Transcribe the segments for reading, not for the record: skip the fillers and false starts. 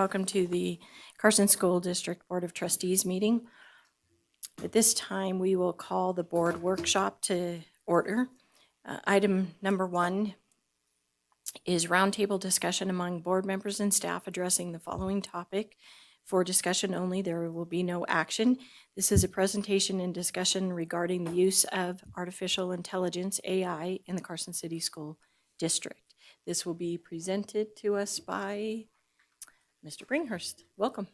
welcome to the Carson School District Board of Trustees meeting. At this time, we will call the board workshop to order. Item number 1 is roundtable discussion among board members and staff addressing the following topic. For discussion only, there will be no action. This is a presentation and discussion regarding the use of artificial intelligence, AI, in the Carson City School District. This will be presented to us by Mr. Bringhurst. Welcome.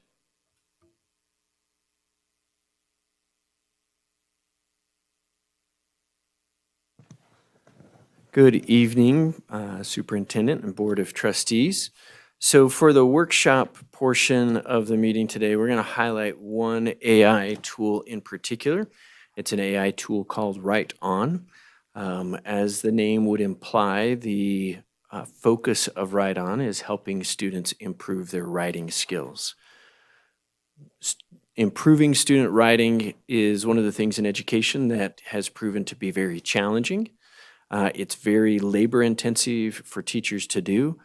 Good evening, Superintendent and Board of Trustees. So for the workshop portion of the meeting today, we're going to highlight one AI tool in particular. It's an AI tool called Write On. As the name would imply, the focus of Write On is helping students improve their writing skills. Improving student writing is one of the things in education that has proven to be very challenging. It's very labor intensive for teachers to do.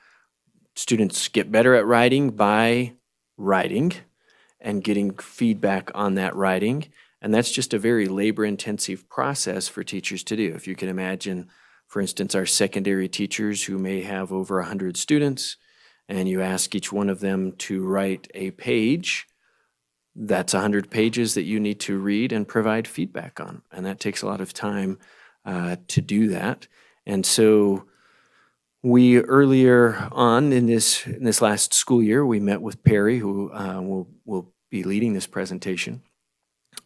Students get better at writing by writing and getting feedback on that writing. And that's just a very labor intensive process for teachers to do. If you can imagine, for instance, our secondary teachers who may have over 100 students, and you ask each one of them to write a page, that's 100 pages that you need to read and provide feedback on. And that takes a lot of time to do that. And so we earlier on in this last school year, we met with Perry, who will be leading this presentation,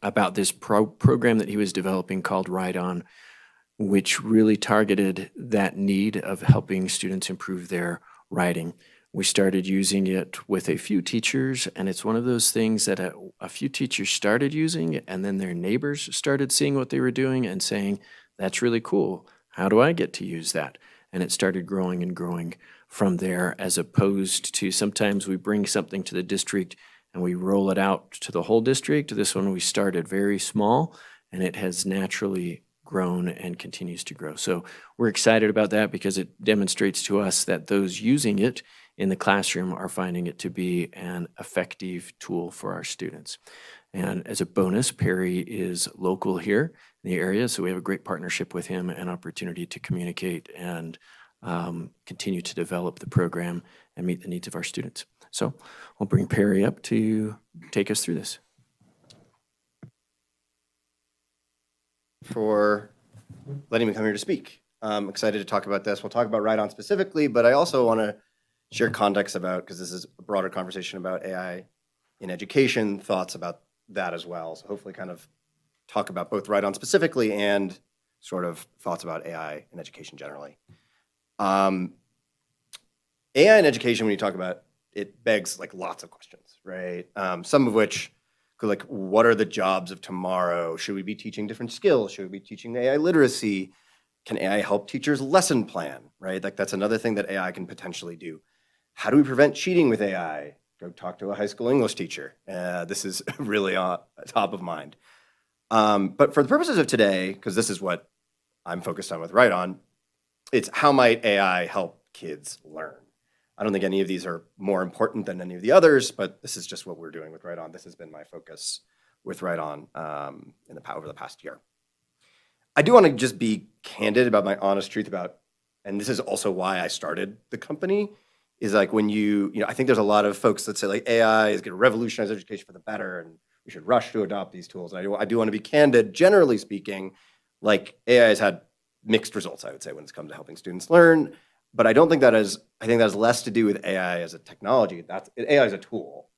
about this program that he was developing called Write On, which really targeted that need of helping students improve their writing. We started using it with a few teachers, and it's one of those things that a few teachers started using, and then their neighbors started seeing what they were doing and saying, "That's really cool. How do I get to use that?" And it started growing and growing from there, as opposed to sometimes we bring something to the district and we roll it out to the whole district. This one we started very small, and it has naturally grown and continues to grow. So we're excited about that because it demonstrates to us that those using it in the classroom are finding it to be an effective tool for our students. And as a bonus, Perry is local here in the area, so we have a great partnership with him and opportunity to communicate and continue to develop the program and meet the needs of our students. So I'll bring Perry up to take us through this. For letting me come here to speak. I'm excited to talk about this. We'll talk about Write On specifically, but I also want to share context about, because this is a broader conversation about AI in education, thoughts about that as well. So hopefully kind of talk about both Write On specifically and sort of thoughts about AI in education generally. AI in education, when you talk about it, begs like lots of questions, right? Some of which could, like, what are the jobs of tomorrow? Should we be teaching different skills? Should we be teaching AI literacy? Can AI help teachers lesson plan, right? Like, that's another thing that AI can potentially do. How do we prevent cheating with AI? Go talk to a high school English teacher. This is really top of mind. But for the purposes of today, because this is what I'm focused on with Write On, it's how might AI help kids learn? I don't think any of these are more important than any of the others, but this is just what we're doing with Write On. This has been my focus with Write On over the past year. I do want to just be candid about my honest truth about, and this is also why I started the company, is like when I think there's a lot of folks that say like AI is going to revolutionize education for the better and we should rush to adopt these tools. And I do want to be candid. Generally speaking, like AI has had mixed results, I would say, when it's come to helping students learn. But I don't think that is, I think that has less to do with AI as a technology. AI is a tool.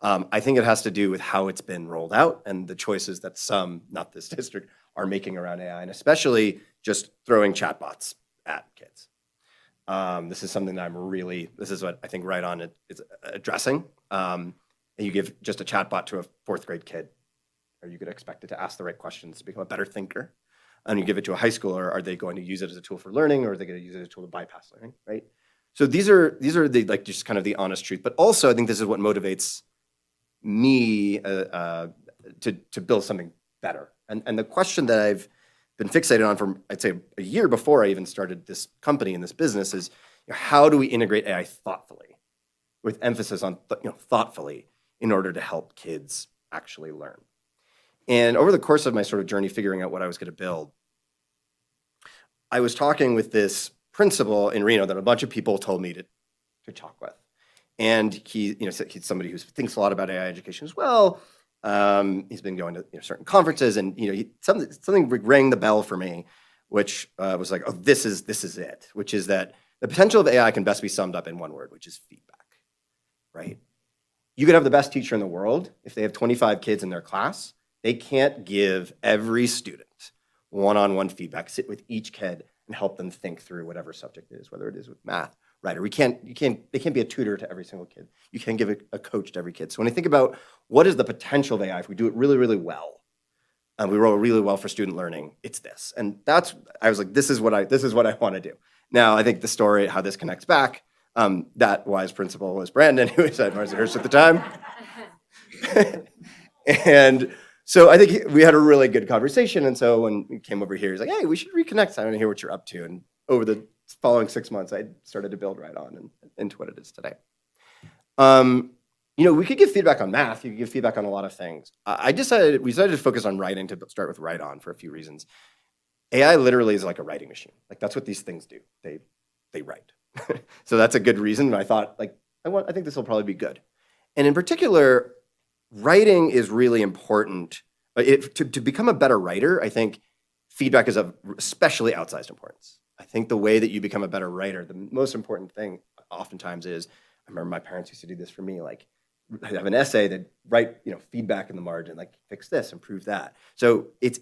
I think it has to do with how it's been rolled out and the choices that some, not this district, are making around AI, and especially just throwing chatbots at kids. This is something that this is what I think Write On is addressing. And you give just a chatbot to a 4th grade kid, are you going to expect it to ask the right questions to become a better thinker? And you give it to a high schooler, are they going to use it as a tool for learning, or are they going to use it as a tool to bypass learning, right? So these are the, like, just kind of the honest truth. But also I think this is what motivates me to build something better. And the question that I've been fixated on for, I'd say, a year before I even started this company and this business is, how do we integrate AI thoughtfully? with emphasis on thoughtfully in order to help kids actually learn. And over the course of my sort of journey figuring out what I was going to build, I was talking with this principal in Reno that a bunch of people told me to talk with. And he's somebody who thinks a lot about AI education as well. He's been going to certain conferences, and something rang the bell for me, which was like, oh, this is it, which is that the potential of AI can best be summed up in one word, which is feedback, right? You could have the best teacher in the world. If they have 25 kids in their class, they can't give every student one-on-one feedback, sit with each kid and help them think through whatever subject it is, whether it is with math, writer. They can't be a tutor to every single kid. You can't give a coach to every kid. So when I think about what is the potential of AI if we do it really, really well, we roll really well for student learning, it's this. And I was like, this is what I want to do. Now, I think the story, how this connects back, that wise principal was Brandon, who was at Marshall at the time. And so I think we had a really good conversation. And so when we came over here, he's like, hey, we should reconnect. I want to hear what you're up to. And over the following 6 months, I started to build right on and into what it is today. We could give feedback on math. You could give feedback on a lot of things. We decided to focus on writing to start with write on for a few reasons. AI literally is like a writing machine. Like that's what these things do. They write. So that's a good reason. I thought I think this will probably be good. And in particular, writing is really important. To become a better writer, I think feedback is of especially outsized importance. I think the way that you become a better writer, the most important thing oftentimes is, I remember my parents used to do this for me, like I have an essay that write feedback in the margin, like fix this, improve that. So it's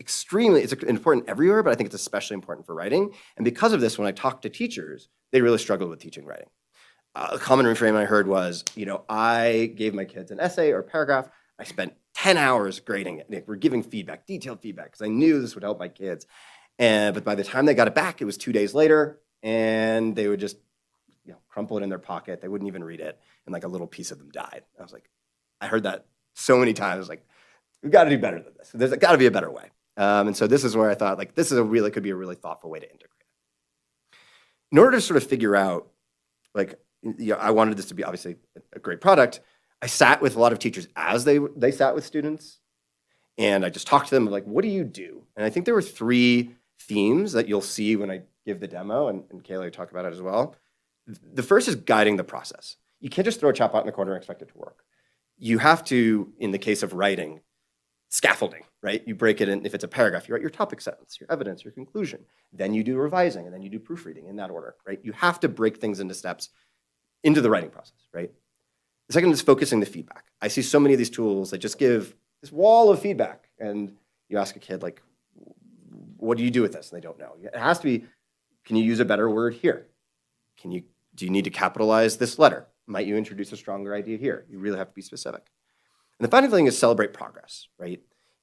important everywhere, but I think it's especially important for writing. And because of this, when I talk to teachers, they really struggle with teaching writing. A common refrain I heard was, I gave my kids an essay or a paragraph. I spent 10 hours grading it. We're giving feedback, detailed feedback, because I knew this would help my kids. But by the time they got it back, it was 2 days later, and they would just crumple it in their pocket. They wouldn't even read it, and like a little piece of them died. I was like, I heard that so many times. I was like, we've got to do better than this. There's got to be a better way. And so this is where I thought, this could be a really thoughtful way to integrate it. In order to sort of figure out, I wanted this to be obviously a great product. I sat with a lot of teachers as they sat with students, and I just talked to them like, what do you do? And I think there were 3 themes that you'll see when I give the demo, and Kayla will talk about it as well. The first is guiding the process. You can't just throw a chatbot in the corner and expect it to work. You have to, in the case of writing, scaffolding, right? You break it in, if it's a paragraph, you write your topic sentence, your evidence, your conclusion. Then you do revising, and then you do proofreading in that order, right? You have to break things into steps into the writing process, right? The second is focusing the feedback. I see so many of these tools that just give this wall of feedback, and you ask a kid, what do you do with this? And they don't know. It has to be, can you use a better word here? Do you need to capitalize this letter? Might you introduce a stronger idea here? You really have to be specific. And the final thing is celebrate progress, right?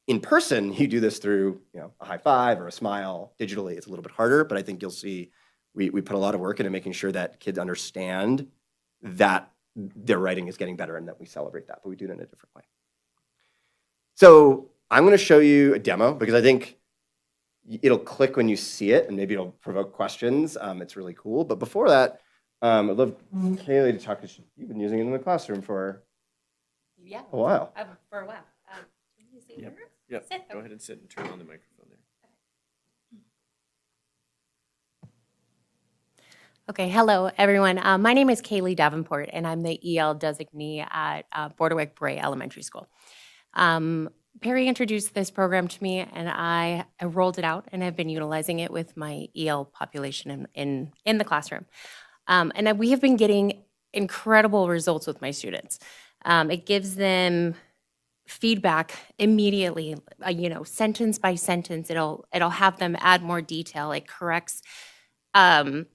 In person, you do this through a high five or a smile. Digitally, it's a little bit harder, but I think you'll see we put a lot of work into making sure that kids understand that their writing is getting better and that we celebrate that, but we do it in a different way. So I'm going to show you a demo because I think it'll click when you see it, and maybe it'll provoke questions. It's really cool. But before that, I'd love Kaylee to talk. You've been using it in the classroom for a while. For a while. Yep. Go ahead and sit and turn on the microphone there. Okay, hello everyone. My name is Kaylee Davenport, and I'm the EL designee at Bordewick Bray Elementary School. Perry introduced this program to me, and I rolled it out and have been utilizing it with my EL population in the classroom. And we have been getting incredible results with my students. It gives them feedback immediately, sentence by sentence. It'll have them add more detail. It corrects and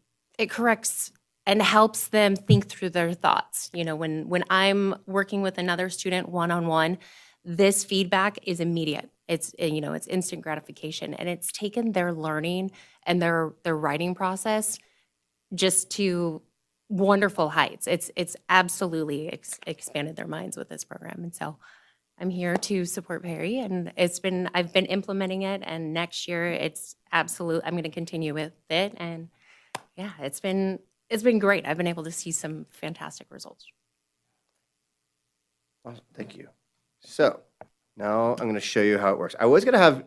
helps them think through their thoughts. When I'm working with another student one-on-one, this feedback is immediate. It's instant gratification, and it's taken their learning and their writing process just to wonderful heights. It's absolutely expanded their minds with this program. And so I'm here to support Perry, and I've been implementing it, and next year I'm going to continue with it. And yeah, it's been great. I've been able to see some fantastic results. Awesome. Thank you. So now I'm going to show you how it works. I was going to have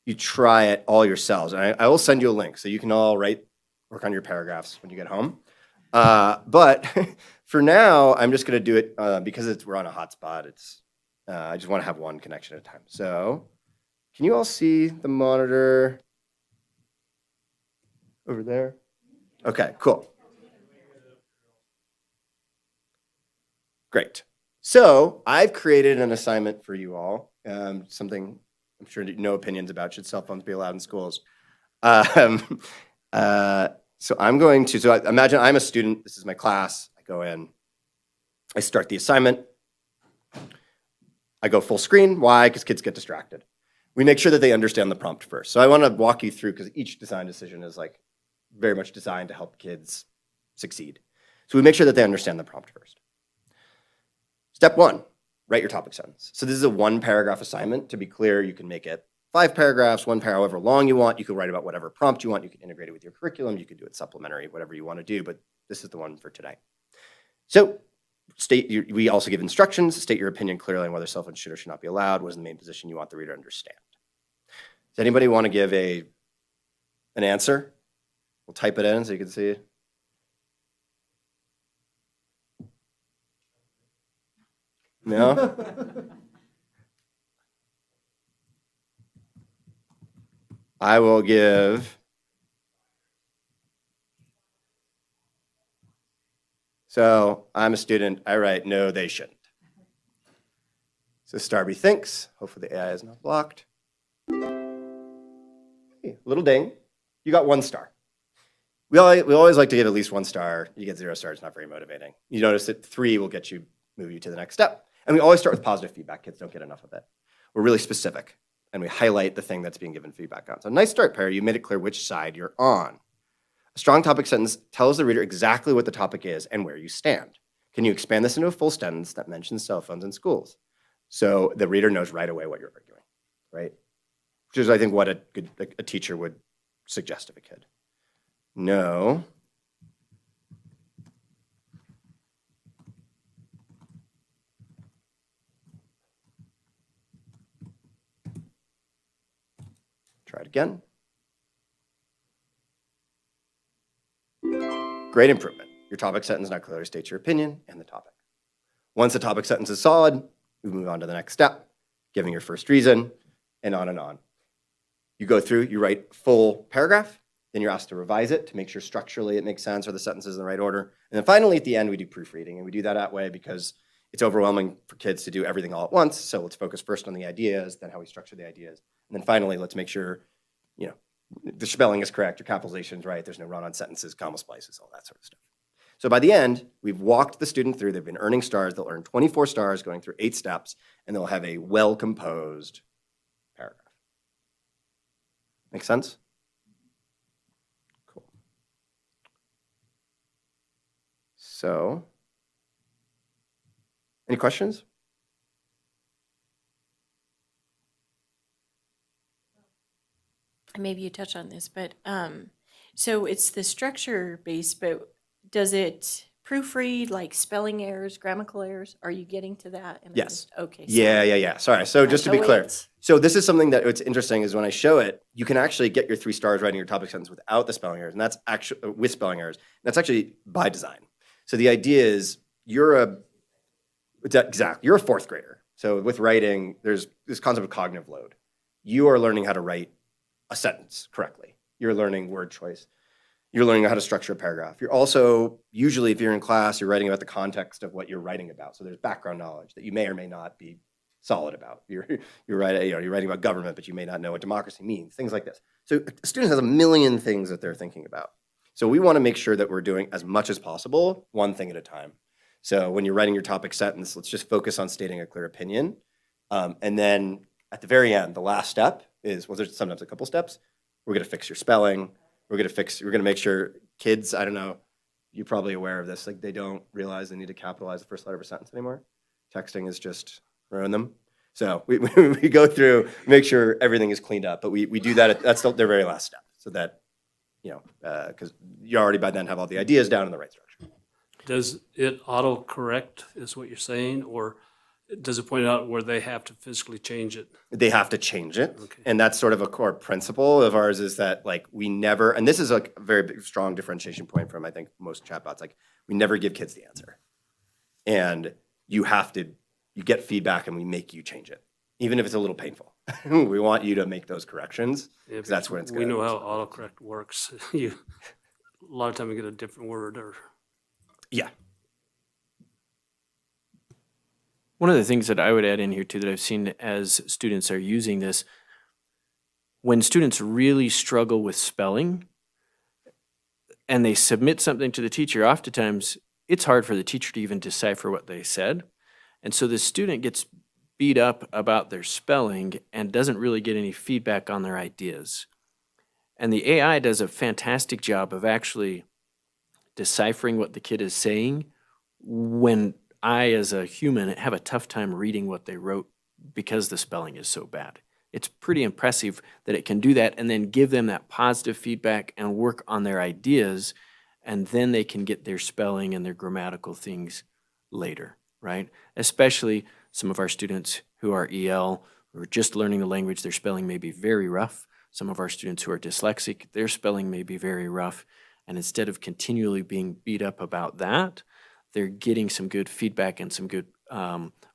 you try it all yourselves. And I will send you a link so you can all work on your paragraphs when you get home. But for now, I'm just going to do it because we're on a hotspot. I just want to have one connection at a time. So can you all see the monitor over there? Okay, cool. Great. So I've created an assignment for you all, something I'm sure no opinions about. Should cell phones be allowed in schools? So imagine I'm a student. This is my class. I go in. I start the assignment. I go full screen. Why? Because kids get distracted. We make sure that they understand the prompt first. So I want to walk you through, because each design decision is very much designed to help kids succeed. So we make sure that they understand the prompt first. Step 1, write your topic sentence. So this is a 1-paragraph assignment. To be clear, you can make it 5 paragraphs, 1 paragraph, however long you want. You can write about whatever prompt you want. You can integrate it with your curriculum. You can do it supplementary, whatever you want to do, but this is the one for today. So we also give instructions. State your opinion clearly on whether cell phones should or should not be allowed. What is the main position you want the reader to understand? Does anybody want to give an answer? We'll type it in so you can see it. No? I will give. So I'm a student. I write, no, they shouldn't. So Starby thinks. Hopefully the AI is not blocked. Hey, little ding. You got 1 star. We always like to give at least 1 star. You get 0 stars, not very motivating. You notice that 3 will move you to the next step. And we always start with positive feedback. Kids don't get enough of it. We're really specific, and we highlight the thing that's being given feedback on. So nice start, Perry. You made it clear which side you're on. A strong topic sentence tells the reader exactly what the topic is and where you stand. Can you expand this into a full sentence that mentions cell phones in schools? So the reader knows right away what you're arguing, right? Which is, I think, what a teacher would suggest of a kid. No. Try it again. Great improvement. Your topic sentence now clearly states your opinion and the topic. Once the topic sentence is solid, we move on to the next step, giving your first reason, and on and on. You go through, you write full paragraph, then you're asked to revise it to make sure structurally it makes sense or the sentence is in the right order. And then finally, at the end, we do proofreading. And we do that way because it's overwhelming for kids to do everything all at once. So let's focus first on the ideas, then how we structure the ideas. And then finally, let's make sure, the spelling is correct, your capitalization is right, there's no run-on sentences, comma splices, all that sort of stuff. So by the end, we've walked the student through. They've been earning stars. They'll earn 24 stars going through 8 steps, and they'll have a well-composed paragraph. Make sense? Cool. So, any questions? Maybe you touch on this, but so it's the structure based, but does it proofread like spelling errors, grammatical errors? Are you getting to that? Yes. Okay. Yeah. Sorry. So just to be clear, so this is something that what's interesting is when I show it, you can actually get your 3 stars writing your topic sentence without the spelling errors, and that's actually with spelling errors. That's actually by design. So the idea is you're a 4th grader. So with writing, there's this concept of cognitive load. You are learning how to write a sentence correctly. You're learning word choice. You're learning how to structure a paragraph. You're also, usually if you're in class, you're writing about the context of what you're writing about. So there's background knowledge that you may or may not be solid about. You're writing about government, but you may not know what democracy means, things like this. So a student has a million things that they're thinking about. So we want to make sure that we're doing as much as possible, one thing at a time. So when you're writing your topic sentence, let's just focus on stating a clear opinion. And then at the very end, the last step is, well, there's sometimes a couple steps. We're going to fix your spelling. We're going to make sure kids, I don't know, you're probably aware of this, like they don't realize they need to capitalize the first letter of a sentence anymore. Texting is just ruin them. So we go through, make sure everything is cleaned up, but we do that, that's their very last step, so that, because you already by then have all the ideas down in the right structure. Does it auto-correct is what you're saying, or Does it point out where they have to physically change it? They have to change it. Okay. And that's sort of a core principle of ours, is that like we never, and this is a very big, strong differentiation point from I think most chatbots, like we never give kids the answer. And you get feedback and we make you change it, even if it's a little painful. We want you to make those corrections Yeah, because that's when it's We good. know how autocorrect works. A lot of time we get a different word or. Yeah. One of the things that I would add in here too that I've seen as students are using this, when students really struggle with spelling and they submit something to the teacher, oftentimes it's hard for the teacher to even decipher what they said. And so the student gets beat up about their spelling and doesn't really get any feedback on their ideas. And the AI does a fantastic job of actually deciphering what the kid is saying when I, as a human, have a tough time reading what they wrote because the spelling is so bad. It's pretty impressive that it can do that and then give them that positive feedback and work on their ideas, and then they can get their spelling and their grammatical things later, right? Especially some of our students who are EL, who are just learning the language, their spelling may be very rough. Some of our students who are dyslexic, their spelling may be very rough. And instead of continually being beat up about that, they're getting some good feedback and some good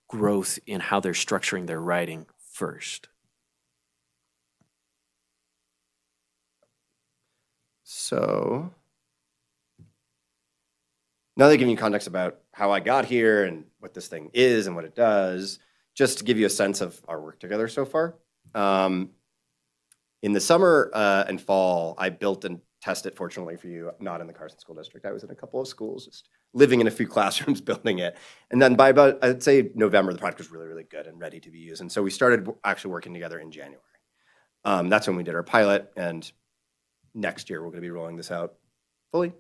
growth in how they're structuring their writing first. So now they're giving you context about how I got here and what this thing is and what it does, just to give you a sense of our work together so far. In the summer and fall, I built and tested, fortunately for you, not in the Carson School District. I was in a couple of schools, just living in a few classrooms, building it. And then by about, I'd say November, the product was really, really good and ready to be used. And so we started actually working together in January. That's when we did our pilot, and next year we're going to be rolling this out fully.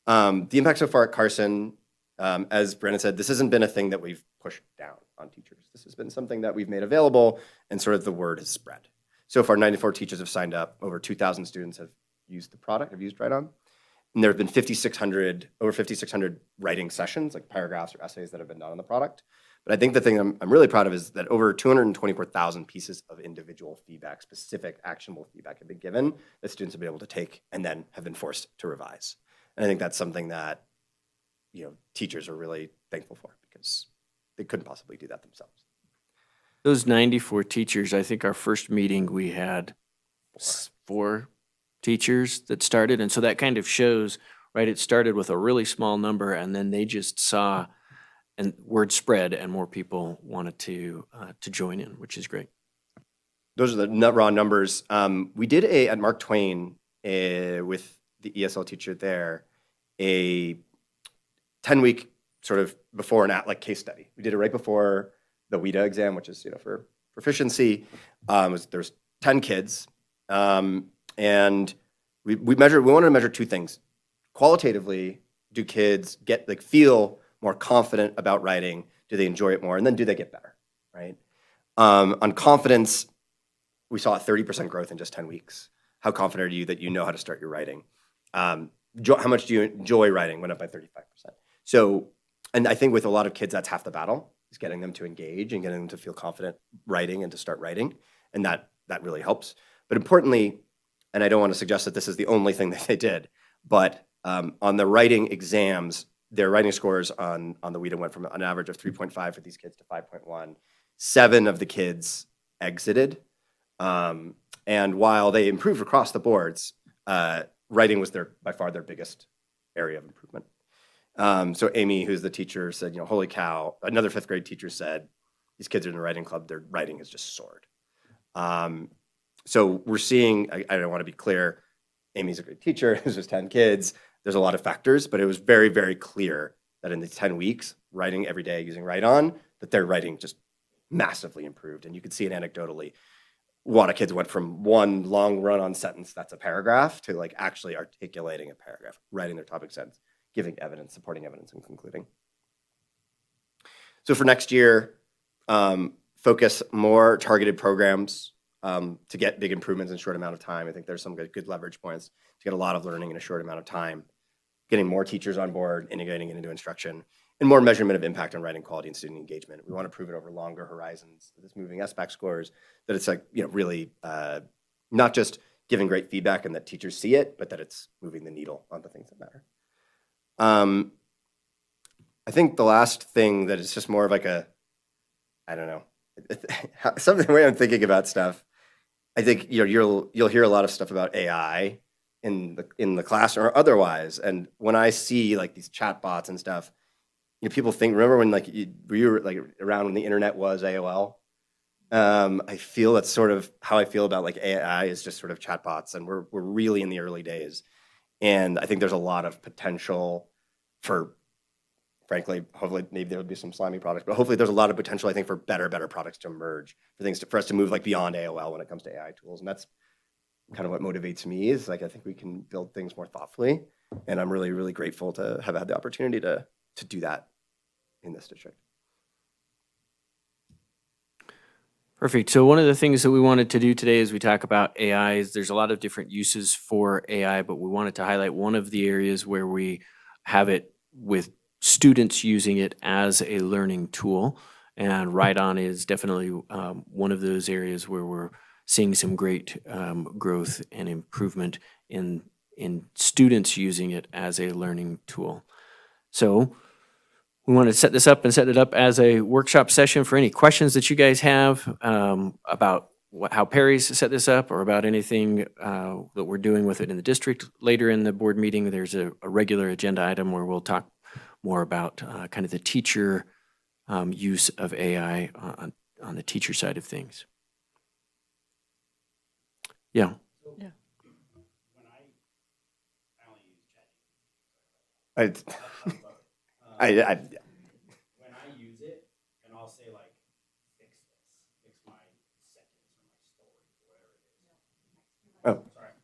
The impact so far at Carson, as Brandon said, this hasn't been a thing that we've pushed down on teachers. This has been something that we've made available, and sort of the word has spread. So far, 94 teachers have signed up. Over 2,000 students have used the product, have used Write On. And there have been over 5,600 writing sessions, like paragraphs or essays that have been done on the product. But I think the thing I'm really proud of is that over 224,000 pieces of individual feedback, specific actionable feedback, have been given that students have been able to take and then have been forced to revise. And I think that's something that, you know, teachers are really thankful for, because they couldn't possibly do that themselves. Those 94 teachers, I think our first meeting we had 4 teachers that started. And so that kind of shows, right, it started with a really small number and then they just saw and word spread and more people wanted to join in, which is great. Those are the raw numbers. We did at Mark Twain with the ESL teacher there, a 10-week sort of before and at case study. We did it right before the WIDA exam, which is, for proficiency. There's 10 kids, and we wanted to measure 2 things. Qualitatively, do kids feel more confident about writing? Do they enjoy it more? And then do they get better, right? On confidence, we saw a 30% growth in just 10 weeks. How confident are you that you know how to start your writing? How much do you enjoy writing? Went up by 35%. So, and I think with a lot of kids, that's half the battle, is getting them to engage and getting them to feel confident writing and to start writing. And that really helps. But importantly, and I don't want to suggest that this is the only thing that they did, but on the writing exams, their writing scores on the WIDA went from an average of 3.5 for these kids to 5.1. 7 of the kids exited. And while they improved across the boards, writing was by far their biggest area of improvement. So Amy, who's the teacher, said, holy cow. Another 5th grade teacher said, these kids are in the writing club, their writing has just soared. So we're seeing, I don't want to be clear, Amy's a great teacher, this was 10 kids, there's a lot of factors, but it was very, very clear that in the 10 weeks, writing every day using Write On, that their writing just massively improved. And you could see it anecdotally. A lot of kids went from one long run-on sentence that's a paragraph to actually articulating a paragraph, writing their topic sentence, giving evidence, supporting evidence, and concluding. So for next year, focus more targeted programs to get big improvements in a short amount of time. I think there's some good leverage points to get a lot of learning in a short amount of time, getting more teachers on board, integrating it into instruction. and more measurement of impact on writing quality and student engagement. We want to prove it over longer horizons. This moving SBAC scores, that it's like, really not just giving great feedback and that teachers see it, but that it's moving the needle on the things that matter. I think the last thing that is just more of like I don't know, something the way I'm thinking about stuff. I think you'll hear a lot of stuff about AI in the class or otherwise, and when I see like these chatbots and stuff, people think. Remember when like you were like around when the internet was AOL? I feel that's sort of how I feel about like AI is just sort of chatbots, and we're really in the early days, and I think there's a lot of potential for. Frankly, hopefully, maybe there will be some slimy products, but hopefully there's a lot of potential, I think, for better products to emerge, for us to move like beyond AOL when it comes to AI tools. And that's kind of what motivates me is like, I think we can build things more thoughtfully. And I'm really, really grateful to have had the opportunity to do that in this district. Perfect. So one of the things that we wanted to do today as we talk about AI is there's a lot of different uses for AI, but we wanted to highlight one of the areas where we have it with students using it as a learning tool. And Right On is definitely one of those areas where we're seeing some great growth and improvement in students using it as a learning tool. So we want to set this up and set it up as a workshop session for any questions that you guys have about how Perry's set this up or about anything that we're doing with it in the district. Later in the board meeting, there's a regular agenda item where we'll talk more about kind of the teacher use of AI on the teacher side of things. Yeah. I when I use it, and I'll say like, fix my sentence or my story, whatever it is. Oh. Sorry.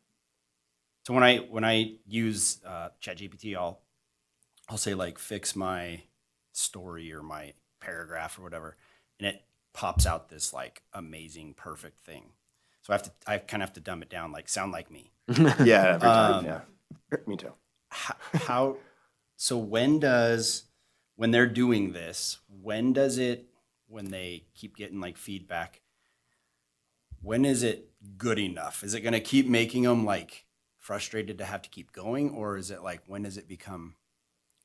So when I use ChatGPT, I'll say like, fix my story or my paragraph or whatever, and it pops out this like amazing, perfect thing. So I kind of have to dumb it down, like sound like me. Yeah, every time. Yeah, me too. How? So when they're doing this, when they keep getting like feedback, when is it good enough? Is it going to keep making them like frustrated to have to keep going? Or is it like, when does it become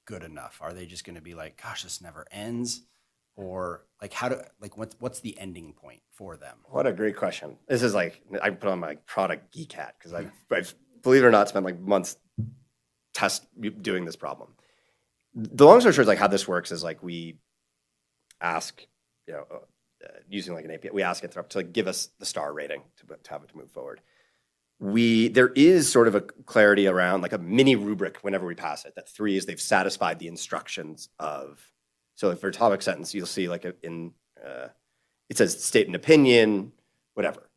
good enough? Are they just going to be like, gosh, this never ends? Or like, what's the ending point for them? What a great question. This is like, I put on my product geek hat because I've, believe it or not, spent like months doing this problem. The long story short is like how this works is like we ask, using like an API, we ask it to like give us the star rating to have it to move forward. There is sort of a clarity around like a mini rubric whenever we pass it. That 3 is they've satisfied the instructions of. So if for a topic sentence, you'll see like it says state an opinion, whatever.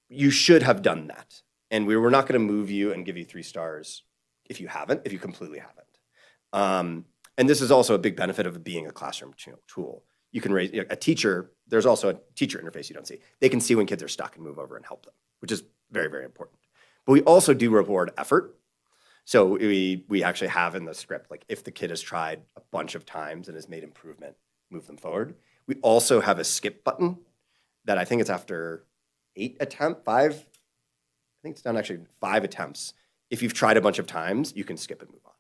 You should have done that. And we're not going to move you and give you 3 stars if you completely haven't. And this is also a big benefit of being a classroom tool. You can raise a teacher. There's also a teacher interface you don't see. They can see when kids are stuck and move over and help them, which is very, very important. But we also do reward effort. So we actually have in the script, like if the kid has tried a bunch of times and has made improvement, move them forward. We also have a skip button that I think it's after 5, I think it's done actually 5 attempts. If you've tried a bunch of times, you can skip and move on.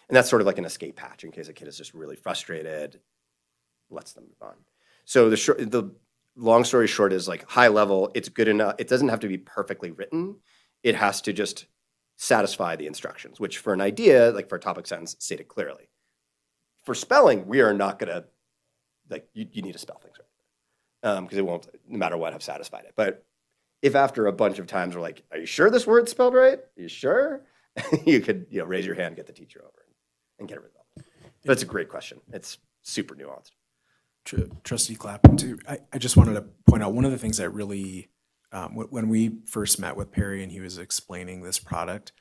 And that's sort of like an escape hatch in case a kid is just really frustrated, lets them move on. So the long story short is like high level, it's good enough. It doesn't have to be perfectly written. It has to just satisfy the instructions, which for an idea, like for a topic sentence, state it clearly. For spelling, we are not gonna, like, you need to spell things right. Because it won't, no matter what, have satisfied it. But if after a bunch of times we're like, are you sure this word's spelled right? Are you sure? You could raise your hand, get the teacher over, and get a result. But it's a great question. It's super nuanced. Trustee Clapham, too. I just wanted to point out one of the things that really, when we first met with Perry and he was explaining this product,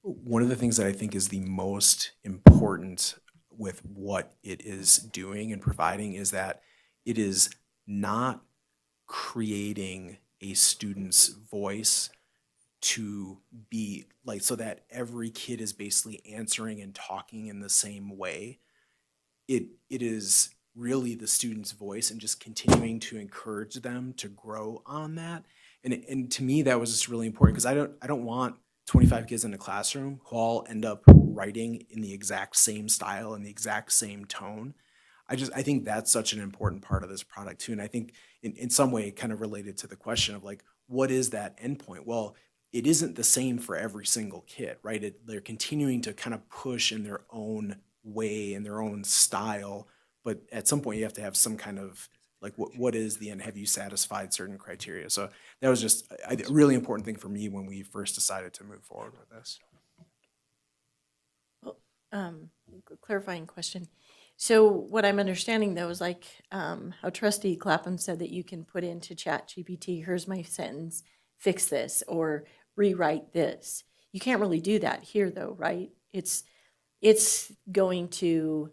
one of the things that I think is the most important with what it is doing and providing is that it is not creating a student's voice to be like, so that every kid is basically answering and talking in the same way. it is really the student's voice and just continuing to encourage them to grow on that. And to me, that was just really important because I don't want 25 kids in a classroom who all end up writing in the exact same style and the exact same tone. I think that's such an important part of this product too. And I think in some way kind of related to the question of like, what is that endpoint? Well, it isn't the same for every single kid, right? They're continuing to kind of push in their own way, in their own style. But at some point you have to have some kind of like, what is the end? Have you satisfied certain criteria? So that was just a really important thing for me when we first decided to move forward with this. Clarifying question. So what I'm understanding though is like how Trustee Clapham said that you can put into ChatGPT, here's my sentence, fix this, or rewrite this. You can't really do that here though, right? It's going to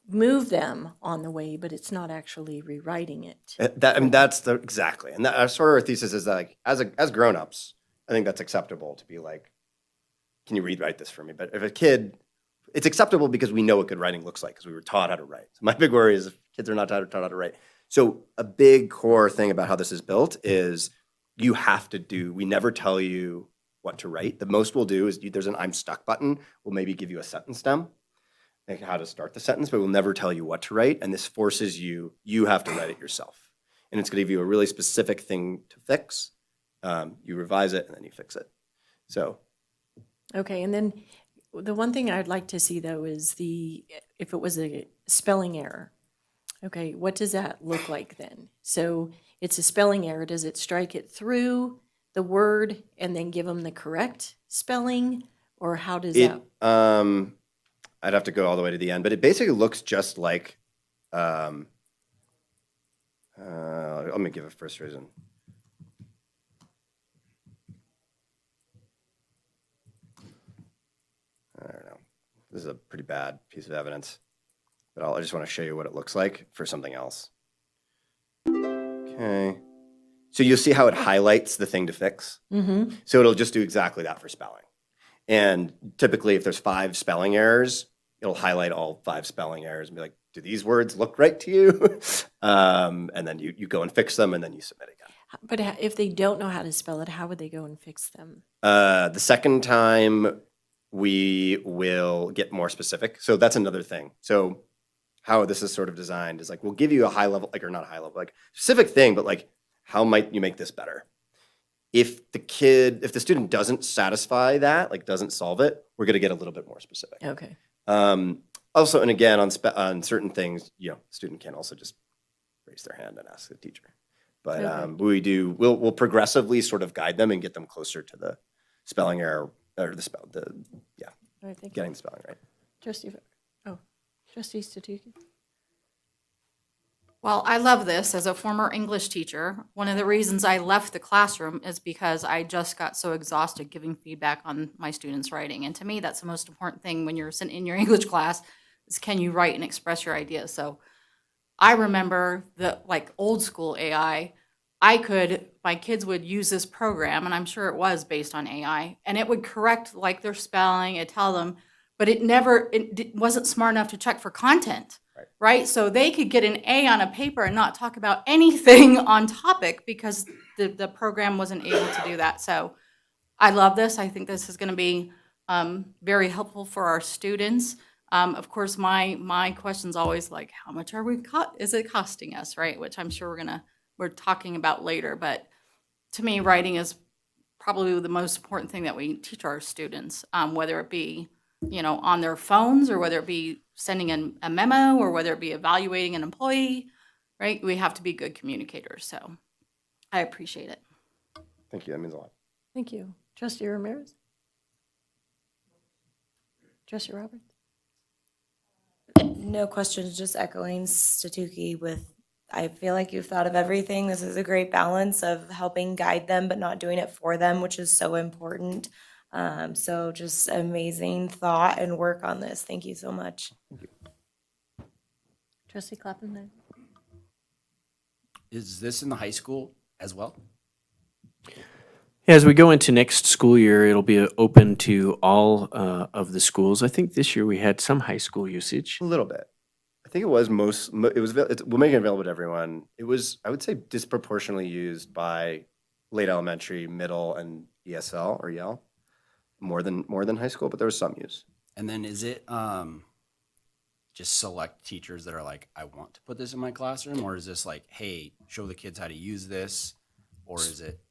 move them on the way, but it's not actually rewriting it. That's exactly. And that, our sort of our thesis is that like, as grown-ups, I think that's acceptable to be like, can you rewrite this for me? But if a kid, it's acceptable because we know what good writing looks like because we were taught how to write. So my big worry is if kids are not taught how to write. So a big core thing about how this is built is you have to do, we never tell you what to write. The most we'll do is there's an I'm stuck button. We'll maybe give you a sentence stem, like how to start the sentence, but we'll never tell you what to write. And this forces you have to write it yourself. And it's going to give you a really specific thing to fix. You revise it and then you fix it. So. Okay, and then the one thing I'd like to see though is if it was a spelling error. Okay, what does that look like then? So it's a spelling error. Does it strike it through the word and then give them the correct spelling? Or how does that? I'd have to go all the way to the end, but it basically looks just like, let me give a first reason. I don't know. This is a pretty bad piece of evidence, but I just want to show you what it looks like for something else. Okay. So you'll see how it highlights the thing to fix. Mm-hmm. So it'll just do exactly that for spelling. And typically if there's 5 spelling errors, it'll highlight all 5 spelling errors and be like, do these words look right to you? And then you go and fix them and then you submit again. But if they don't know how to spell it, how would they go and fix them? The second time we will get more specific. So that's another thing. So how this is sort of designed is like, we'll give you a high level, like, or not high level, like specific thing, but like, how might you make this better? If the student doesn't satisfy that, like doesn't solve it, we're going to get a little bit more specific. Okay. Also, and again, on certain things, the student can also just raise their hand and ask the teacher. But Okay. we'll progressively sort of guide them and get them closer to the spelling error or All right, thank you. getting the spelling right. Trustee Statuki. Well, I love this. As a former English teacher, one of the reasons I left the classroom is because I just got so exhausted giving feedback on my students' writing. And to me, that's the most important thing when you're sitting in your English class is can you write and express your ideas? So I remember the old school AI. My kids would use this program, and I'm sure it was based on AI, and it would correct their spelling, it'd tell them, but it wasn't smart enough to check for content. Right? So they could get an A on a paper and not talk about anything on topic because the program wasn't able to do that. So I love this. I think this is going to be very helpful for our students. Of course, my question's always like, how much is it costing us, right? Which I'm sure we're talking about later. But to me, writing is probably the most important thing that we teach our students, whether it be on their phones or whether it be sending a memo or whether it be evaluating an employee, right? We have to be good communicators. So I appreciate it. Thank you. That means a lot. Thank you. Trustee Ramirez? Trustee Roberts? No questions, just echoing Statuki I feel like you've thought of everything. This is a great balance of helping guide them, but not doing it for them, which is so important. So just amazing thought and work on this. Thank you so much. Trustee Clapham then? Is this in the high school as well? As we go into next school year, it'll be open to all of the schools. I think this year we had some high school usage. A little bit. I think it was we're making it available to everyone. It was, I would say, disproportionately used by late elementary, middle, and ESL or EL, more than high school, but there was some use. And then is it just select teachers that are like, I want to put this in my classroom, or is this like, hey, show the kids how to use this, or is it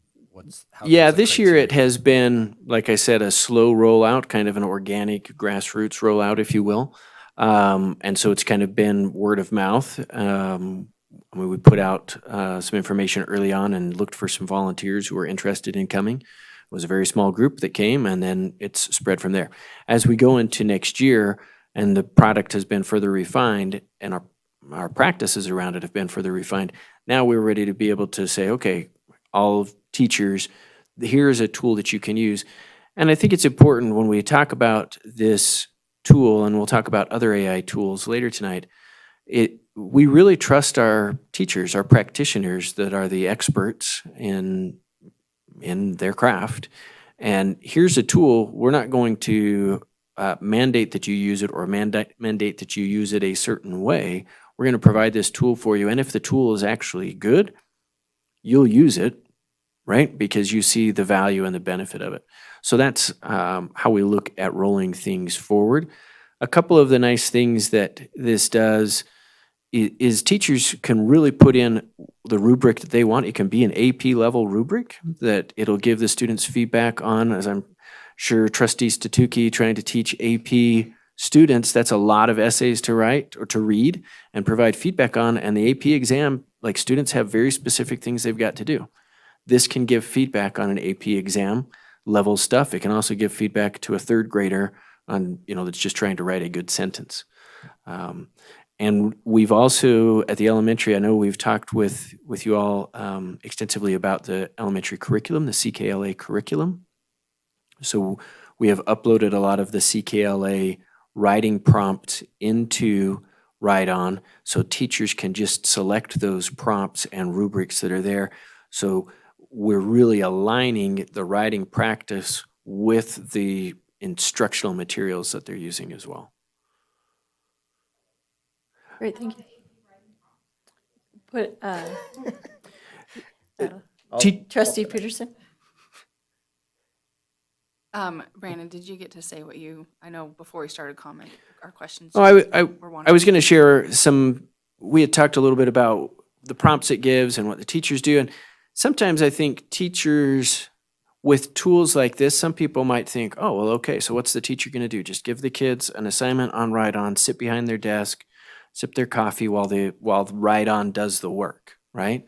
Yeah, what's the this year it criteria? has been, like I said, a slow rollout, kind of an organic grassroots rollout, if you will. And so it's kind of been word of mouth. I mean, we put out some information early on and looked for some volunteers who were interested in coming. It was a very small group that came, and then it's spread from there. As we go into next year, and the product has been further refined, and our practices around it have been further refined, now we're ready to be able to say, okay, all teachers, here's a tool that you can use. And I think it's important when we talk about this tool, and we'll talk about other AI tools later tonight, we really trust our teachers, our practitioners that are the experts in their craft. And here's a tool, we're not going to mandate that you use it or mandate that you use it a certain way. We're going to provide this tool for you. And if the tool is actually good, you'll use it, right? Because you see the value and the benefit of it. So that's how we look at rolling things forward. A couple of the nice things that this does is teachers can really put in the rubric that they want. It can be an AP level rubric that it'll give the students feedback on, as I'm sure Trustee Statuki trying to teach AP students, that's a lot of essays to write or to read and provide feedback on. And the AP exam, like students have very specific things they've got to do. This can give feedback on an AP exam level stuff. It can also give feedback to a third grader on, that's just trying to write a good sentence. And we've also, at the elementary, I know we've talked with you all extensively about the elementary curriculum, the CKLA curriculum. So we have uploaded a lot of the CKLA writing prompts into Write-On, so teachers can just select those prompts and rubrics that are there. So we're really aligning the writing practice with the instructional materials that they're using as well. Great, thank you. Put, Trustee Peterson? Brandon, did you get to say what I know before we started our questions? Oh, I were was wondering. going to share we had talked a little bit about the prompts it gives and what the teachers do. And sometimes I think teachers with tools like this, some people might think, oh, well, okay, so what's the teacher going to do? Just give the kids an assignment on Write-On, sit behind their desk, sip their coffee while Write-On does the work, right?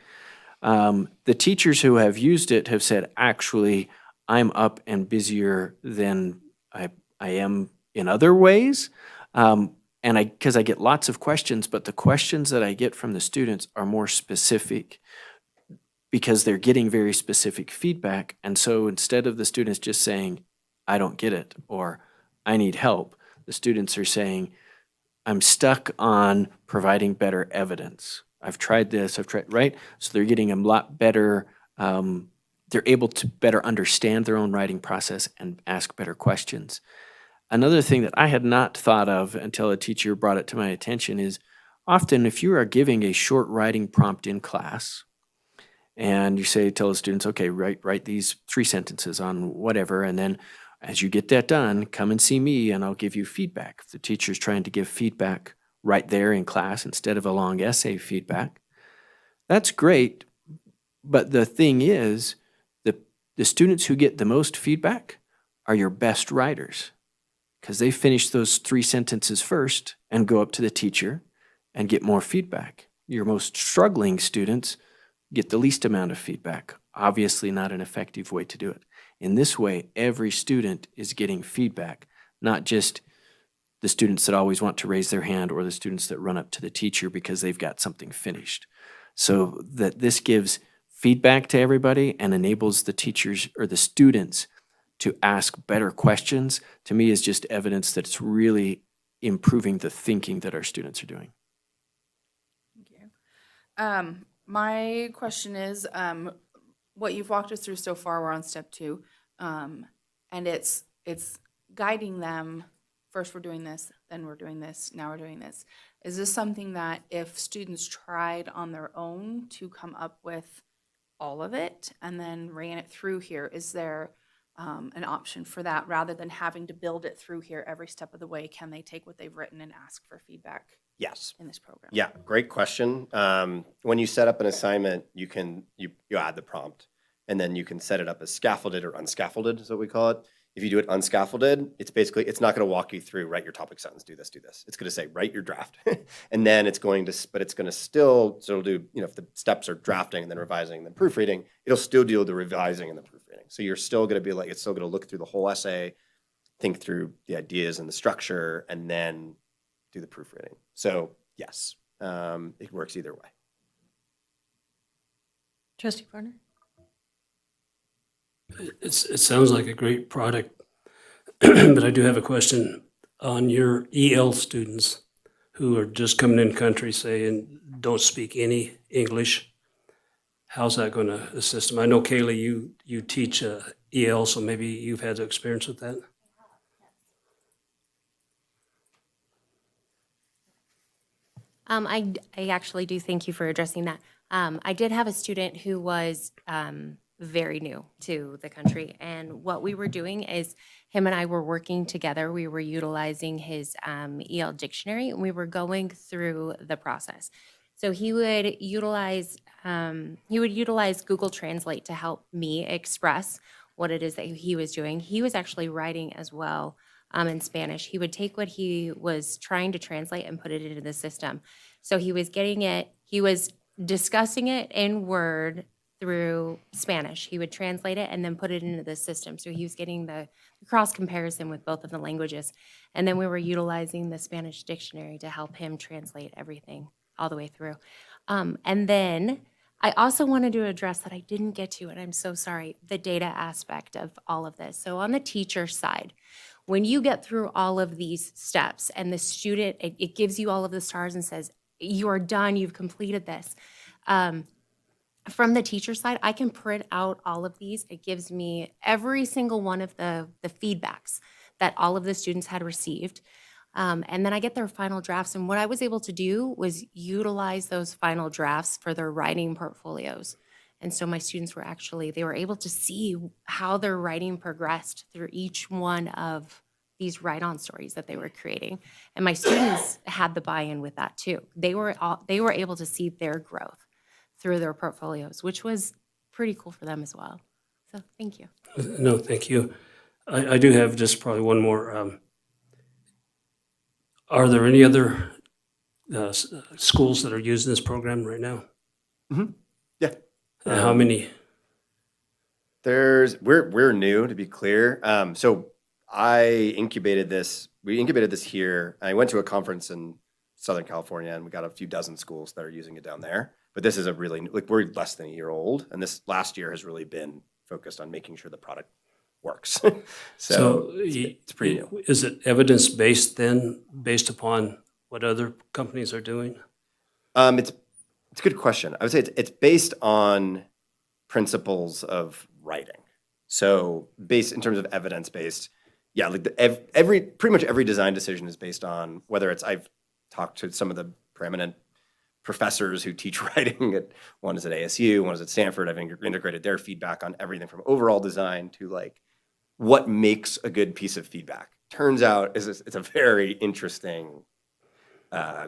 The teachers who have used it have said, actually, I'm up and busier than I am in other ways. Because I get lots of questions, but the questions that I get from the students are more specific because they're getting very specific feedback. And so instead of the students just saying, I don't get it, or I need help, the students are saying, I'm stuck on providing better evidence. I've tried this, right? So they're getting a lot better, they're able to better understand their own writing process and ask better questions. Another thing that I had not thought of until a teacher brought it to my attention is often if you are giving a short writing prompt in class and you tell the students, okay, write these 3 sentences on whatever, and then as you get that done, come and see me and I'll give you feedback. If the teacher's trying to give feedback right there in class instead of a long essay feedback, that's great. But the thing is, the students who get the most feedback are your best writers because they finish those 3 sentences first and go up to the teacher and get more feedback. Your most struggling students get the least amount of feedback. Obviously not an effective way to do it. In this way, every student is getting feedback, not just the students that always want to raise their hand or the students that run up to the teacher because they've got something finished. So that this gives feedback to everybody and enables the teachers or the students to ask better questions, to me is just evidence that it's really improving the thinking that our students are doing. Thank you. My question is, what you've walked us through so far, we're on step 2. And it's guiding them. First we're doing this, then we're doing this, now we're doing this. Is this something that if students tried on their own to come up with all of it and then ran it through here, is there an option for that rather than having to build it through here every step of the way? Can they take what they've written and ask for feedback Yes. in this program? Yeah, great question. When you set up an assignment, you add the prompt, and then you can set it up as scaffolded or unscaffolded is what we call it. If you do it unscaffolded, it's not going to walk you through, write your topic sentence, do this, do this. It's going to say, write your draft. And then it's going to still, so it'll do, if the steps are drafting and then revising and then proofreading, it'll still do the revising and the proofreading. So you're still going to be like, it's still going to look through the whole essay, think through the ideas and the structure, and then do the proofreading. So yes, it works either way. Trustee Varner? It sounds like a great product, but I do have a question on your EL students who are just coming in country, say, and don't speak any English. How's that going to assist them? I know, Kaylee, you teach EL, so maybe you've had experience with that. I actually do thank you for addressing that. I did have a student who was very new to the country, and what we were doing is him and I were working together. We were utilizing his EL dictionary, and we were going through the process. So he would utilize Google Translate to help me express what it is that he was doing. He was actually writing as well in Spanish. He would take what he was trying to translate and put it into the system. So he was discussing it in Word through Spanish. He would translate it and then put it into the system. So he was getting the cross comparison with both of the languages. And then we were utilizing the Spanish dictionary to help him translate everything all the way through. And then I also wanted to address that I didn't get to, and I'm so sorry, the data aspect of all of this. So on the teacher side, when you get through all of these steps and the student, it gives you all of the stars and says, you are done, you've completed this. From the teacher side, I can print out all of these. It gives me every single one of the feedbacks that all of the students had received. And then I get their final drafts. And what I was able to do was utilize those final drafts for their writing portfolios. And so my students they were able to see how their writing progressed through each one of these write-on stories that they were creating. And my students had the buy-in with that too. They were able to see their growth through their portfolios, which was pretty cool for them as well. So thank you. No, thank you. I do have just probably one more. Are there any other schools that are using this program right now? Yeah. How many? We're new, to be clear. So we incubated this here. I went to a conference in Southern California, and we got a few dozen schools that are using it down there. But this is we're less than a year old, and this last year has really been focused on making sure the product works. So it's pretty new. Is it evidence-based then, based upon what other companies are doing? It's a good question. I would say it's based on principles of writing. So based in terms of evidence-based, yeah, like pretty much every design decision is based on whether I've talked to some of the preeminent professors who teach writing one is at ASU, one is at Stanford. I've integrated their feedback on everything from overall design to like what makes a good piece of feedback. Turns out it's a very interesting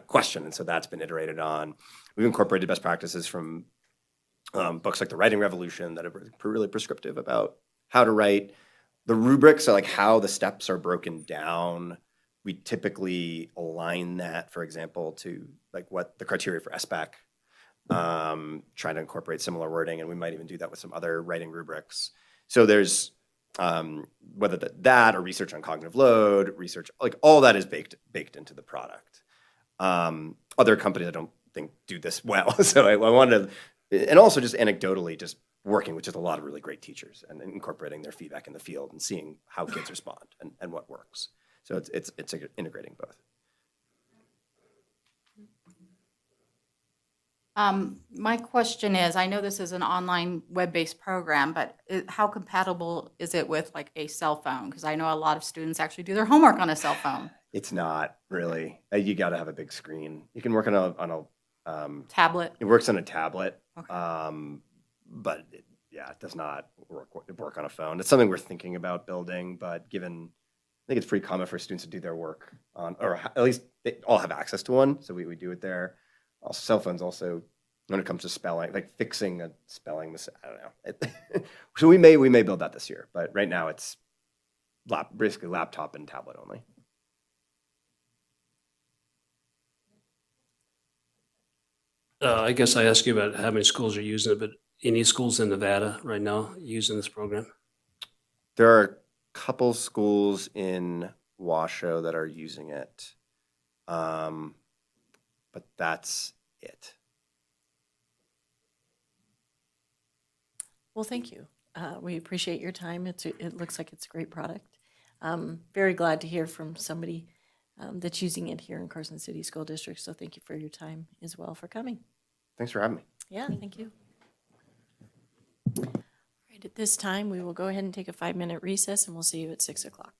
question, and so that's been iterated on. We've incorporated best practices from books like The Writing Revolution that are really prescriptive about how to write. The rubrics are like how the steps are broken down. We typically align that, for example, to like what the criteria for SBAC, trying to incorporate similar wording, and we might even do that with some other writing rubrics. So there's whether that or research on cognitive load, research, like all that is baked into the product. Other companies I don't think do this well. So I wanted to, and also just anecdotally, just working with just a lot of really great teachers and incorporating their feedback in the field and seeing how kids respond and what works. So it's integrating both. My question is, I know this is an online web-based program, but how compatible is it with like a cell phone? Because I know a lot of students actually do their homework on a cell phone. It's not really. You got to have a big screen. You can work on a Tablet? it works on a tablet, Okay. but yeah, it does not work on a phone. It's something we're thinking about building, but given I think it's pretty common for students to do their work on, or at least they all have access to one, so we do it there. Also, cell phones also, when it comes to spelling, like fixing a spelling mistake, I don't know. So we may build that this year, but right now it's basically laptop and tablet only. I guess I asked you about how many schools are using it, but any schools in Nevada right now using this program? There are a couple schools in Washoe that are using it, but that's it. Well, thank you. We appreciate your time. It looks like it's a great product. Very glad to hear from somebody that's using it here in Carson City School District. So thank you for your time as well for coming. Thanks for having me. Yeah, thank you. All right, at this time, we will go ahead and take a 5-minute recess, and we'll see you at 6 o'clock.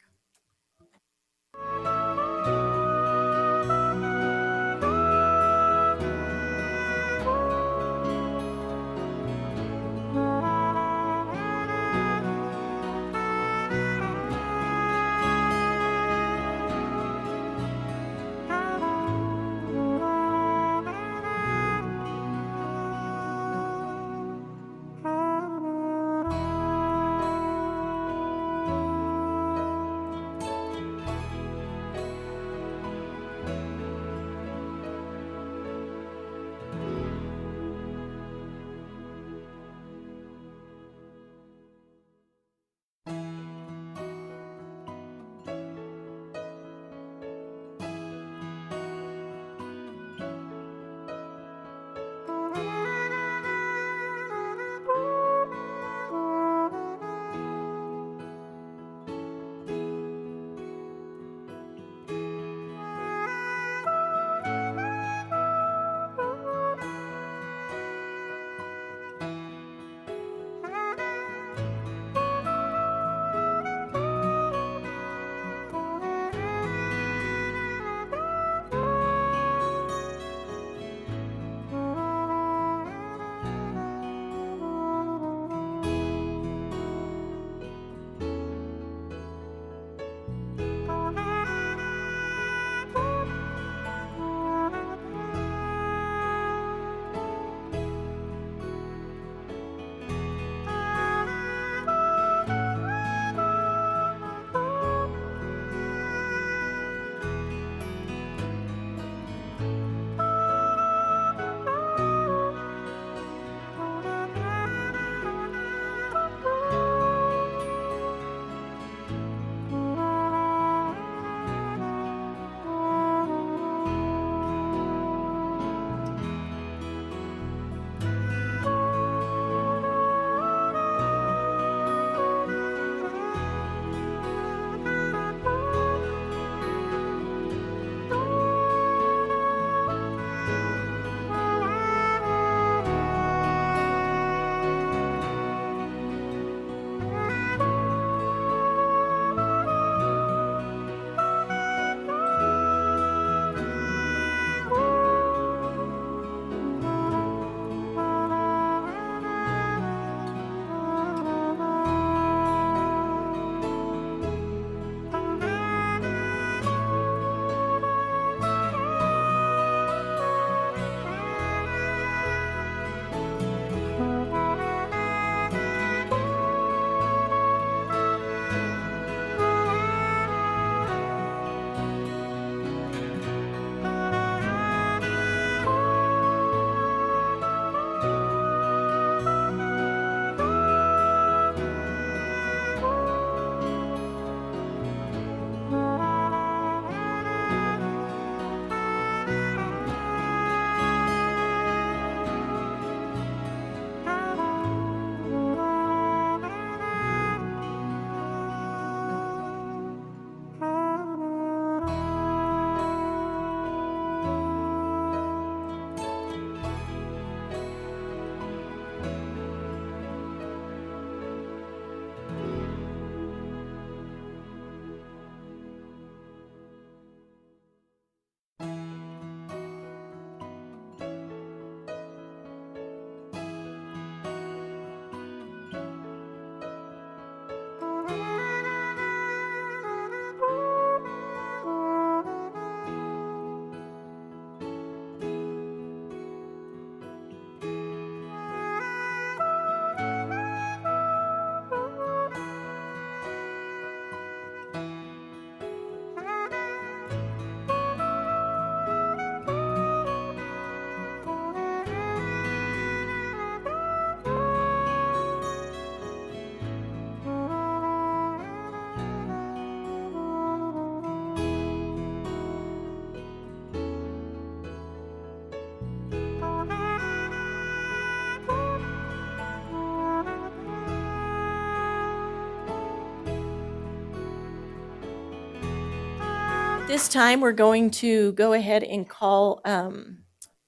This time, we're going to go ahead and call,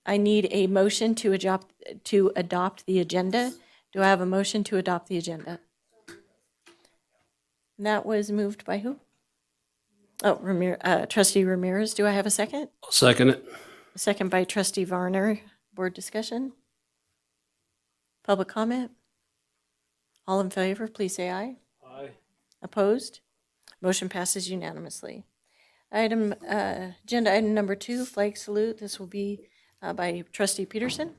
I need a motion to adopt the agenda. Do I have a motion to adopt the agenda? That was moved by who? Oh, Trustee Ramirez. Do I have a second? I'll second it. A second by Trustee Varner. Board discussion? Public comment? All in favor, please say aye. Aye. Opposed? Motion passes unanimously. Agenda item number 2, flag salute. This will be by Trustee Peterson.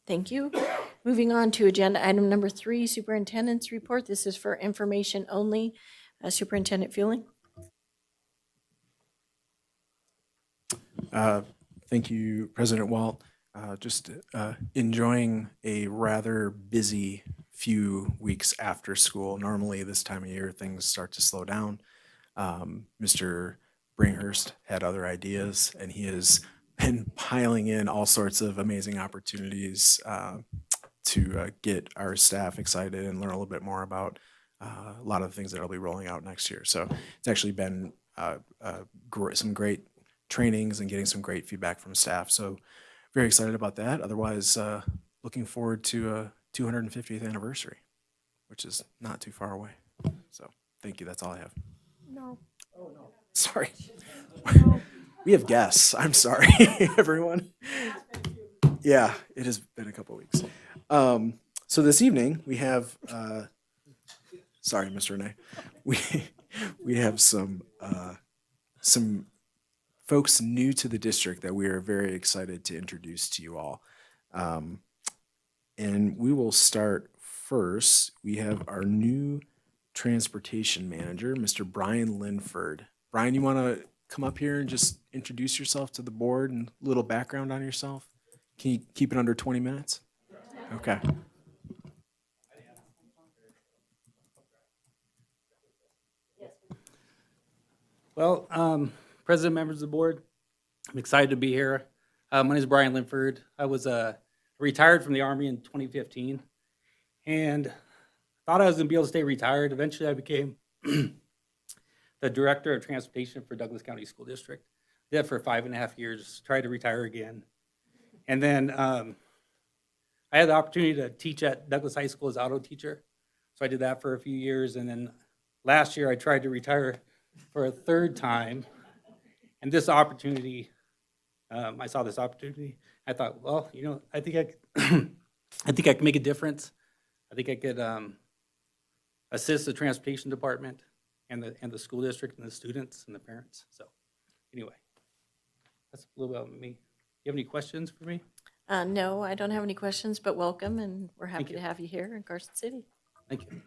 Thank you. Moving on to agenda item number 3, superintendent's report. This is for information only. Superintendent Fueling. Thank you, President Walt. Just enjoying a rather busy few weeks after school. Normally, this time of year, things start to slow down. Mr. Bringhurst had other ideas, and he has been piling in all sorts of amazing opportunities to get our staff excited and learn a little bit more about a lot of the things that will be rolling out next year. So it's actually been some great trainings and getting some great feedback from staff. So very excited about that. Otherwise, looking forward to 250th anniversary, which is not too far away. So thank you. That's all I have. No. Oh, no. Sorry. We have guests. I'm sorry, everyone. Yeah, it has been a couple weeks. So this evening we have, sorry, Mr. Renee, we have some folks new to the district that we are very excited to introduce to you all. And we will start first. We have our new transportation manager, Mr. Brian Linford. Brian, you want to come up here and just introduce yourself to the board and a little background on yourself? Can you keep it under 20 minutes? Okay. Well, President, members of the board, I'm excited to be here. My name is Brian Linford. I was retired from the Army in 2015 and thought I was going to be able to stay retired. Eventually, I became the Director of Transportation for Douglas County School District. Did that for 5.5 years, tried to retire again. And then I had the opportunity to teach at Douglas High School as auto teacher. So I did that for a few years. And then last year, I tried to retire for a third time. And this opportunity, I saw this opportunity. I thought, well, you know, I think I could make a difference. I think I could assist the transportation department and the school district and the students and the parents. So anyway, that's a little about me. You have any questions for me? No, I don't have any questions, but welcome, and we're happy you. to have you here in Carson City. Thank you.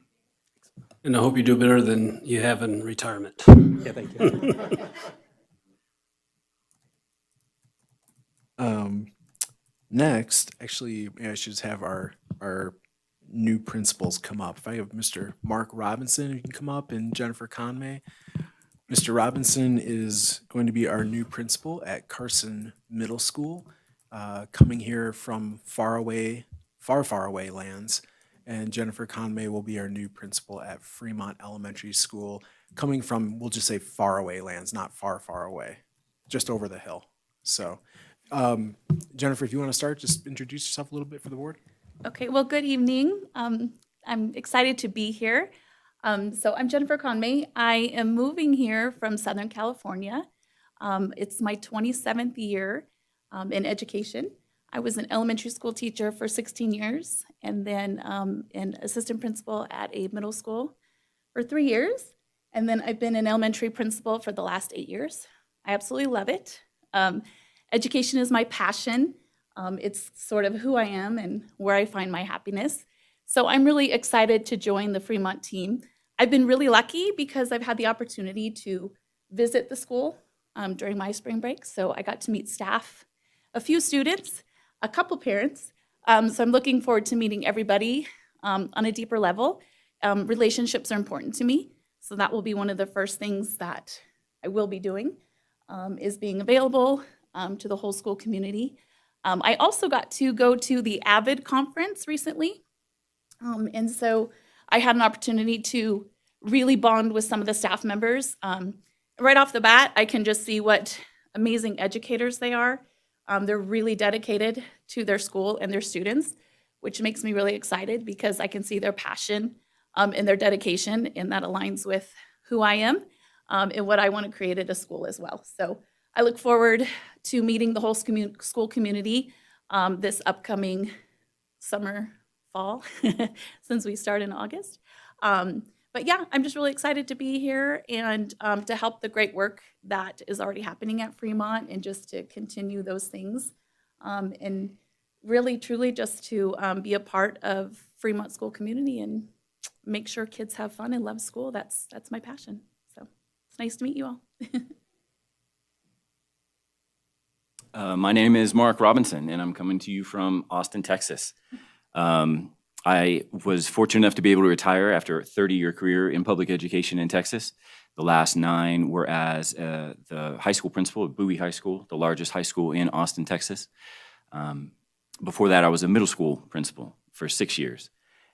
And I hope you do better than you have in retirement. Yeah, thank you. Next, actually, I should just have our new principals come up. If I have Mr. Mark Robinson, who can come up, and Jennifer Conway. Mr. Robinson is going to be our new principal at Carson Middle School, coming here from far away lands. And Jennifer Conway will be our new principal at Fremont Elementary School, coming from, we'll just say far away lands, not far, far away, just over the hill. So, Jennifer, if you want to start, just introduce yourself a little bit for the board. Okay, well, good evening. I'm excited to be here. So I'm Jennifer Conway. I am moving here from Southern California. It's my 27th year in education. I was an elementary school teacher for 16 years and then an assistant principal at a middle school for 3 years. And then I've been an elementary principal for the last 8 years. I absolutely love it. Education is my passion. It's sort of who I am and where I find my happiness. So I'm really excited to join the Fremont team. I've been really lucky because I've had the opportunity to visit the school during my spring break. So I got to meet staff, a few students, a couple parents. So I'm looking forward to meeting everybody on a deeper level. Relationships are important to me, so that will be one of the first things that I will be doing, is being available to the whole school community. I also got to go to the AVID conference recently, and so I had an opportunity to really bond with some of the staff members. Right off the bat, I can just see what amazing educators they are. They're really dedicated to their school and their students, which makes me really excited because I can see their passion and their dedication, and that aligns with who I am and what I want to create at a school as well. So I look forward to meeting the whole school community this upcoming summer, fall, since we start in August. But yeah, I'm just really excited to be here and to help the great work that is already happening at Fremont and just to continue those things. And really, truly just to be a part of Fremont school community and make sure kids have fun and love school. That's my passion. So it's nice to meet you all. My name is Mark Robinson, and I'm coming to you from Austin, Texas. I was fortunate enough to be able to retire after a 30-year career in public education in Texas. The last 9 were as the high school principal at Bowie High School, the largest high school in Austin, Texas. Before that, I was a middle school principal for 6 years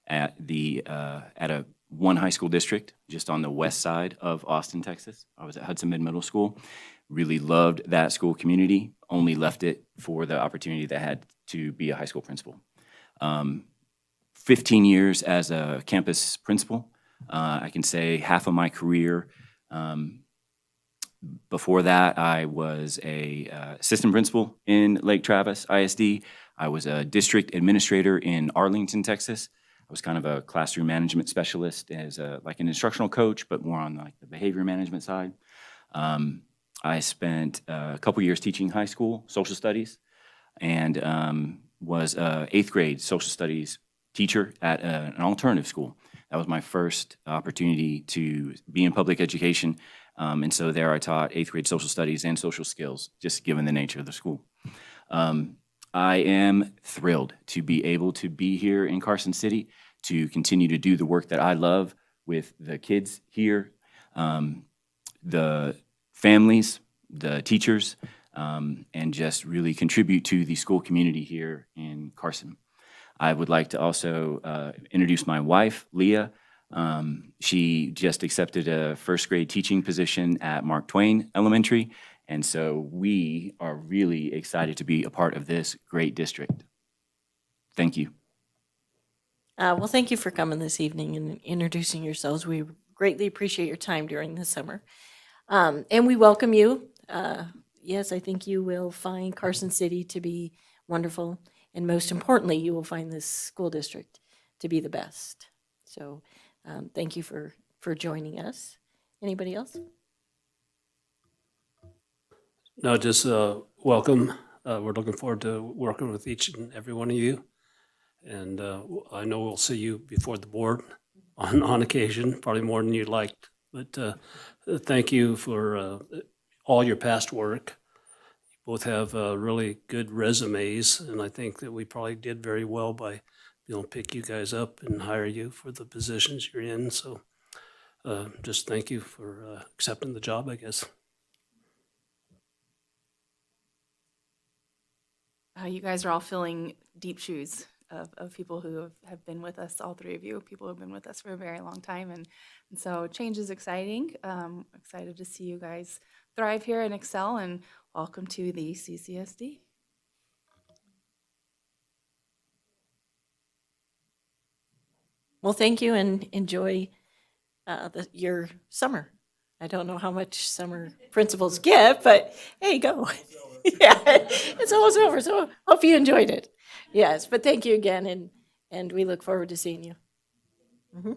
at a one high school district just on the west side of Austin, Texas. I was at Hudson Mid Middle School. Really loved that school community. Only left it for the opportunity that I had to be a high school principal. 15 years as a campus principal. I can say half of my career. Before that, I was a assistant principal in Lake Travis ISD. I was a district administrator in Arlington, Texas. I was kind of a classroom management specialist as like an instructional coach, but more on like the behavior management side. I spent a couple years teaching high school social studies and was a 8th grade social studies teacher at an alternative school. That was my first opportunity to be in public education. And so there I taught 8th grade social studies and social skills, just given the nature of the school. I am thrilled to be able to be here in Carson City to continue to do the work that I love with the kids here, the families, the teachers, and just really contribute to the school community here in Carson. I would like to also introduce my wife, Leah. She just accepted a 1st grade teaching position at Mark Twain Elementary, and so we are really excited to be a part of this great district. Thank you. Well, thank you for coming this evening and introducing yourselves. We greatly appreciate your time during the summer. And we welcome you. Yes, I think you will find Carson City to be wonderful. And most importantly, you will find this school district to be the best. So thank you for joining us. Anybody else? No, just welcome. We're looking forward to working with each and every one of you. And I know we'll see you before the board on occasion, probably more than you'd like. But thank you for all your past work. You both have really good resumes, and I think that we probably did very well by pick you guys up and hire you for the positions you're in. So just thank you for accepting the job, I guess. You guys are all filling deep shoes of people who have been with us, all 3 of you, people who have been with us for a very long time. And so change is exciting. Excited to see you guys thrive here and excel, and welcome to the CCSD. Well, thank you and enjoy your summer. I don't know how much summer principals get, but hey, go. Yeah, it's almost over, so hope you enjoyed it. Yes, but thank you again, and we look forward to seeing you. Mm-hmm.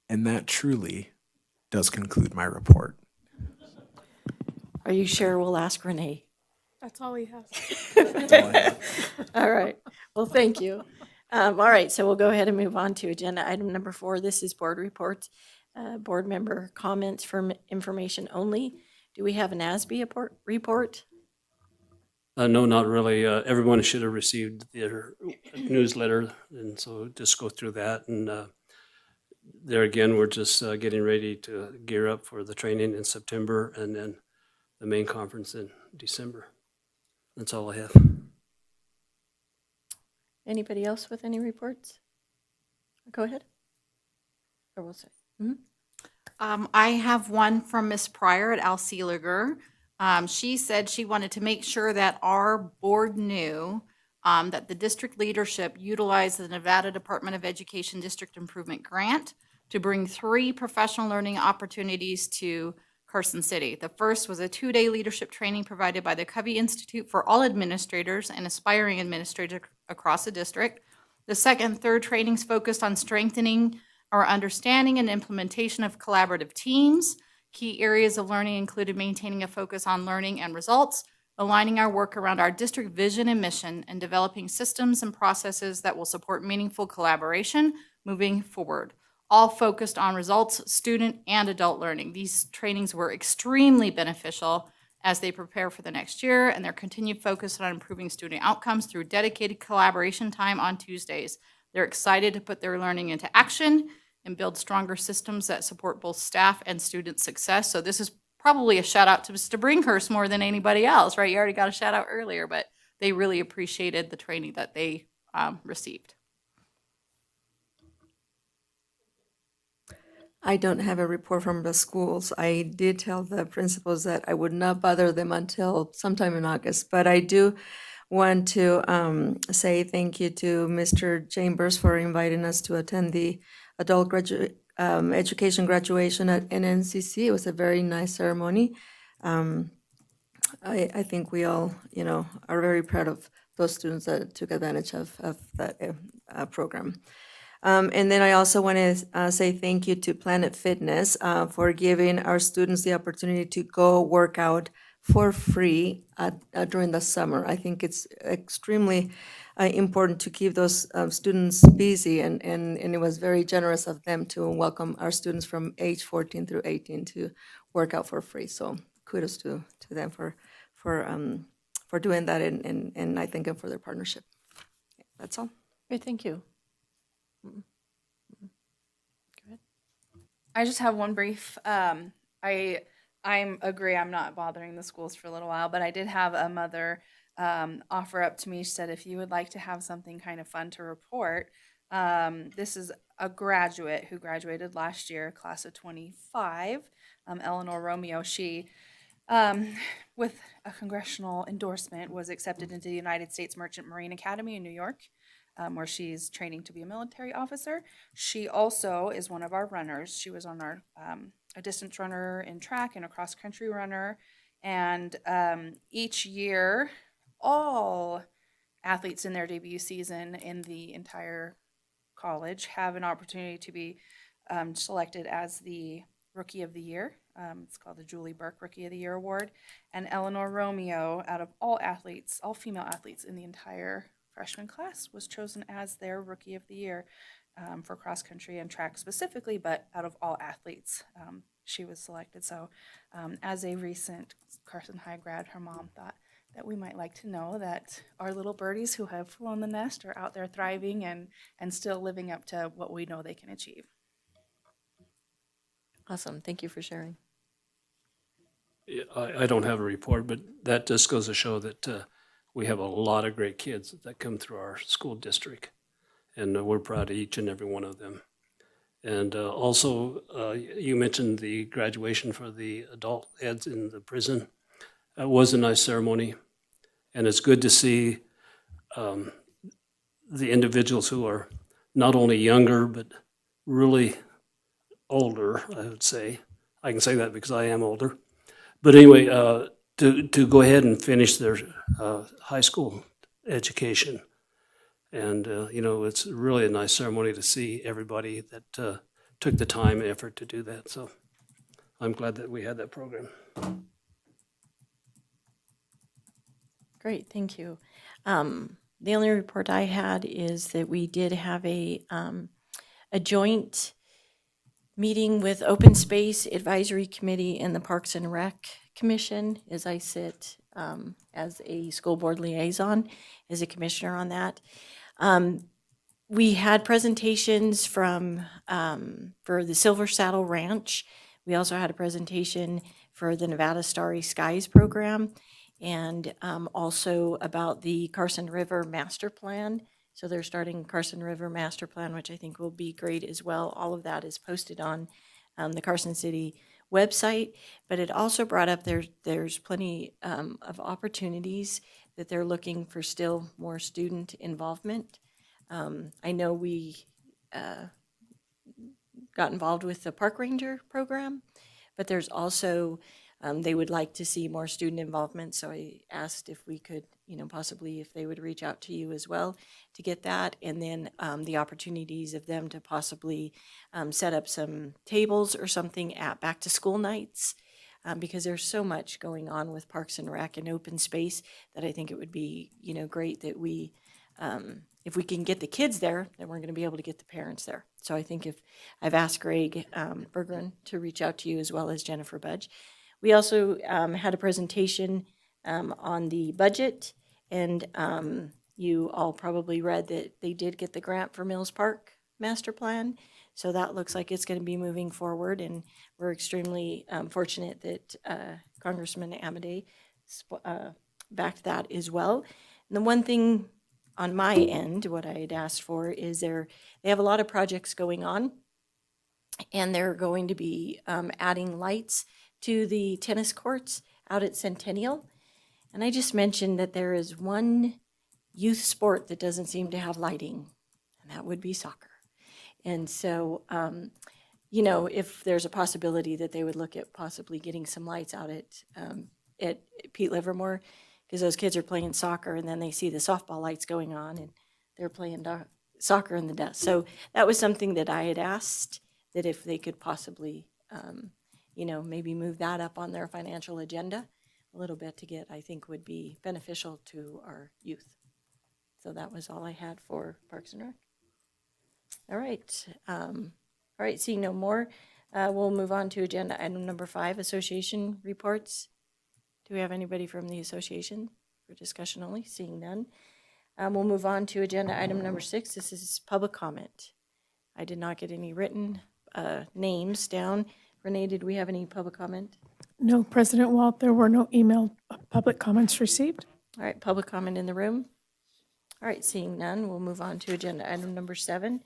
And that truly does conclude my report. Are you sure we'll ask Renee? That's all we have. All right. Well, thank you. All right, so we'll go ahead and move on to agenda item number 4. This is board reports. Board member comments for information only. Do we have an ASB report? No, not really. Everyone should have received their newsletter, and so just go through that. And there again, we're just getting ready to gear up for the training in September and then the main conference in December. That's all I have. Anybody else with any reports? Go ahead. Or we'll say. I have one from Miss Pryor at Al Seeliger. She said she wanted to make sure that our board knew that the district leadership utilized the Nevada Department of Education District Improvement Grant to bring 3 professional learning opportunities to Carson City. The first was a 2-day leadership training provided by the Covey Institute for all administrators and aspiring administrators across the district. The second and third trainings focused on strengthening our understanding and implementation of collaborative teams. Key areas of learning included maintaining a focus on learning and results, aligning our work around our district vision and mission, and developing systems and processes that will support meaningful collaboration moving forward. All focused on results, student and adult learning. These trainings were extremely beneficial as they prepare for the next year, and their continued focus on improving student outcomes through dedicated collaboration time on Tuesdays. They're excited to put their learning into action and build stronger systems that support both staff and student success. So this is probably a shout out to Mr. Bringhurst more than anybody else, right? You already got a shout out earlier, but they really appreciated the training that they received. I don't have a report from the schools. I did tell the principals that I would not bother them until sometime in August, but I do want to say thank you to Mr. Chambers for inviting us to attend the adult education graduation at NNCC. It was a very nice ceremony. I think we all, are very proud of those students that took advantage of that program. And then I also want to say thank you to Planet Fitness for giving our students the opportunity to go work out for free during the summer. I think it's extremely important to keep those students busy, and it was very generous of them to welcome our students from age 14 through 18 to work out for free. So kudos to them for doing that, and I thank them for their partnership. That's all. Great, thank you. I just have one brief. I agree. I'm not bothering the schools for a little while, but I did have a mother offer up to me. She said, if you would like to have something kind of fun to report, this is a graduate who graduated last year, class of 25, Eleanor Romeo. She, with a congressional endorsement, was accepted into the United States Merchant Marine Academy in New York, where she's training to be a military officer. She also is one of our runners. She was on our a distance runner in track and a cross-country runner. And each year, all athletes in their debut season in the entire college have an opportunity to be selected as the Rookie of the Year. It's called the Julie Burke Rookie of the Year Award. And Eleanor Romeo, out of all athletes, all female athletes in the entire freshman class, was chosen as their Rookie of the Year for cross country and track specifically, but out of all athletes, she was selected. So as a recent Carson High grad, her mom thought that we might like to know that our little birdies who have flown the nest are out there thriving and still living up to what we know they can achieve. Awesome, thank you for sharing. Yeah, I don't have a report, but that just goes to show that we have a lot of great kids that come through our school district, and we're proud of each and every one of them. And also, you mentioned the graduation for the adult heads in the prison. It was a nice ceremony, and it's good to see the individuals who are not only younger, but really older, I would say. I can say that because I am older. But anyway, to go ahead and finish their high school education. And, it's really a nice ceremony to see everybody that took the time and effort to do that. So I'm glad that we had that program. Great, thank you. The only report I had is that we did have a joint meeting with Open Space Advisory Committee and the Parks and Rec Commission as I sit as a school board liaison, as a commissioner on that. We had presentations from, for the Silver Saddle Ranch. We also had a presentation for the Nevada Starry Skies program, and also about the Carson River Master Plan. So they're starting Carson River Master Plan, which I think will be great as well. All of that is posted on the Carson City website, but it also brought up there's plenty of opportunities that they're looking for still more student involvement. I know we got involved with the Park Ranger program, but there's also, they would like to see more student involvement, so I asked if we could, possibly if they would reach out to you as well to get that, and then the opportunities of them to possibly set up some tables or something at back-to-school nights, because there's so much going on with Parks and Rec and open space that I think it would be, great that we, if we can get the kids there, then we're going to be able to get the parents there. So I think if, I've asked Greg Bergeron to reach out to you as well as Jennifer Budge. We also had a presentation on the budget, and you all probably read that they did get the grant for Mills Park Master Plan. So that looks like it's going to be moving forward, and we're extremely fortunate that Congressman Amedee backed that as well. And the one thing on my end, what I had asked for is they have a lot of projects going on, and they're going to be adding lights to the tennis courts out at Centennial. And I just mentioned that there is one youth sport that doesn't seem to have lighting, and that would be soccer. And so, if there's a possibility that they would look at possibly getting some lights out at Pete Livermore, because those kids are playing soccer and then they see the softball lights going on and they're playing soccer in the dust. So that was something that I had asked, that if they could possibly, maybe move that up on their financial agenda a little bit to get, I think would be beneficial to our youth. So that was all I had for Parks and Rec. All right, seeing no more, we'll move on to agenda item number 5, association reports. Do we have anybody from the association for discussion only? Seeing none. We'll move on to agenda item number 6. This is public comment. I did not get any written names down. Renee, did we have any public comment? No, President Walt, there were no email public comments received. All right, public comment in the room. All right, seeing none, we'll move on to agenda item number 7.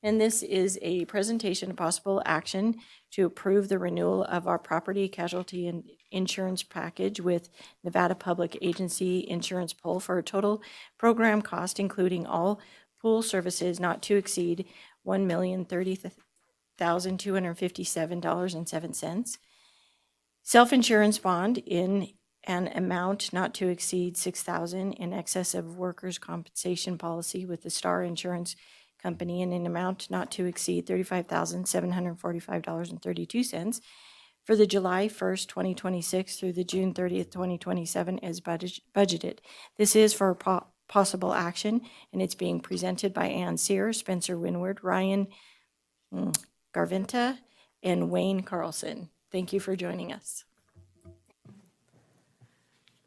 And this is a presentation of possible action to approve the renewal of our property casualty and insurance package with Nevada Public Agency Insurance Pool for a total program cost, including all pool services, not to exceed $1,030,257.07. Self-insurance bond in an amount not to exceed $6,000 in excess of workers' compensation policy with the Star Insurance Company in an amount not to exceed $35,745.32 for the July 1st, 2026 through the June 30th, 2027 as budgeted. This is for possible action, and it's being presented by Ann Sear, Spencer Winward, Ryan Garvinta, and Wayne Carlson. Thank you for joining us.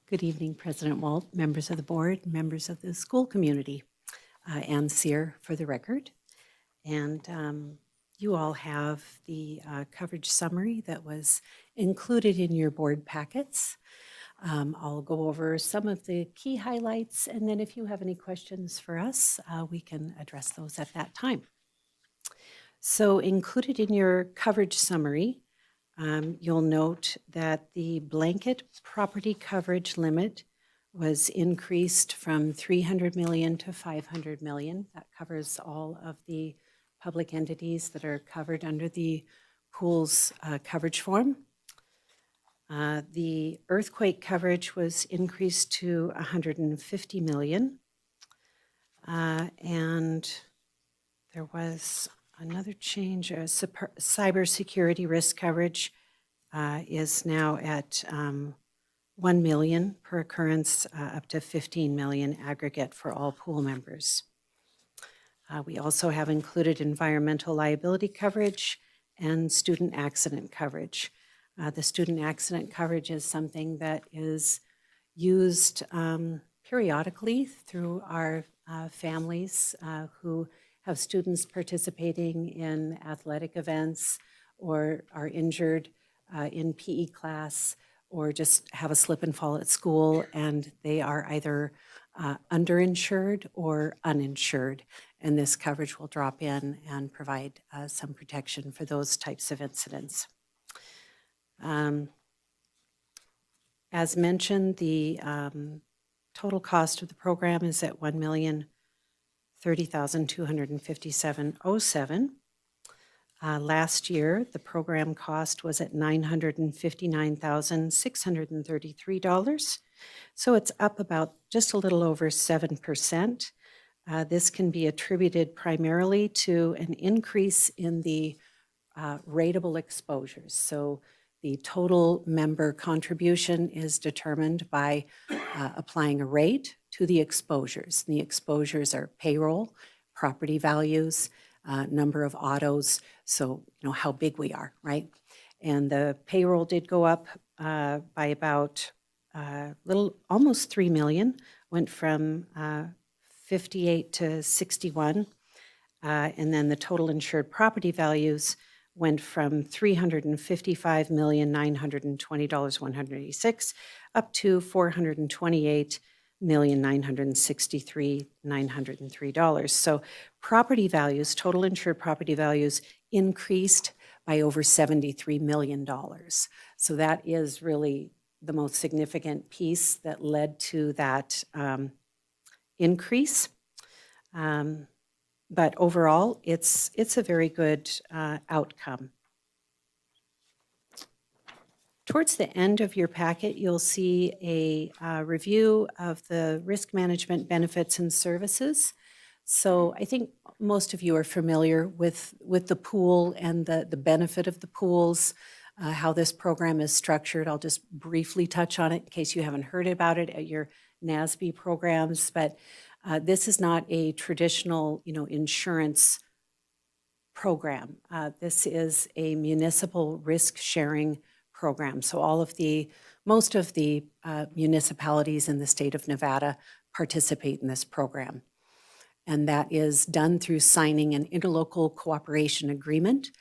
Good evening, President Walt, members of the board, members of the school community. Ann Sear for the record. And you all have the coverage summary that was included in your board packets. I'll go over some of the key highlights, and then if you have any questions for us, we can address those at that time. So included in your coverage summary, you'll note that the blanket property coverage limit was increased from $300 million to $500 million. That covers all of the public entities that are covered under the pool's coverage form. The earthquake coverage was increased to $150 million. And there was another change. Cybersecurity risk coverage is now at $1 million per occurrence, up to $15 million aggregate for all pool members. We also have included environmental liability coverage and student accident coverage. The student accident coverage is something that is used periodically through our families who have students participating in athletic events or are injured in PE class or just have a slip and fall at school, and they are either underinsured or uninsured. And this coverage will drop in and provide some protection for those types of incidents. As mentioned, the total cost of the program is at $1,030,257.07. Last year, the program cost was at $959,633. So it's up about just a little over 7%. This can be attributed primarily to an increase in the rateable exposures. So the total member contribution is determined by applying a rate to the exposures. The exposures are payroll, property values, number of autos, so how big we are, right? And the payroll did go up by about almost 3 million, went from 58 to 61. And then the total insured property values went from $355,920,186 up to $428,963,903. So property values, total insured property values increased by over $73 million. So that is really the most significant piece that led to that increase. But overall, it's a very good outcome. Towards the end of your packet, you'll see a review of the risk management benefits and services. So I think most of you are familiar with the pool and the benefit of the pools, how this program is structured. I'll just briefly touch on it in case you haven't heard about it at your NASB programs, but this is not a traditional, insurance program. This is a municipal risk-sharing program. So most of the municipalities in the state of Nevada participate in this program. And that is done through signing an interlocal cooperation agreement.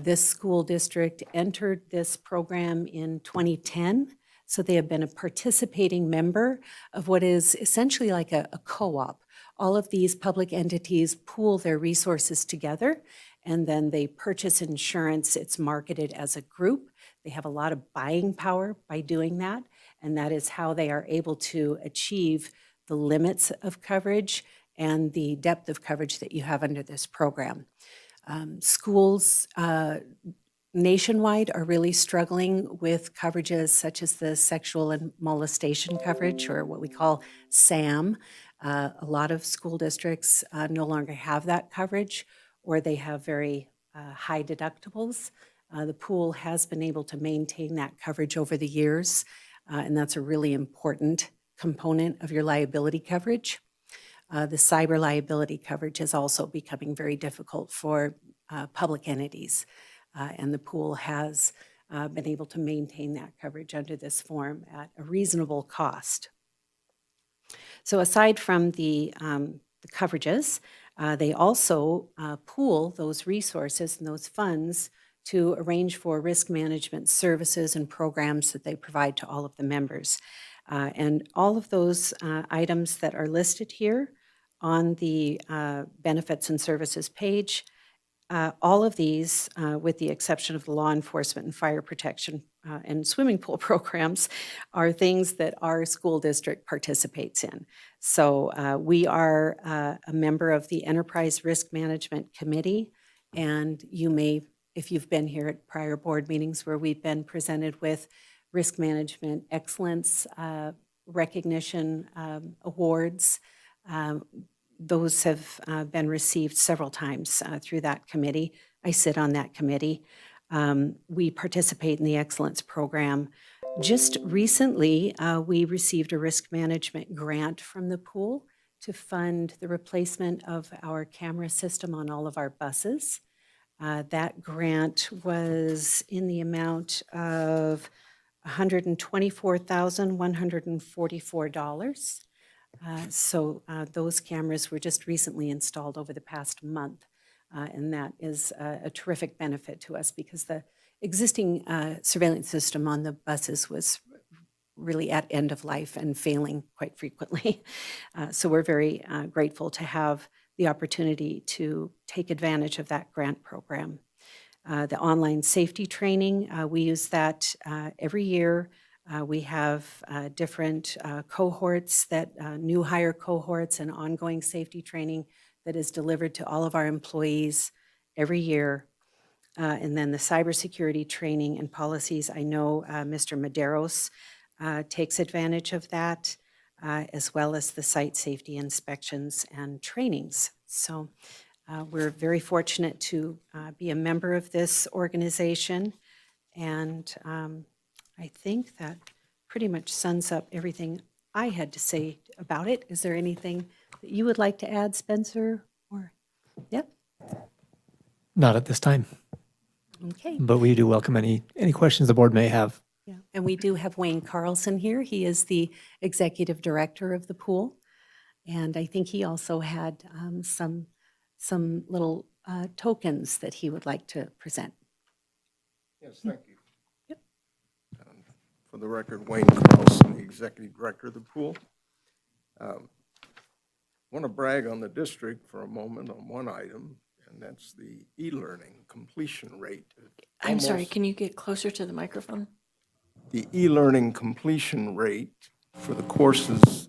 This school district entered this program in 2010. So they have been a participating member of what is essentially like a co-op. All of these public entities pool their resources together, and then they purchase insurance. It's marketed as a group. They have a lot of buying power by doing that, and that is how they are able to achieve the limits of coverage and the depth of coverage that you have under this program. Schools nationwide are really struggling with coverages such as the sexual and molestation coverage, or what we call SAM. A lot of school districts no longer have that coverage, or they have very high deductibles. The pool has been able to maintain that coverage over the years, and that's a really important component of your liability coverage. The cyber liability coverage is also becoming very difficult for public entities. And the pool has been able to maintain that coverage under this form at a reasonable cost. So aside from the coverages, they also pool those resources and those funds to arrange for risk management services and programs that they provide to all of the members. And all of those items that are listed here on the benefits and services page, all of these, with the exception of the law enforcement and fire protection and swimming pool programs, are things that our school district participates in. So we are a member of the Enterprise Risk Management Committee, and you may, if you've been here at prior board meetings where we've been presented with risk management excellence recognition awards, those have been received several times through that committee. I sit on that committee. We participate in the Excellence Program. Just recently, we received a risk management grant from the pool to fund the replacement of our camera system on all of our buses. That grant was in the amount of $124,144. So those cameras were just recently installed over the past month, and that is a terrific benefit to us because the existing surveillance system on the buses was really at end of life and failing quite frequently. So we're very grateful to have the opportunity to take advantage of that grant program. The online safety training, we use that every year. We have different cohorts new hire cohorts and ongoing safety training that is delivered to all of our employees every year. And then the cybersecurity training and policies, I know Mr. Medeiros takes advantage of that, as well as the site safety inspections and trainings. So we're very fortunate to be a member of this organization, and I think that pretty much sums up everything I had to say about it. Is there anything that you would like to add, Spencer? Or, yep, Not at this time, okay. but we do welcome any questions the board may have. Yeah, and we do have Wayne Carlson here. He is the executive director of the pool, and I think he also had some little tokens that he would like to present. Yes, thank you. Yep. For the record, Wayne Carlson, the Executive Director of the pool. I want to brag on the district for a moment on one item, and that's the e-learning completion rate. I'm sorry, can you get closer to the microphone? The e-learning completion rate for the courses,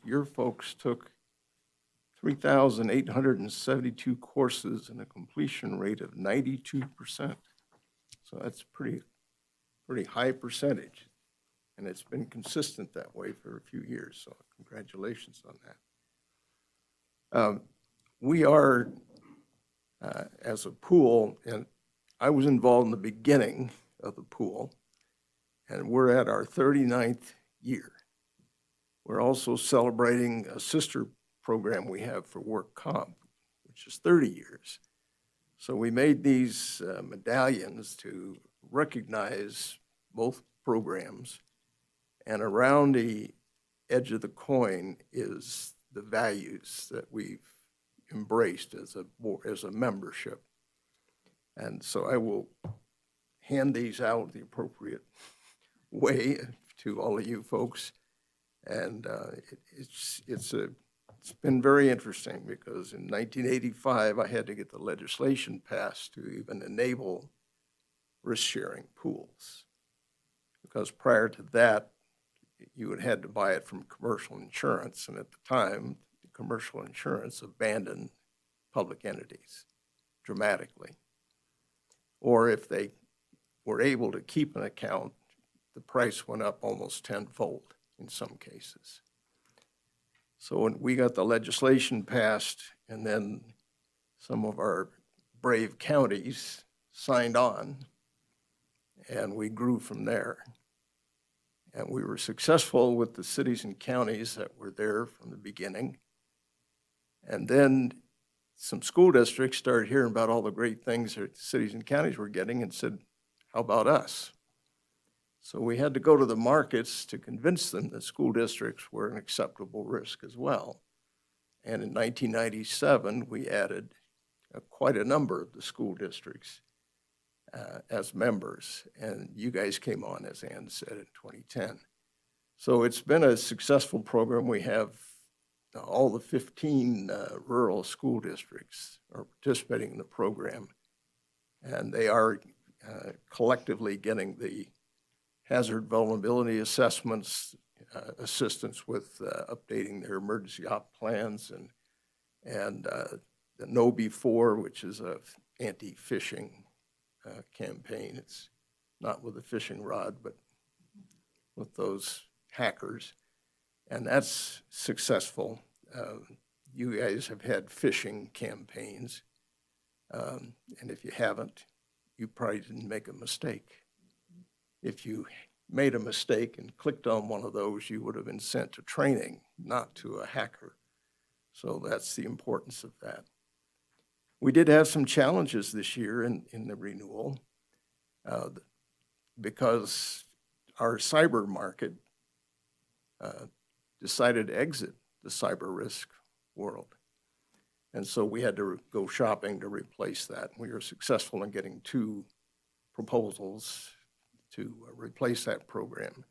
your folks took 3,872 courses and a completion rate of 92%. So that's pretty high percentage. And it's been consistent that way for a few years. So congratulations on that. We are, as a pool, and I was involved in the beginning of the pool, and we're at our 39th year. We're also celebrating a sister program we have for work comp, which is 30 years. So we made these medallions to recognize both programs, and around the edge of the coin is the values that we've embraced as a membership. And so I will hand these out the appropriate way to all of you folks. And it's been very interesting because in 1985, I had to get the legislation passed to even enable risk-sharing pools. Because prior to that, you had to buy it from commercial insurance. And at the time, the commercial insurance abandoned public entities dramatically. Or if they were able to keep an account, the price went up almost tenfold in some cases. So when we got the legislation passed, and then some of our brave counties signed on, and we grew from there. And we were successful with the cities and counties that were there from the beginning. And then some school districts started hearing about all the great things that cities and counties were getting and said, how about us? So we had to go to the markets to convince them that school districts were an acceptable risk as well. And in 1997, we added quite a number of the school districts as members. And you guys came on, as Ann said, in 2010. So it's been a successful program. We have all the 15 rural school districts are participating in the program. And they are collectively getting the hazard vulnerability assessments, assistance with updating their emergency op plans, and the Know Before, which is a anti-phishing campaign. It's not with a fishing rod, but with those hackers, and that's successful. You guys have had phishing campaigns, and if you haven't, you probably didn't make a mistake. If you made a mistake and clicked on one of those, you would have been sent to training, not to a hacker. So that's the importance of that. We did have some challenges this year in the renewal because our cyber market decided to exit the cyber risk world. And so we had to go shopping to replace that. We were successful in getting 2 proposals to replace that program.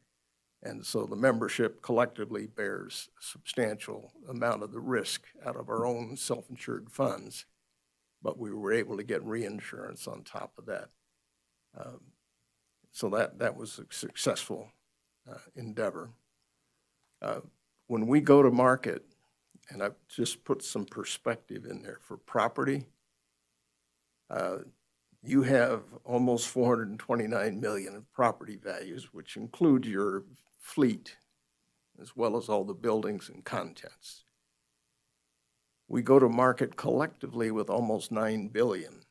And so the membership collectively bears a substantial amount of the risk out of our own self-insured funds, but we were able to get reinsurance on top of that. So that was a successful endeavor. When we go to market, and I've just put some perspective in there for property, you have almost 429 million of property values, which include your fleet, as well as all the buildings and contents. We go to market collectively with almost 9 billion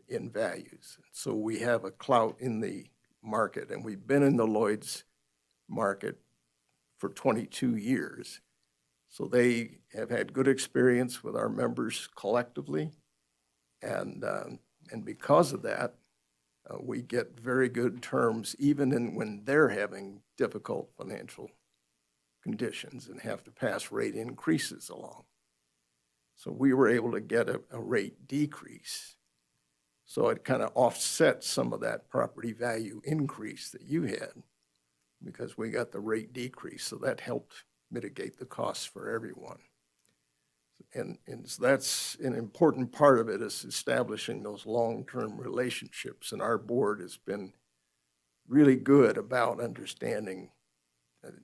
in values. So we have a clout in the market, and we've been in the Lloyd's market for 22 years. So they have had good experience with our members collectively, and because of that, we get very good terms even when they're having difficult financial conditions and have to pass rate increases along. So we were able to get a rate decrease. So it kind of offset some of that property value increase that you had because we got the rate decrease. So that helped mitigate the costs for everyone. And so that's an important part of it, is establishing those long-term relationships. And our board has been really good about understanding that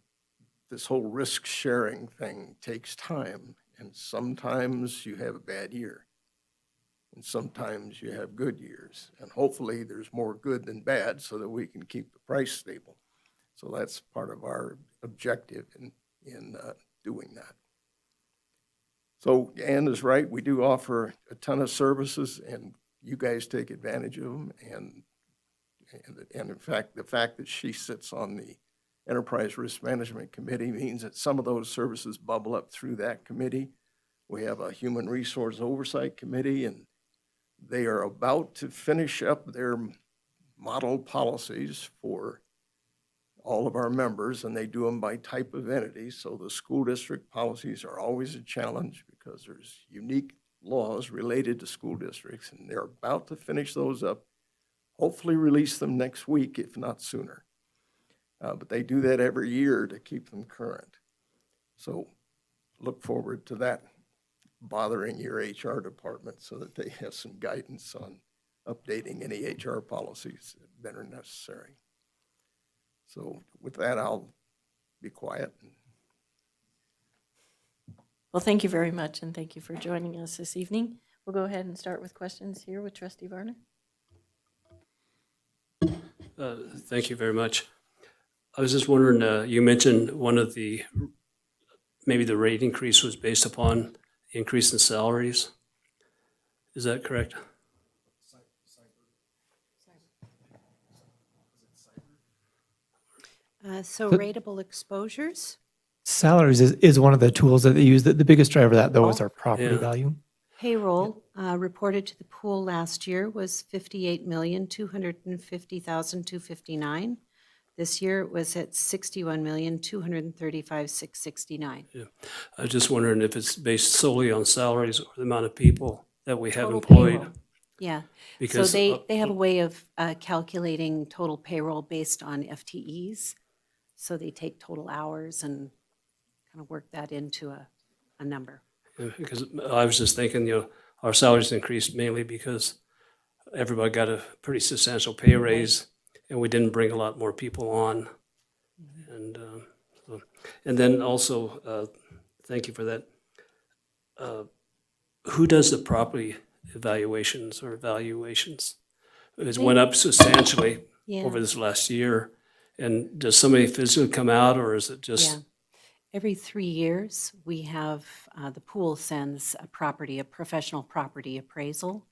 this whole risk-sharing thing takes time. And sometimes you have a bad year, and sometimes you have good years. And hopefully there's more good than bad so that we can keep the price stable. So that's part of our objective in doing that. So Ann is right. We do offer a ton of services, and you guys take advantage of them. And in fact, the fact that she sits on the Enterprise Risk Management Committee means that some of those services bubble up through that committee. We have a Human Resource Oversight Committee, and they are about to finish up their model policies for all of our members, and they do them by type of entity. So the school district policies are always a challenge because there's unique laws related to school districts, and they're about to finish those up, hopefully release them next week, if not sooner. But they do that every year to keep them current. So look forward to that bothering your HR department so that they have some guidance on updating any HR policies that are necessary. So with that, I'll be quiet. Well, thank you very much, and thank you for joining us this evening. We'll go ahead and start with questions here with Trustee Varner. Thank you very much. I was just wondering, you mentioned maybe the rate increase was based upon increase in salaries. Is that correct? So rateable exposures, Salaries is one of the tools that they use. The biggest driver of that, though, is our property Yeah. value. payroll reported to the pool last year was 58,250,259. This year it was at 61,235,669. Yeah. I was just wondering if it's based solely on salaries or the amount of people that we have Total employed. payroll. Yeah, so Because they have a way of calculating total payroll based on FTEs. So they take total hours and kind of work that into a number. Because I was just thinking, our salaries increased mainly because everybody got a pretty substantial pay raise, and we didn't bring a lot more people on. And then also, thank you for that. Who does the property evaluations or valuations? It went up substantially Yeah. over this last year. And does somebody physically come out, or is it just? Yeah. Every 3 years, we have, the pool sends a professional property appraisal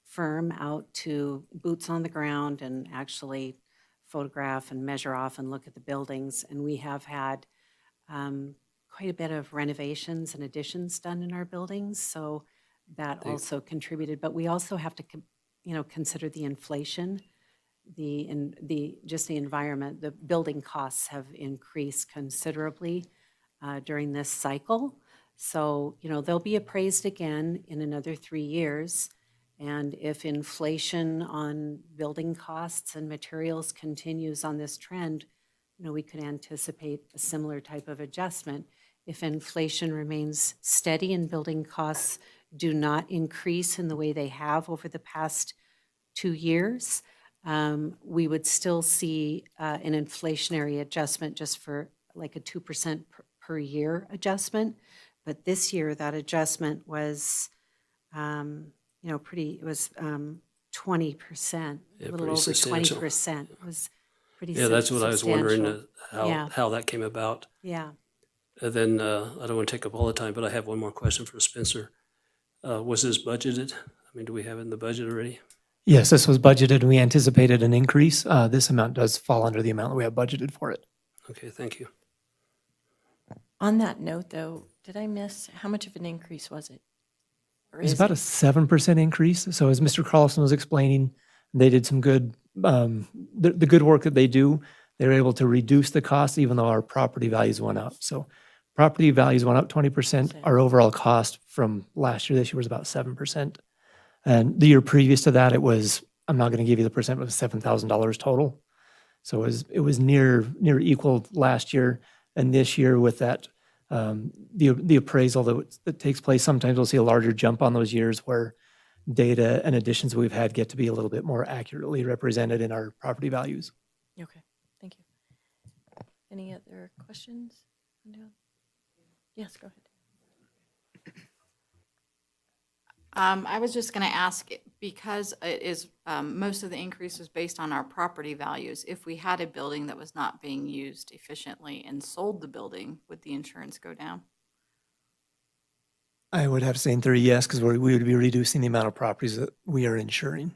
firm out to boots on the ground and actually photograph and measure off and look at the buildings. And we have had quite a bit of renovations and additions done in our buildings, so that also contributed. But we also have to, consider the inflation just the environment, the building costs have increased considerably during this cycle. So, they'll be appraised again in another 3 years. And if inflation on building costs and materials continues on this trend, we could anticipate a similar type of adjustment. If inflation remains steady and building costs do not increase in the way they have over the past 2 years, we would still see an inflationary adjustment just for like a 2% per year adjustment. But this year, that adjustment was, it was 20%, Yeah, a little pretty over substantial. 20%. It was pretty Yeah, that's what I was wondering, substantial. how that came about. Yeah. And then, I don't want to take up all the time, but I have one more question for Spencer. Was this budgeted? I mean, do we have it in the budget already? Yes, this was budgeted and we anticipated an increase. This amount does fall under the amount that we have budgeted for it. Okay, thank you. On that note, though, did I miss, how much of an increase was it? Or It's is about it? a 7% increase. So as Mr. Carlson was explaining, they did some good, the good work that they do. They were able to reduce the cost even though our property values went up. So property values went up 20%. Our overall cost from last year, this year was about 7%. And the year previous to that, it was, I'm not going to give you the percent, but it was $7,000 total. So it was near equal last year. And this year with that, the appraisal that takes place, sometimes we'll see a larger jump on those years where data and additions we've had get to be a little bit more accurately represented in our property values. Okay, thank you. Any other questions? Yes, go ahead. I was just going to ask, because it is, most of the increase is based on our property values. If we had a building that was not being used efficiently and sold the building, would the insurance go down? I would have to say in theory, yes, because we would be reducing the amount of properties that we are insuring.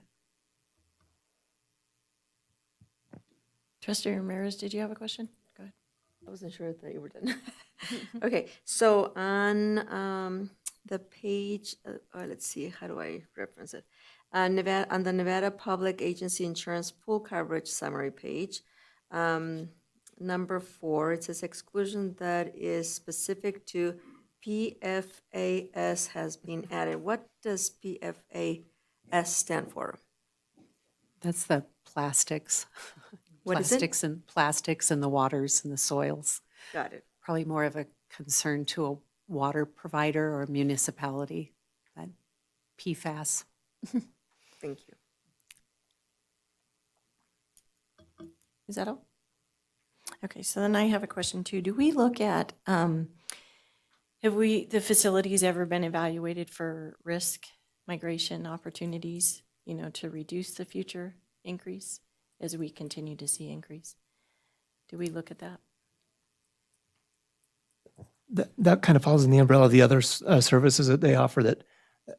Trustee Ramirez, did you have a question? Go ahead. I wasn't sure that you were done. Okay, so on the page, let's see, how do I reference it? On the Nevada Public Agency Insurance Pool Coverage Summary page, number 4, it says exclusion that is specific to PFAS has been added. What does PFAS stand for? That's the plastics. What is it? Plastics in the waters and the soils. Got it. Probably more of a concern to a water provider or a municipality, that PFAS. Thank you. Is that all? Okay, so then I have a question too. Do we look at, have the facilities ever been evaluated for risk migration opportunities, to reduce the future increase as we continue to see increase? Do we look at that? That kind of falls in the umbrella of the other services that they offer that,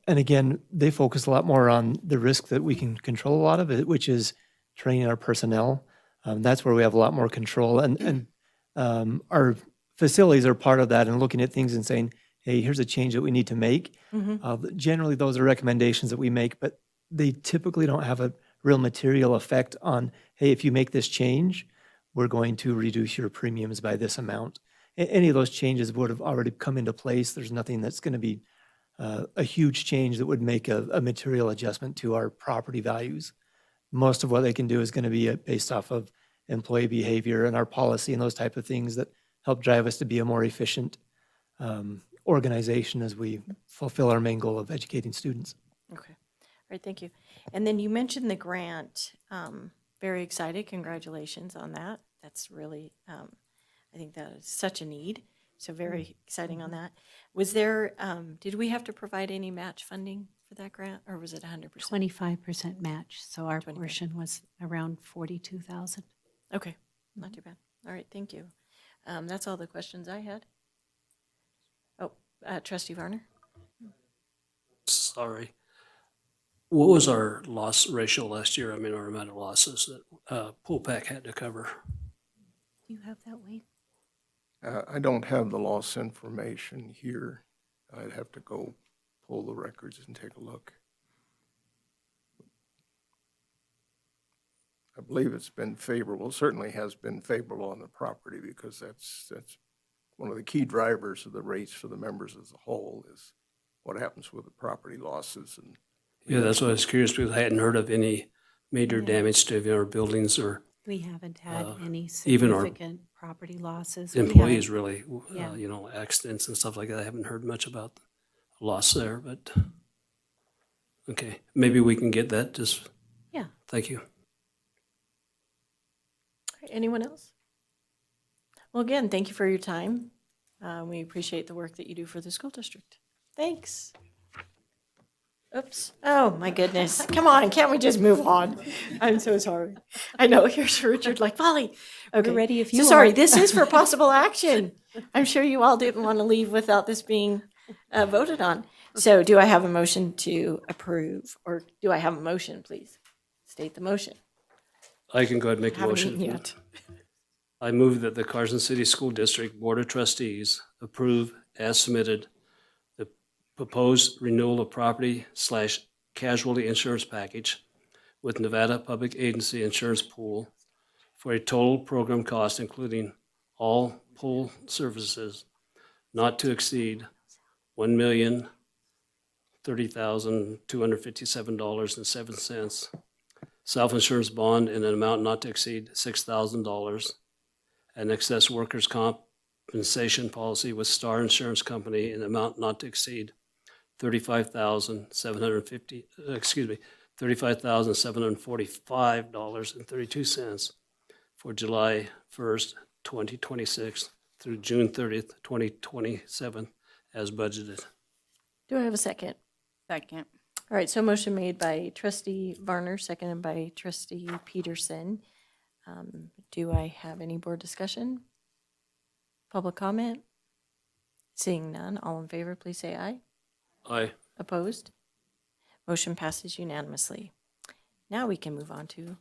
and again, they focus a lot more on the risk that we can control a lot of it, which is training our personnel. That's where we have a lot more control, and our facilities are part of that and looking at things and saying, hey, here's a change that we need to make. Generally, those are recommendations that we make, but they typically don't have a real material effect on, hey, if you make this change, we're going to reduce your premiums by this amount. Any of those changes would have already come into place. There's nothing that's going to be a huge change that would make a material adjustment to our property values. Most of what they can do is going to be based off of employee behavior and our policy and those type of things that help drive us to be a more efficient organization as we fulfill our main goal of educating students. Okay. All right, thank you. And then you mentioned the grant. Very excited. Congratulations on that. That's really, I think that is such a need. So very exciting on that. Was there, did we have to provide any match funding for that grant, or was it 100%? 25% match, so our 25. portion was around 42,000. Okay, not too bad. All right, thank you. That's all the questions I had. Oh, Trustee Varner? Sorry. What was our loss ratio last year? I mean, our amount of losses that Pool Pack had to cover? Do you have that, Wade? I don't have the loss information here. I'd have to go pull the records and take a look. I believe it's been favorable, certainly has been favorable on the property, because that's one of the key drivers of the rates for the members as a whole is what happens with the property losses. And Yeah, that's why I was curious, because I hadn't heard of any major damage to our buildings or We haven't had any even our significant property losses. We employees haven't- really, Yeah. you know, accidents and stuff like that. I haven't heard much about loss there, but, okay, maybe we can get that, just, Yeah. thank you. All right, anyone else? Well, again, thank you for your time. We appreciate the work that you do for the school district. Thanks. Oops. Oh, my goodness. Come on, can't we just move on? I'm so sorry. I know, here's Richard like, Polly. Okay. ready if So you sorry, are. this is for possible action. I'm sure you all didn't want to leave without this being voted on. So do I have a motion to approve, or do I have a motion, please? State the motion. I can go ahead and make a Haven't motion. eaten yet. I move that the Carson City School District Board of Trustees approve as submitted the proposed renewal of property/casualty insurance package with Nevada Public Agency Insurance Pool for a total program cost, including all pool services, not to exceed $1,030,257.07. Self-insurance bond in an amount not to exceed $6,000. An excess workers' compensation policy with Star Insurance Company in an amount not to exceed $35,745.32 for July 1st, 2026 through June 30th, 2027, as budgeted. Do I have a second? Second. All right, so motion made by trustee Varner, seconded by trustee Peterson. Do I have any board discussion? Public comment? Seeing none, all in favor, please say aye. Aye. Opposed? Motion passes unanimously. Now we can move on to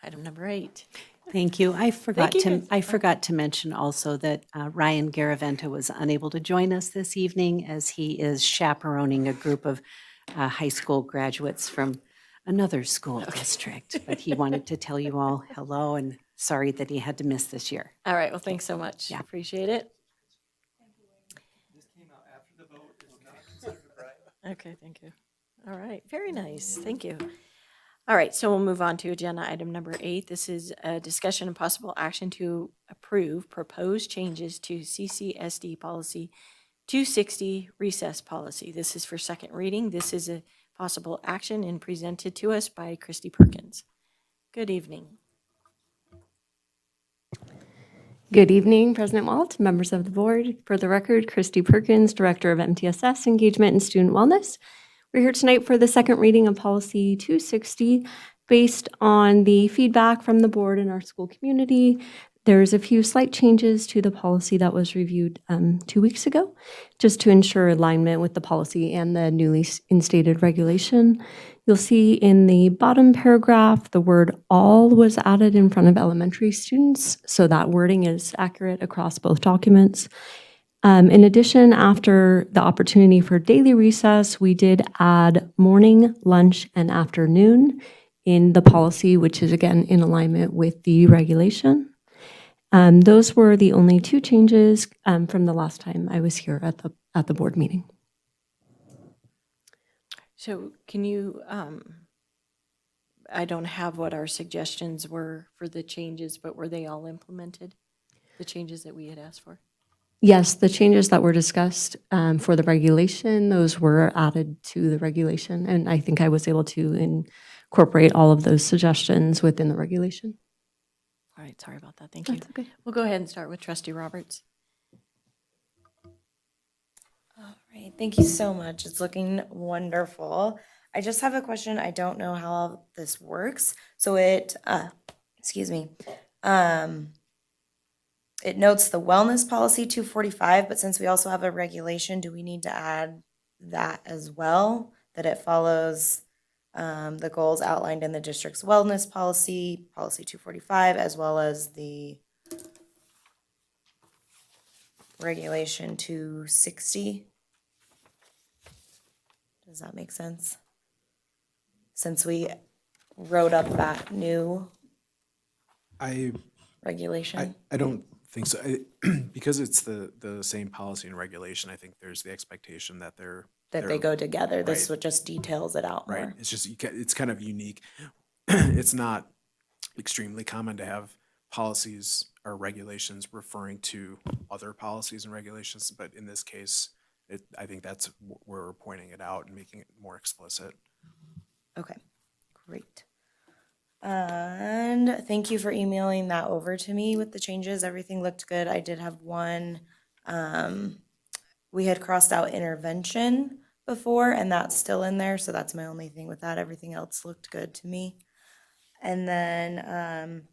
item number 8. Thank you. I forgot you. to mention also that Ryan Garaventa was unable to join us this evening as he is chaperoning a group of high school graduates from another school district. But he wanted to tell you all hello and sorry that he had to miss this year. All right, well, thanks so much. Yeah. Appreciate it. Okay, thank you. All right, very nice, thank you. All right, so we'll move on to agenda item number 8. This is a discussion and possible action to approve proposed changes to CCSD policy 260 recess policy. This is for second reading. This is a possible action and presented to us by Christy Perkins. Good evening. Good evening, President Walt, members of the board. For the record, Christy Perkins, Director of MTSS Engagement and Student Wellness. We're here tonight for the second reading of Policy 260. Based on the feedback from the board and our school community, there's a few slight changes to the policy that was reviewed 2 weeks ago, just to ensure alignment with the policy and the newly instated regulation. You'll see in the bottom paragraph, the word all was added in front of elementary students, so that wording is accurate across both documents. In addition, after the opportunity for daily recess, we did add morning, lunch, and afternoon in the policy, which is again in alignment with the regulation. Those were the only 2 changes from the last time I was here at the board meeting. So can you, I don't have what our suggestions were for the changes, but were they all implemented? The changes that we had asked for? Yes, the changes that were discussed for the regulation, those were added to the regulation, and I think I was able to incorporate all of those suggestions within the regulation. All right, sorry about that, thank you. That's okay. We'll go ahead and start with trustee Roberts. All right, thank you so much. It's looking wonderful. I just have a question. I don't know how this works. So it notes the wellness policy 245, but since we also have a regulation, do we need to add that as well? That it follows the goals outlined in the district's wellness policy, policy 245, as well as the regulation 260? Does that make sense? Since we wrote up that new regulation? I don't think so. Because it's the same policy and regulation, I think there's the expectation that That they're they go together. This right. is what just details it out Right. more. It's just, it's kind of unique. It's not extremely common to have policies or regulations referring to other policies and regulations, but in this case, I think that's where we're pointing it out and making it more explicit. Okay, great. And thank you for emailing that over to me with the changes. Everything looked good. I did have one, we had crossed out intervention before, and that's still in there, so that's my only thing with that. Everything else looked good to me. And then,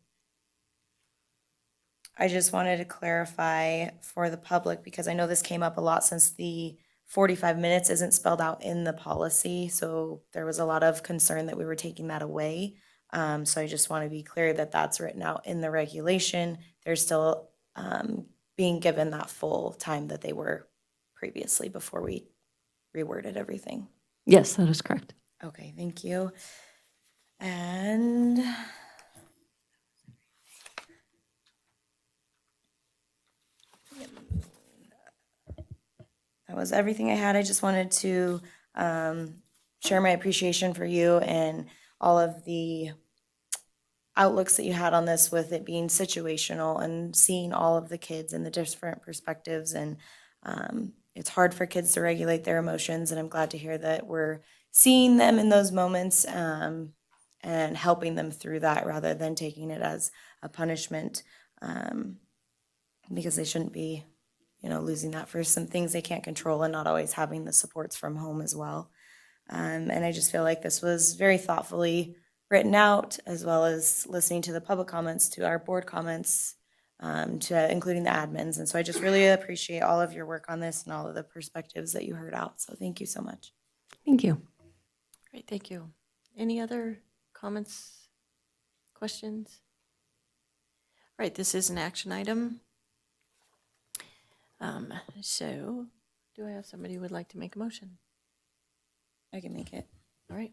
I just wanted to clarify for the public, because I know this came up a lot since the 45 minutes isn't spelled out in the policy, so there was a lot of concern that we were taking that away. So I just want to be clear that that's written out in the regulation. They're still being given that full time that they were previously before we reworded everything. Yes, that is correct. Okay, thank you. And that was everything I had. I just wanted to share my appreciation for you and all of the outlooks that you had on this, with it being situational and seeing all of the kids and the different perspectives. And it's hard for kids to regulate their emotions, and I'm glad to hear that we're seeing them in those moments and helping them through that rather than taking it as a punishment, because they shouldn't be, losing that for some things they can't control and not always having the supports from home as well. And I just feel like this was very thoughtfully written out, as well as listening to the public comments, to our board comments, to including the admins. And so I just really appreciate all of your work on this and all of the perspectives that you heard out. So thank you so much. Thank you. Great, thank you. Any other comments, questions? All right, this is an action item. So do I have somebody who would like to make a motion? I can make it. All right.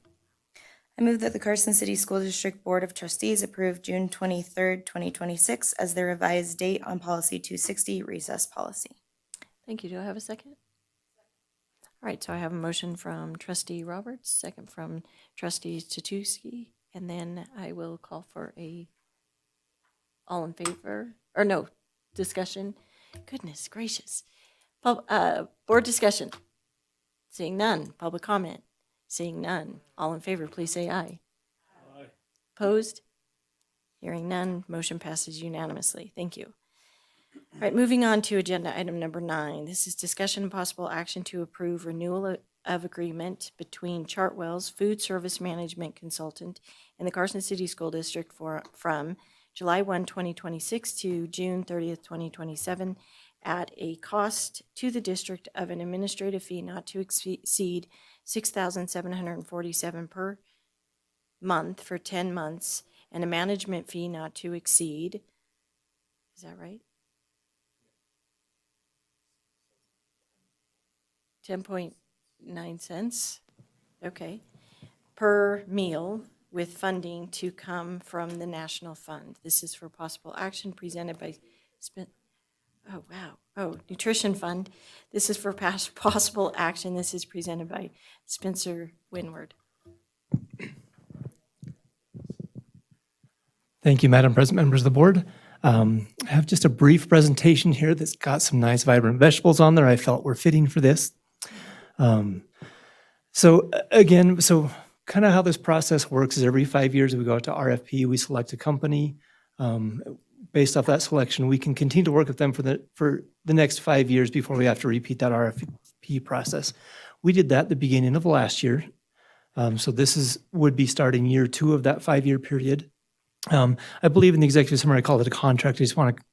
I move that the Carson City School District Board of Trustees approve June 23rd, 2026 as the revised date on Policy 260, recess policy. Thank you. Do I have a second? All right, so I have a motion from Trustee Roberts, second from Trustee Statuski, and then I will call for a all in favor, or no, discussion. Goodness gracious. Board discussion. Seeing none. Public comment. Seeing none. All in favor, please say aye. Aye. Opposed? Hearing none. Motion passes unanimously. Thank you. All right, moving on to agenda item number 9. This is discussion and possible action to approve renewal of agreement between Chartwell's Food Service Management Consultant and the Carson City School District from July 1, 2026 to June 30th, 2027 at a cost to the district of an administrative fee not to exceed $6,747 per month for 10 months and a management fee not to exceed, is that right? 10.9 cents, okay, per meal, with funding to come from the National Fund. This is for possible action presented by Nutrition Fund. This is for possible action. This is presented by Spencer Winward. Thank you, Madam President, members of the board. I have just a brief presentation here that's got some nice vibrant vegetables on there I felt were fitting for this. So kind of how this process works is every 5 years we go out to RFP, we select a company. Based off that selection, we can continue to work with them for the next 5 years before we have to repeat that RFP process. We did that at the beginning of last year. So this would be starting year 2 of that 5-year period. I believe in the executive summary I called it a contract. I just want to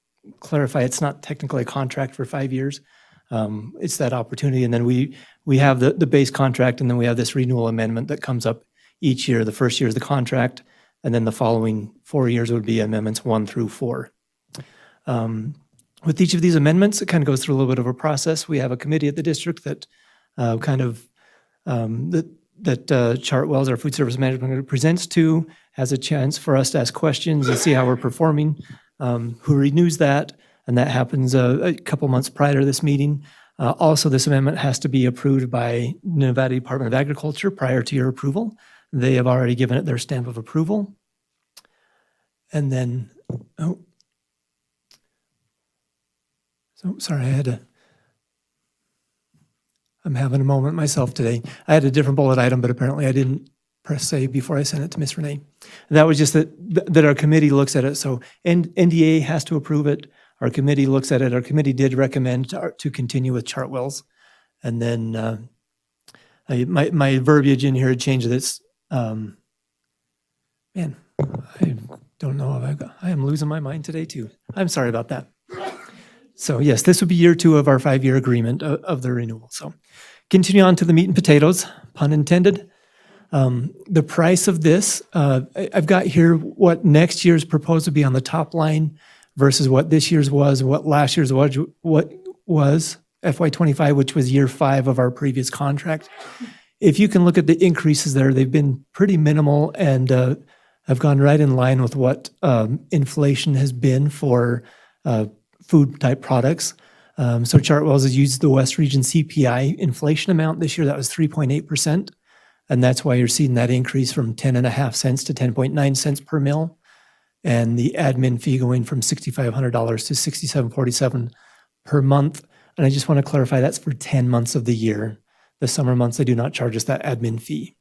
clarify it's not technically a contract for 5 years. It's that opportunity, and then we have the base contract, and then we have this renewal amendment that comes up each year. The first year is the contract, and then the following 4 years would be amendments 1 through 4. With each of these amendments, it kind of goes through a little bit of a process. We have a committee at the district that Chartwell's, our food service management group, presents to, has a chance for us to ask questions and see how we're performing, who renews that, and that happens a couple months prior to this meeting. Also, this amendment has to be approved by Nevada Department of Agriculture prior to your approval. They have already given it their stamp of approval. And then, sorry, I'm having a moment myself today. I had a different bullet item, but apparently I didn't press save before I sent it to Ms. Renee. And that was just that our committee looks at it. So NDA has to approve it. Our committee looks at it. Our committee did recommend to continue with Chartwell's. And then my verbiage in here had changed this. Man, I don't know if I am losing my mind today too. I'm sorry about that. So yes, this would be year 2 of our 5-year agreement of the renewal. So continue on to the meat and potatoes, pun intended. The price of this, I've got here what next year's proposed to be on the top line versus what this year's was, what last year's was, what was FY25, which was year 5 of our previous contract. If you can look at the increases there, they've been pretty minimal and have gone right in line with what inflation has been for food type products. So Chartwell's has used the West Region CPI inflation amount this year. That was 3.8%. And that's why you're seeing that increase from 10.5 cents to 10.9 cents per mil. And the admin fee going from $6,500 to $6,747 per month. And I just want to clarify that's for 10 months of the year. The summer months, they do not charge us that admin fee.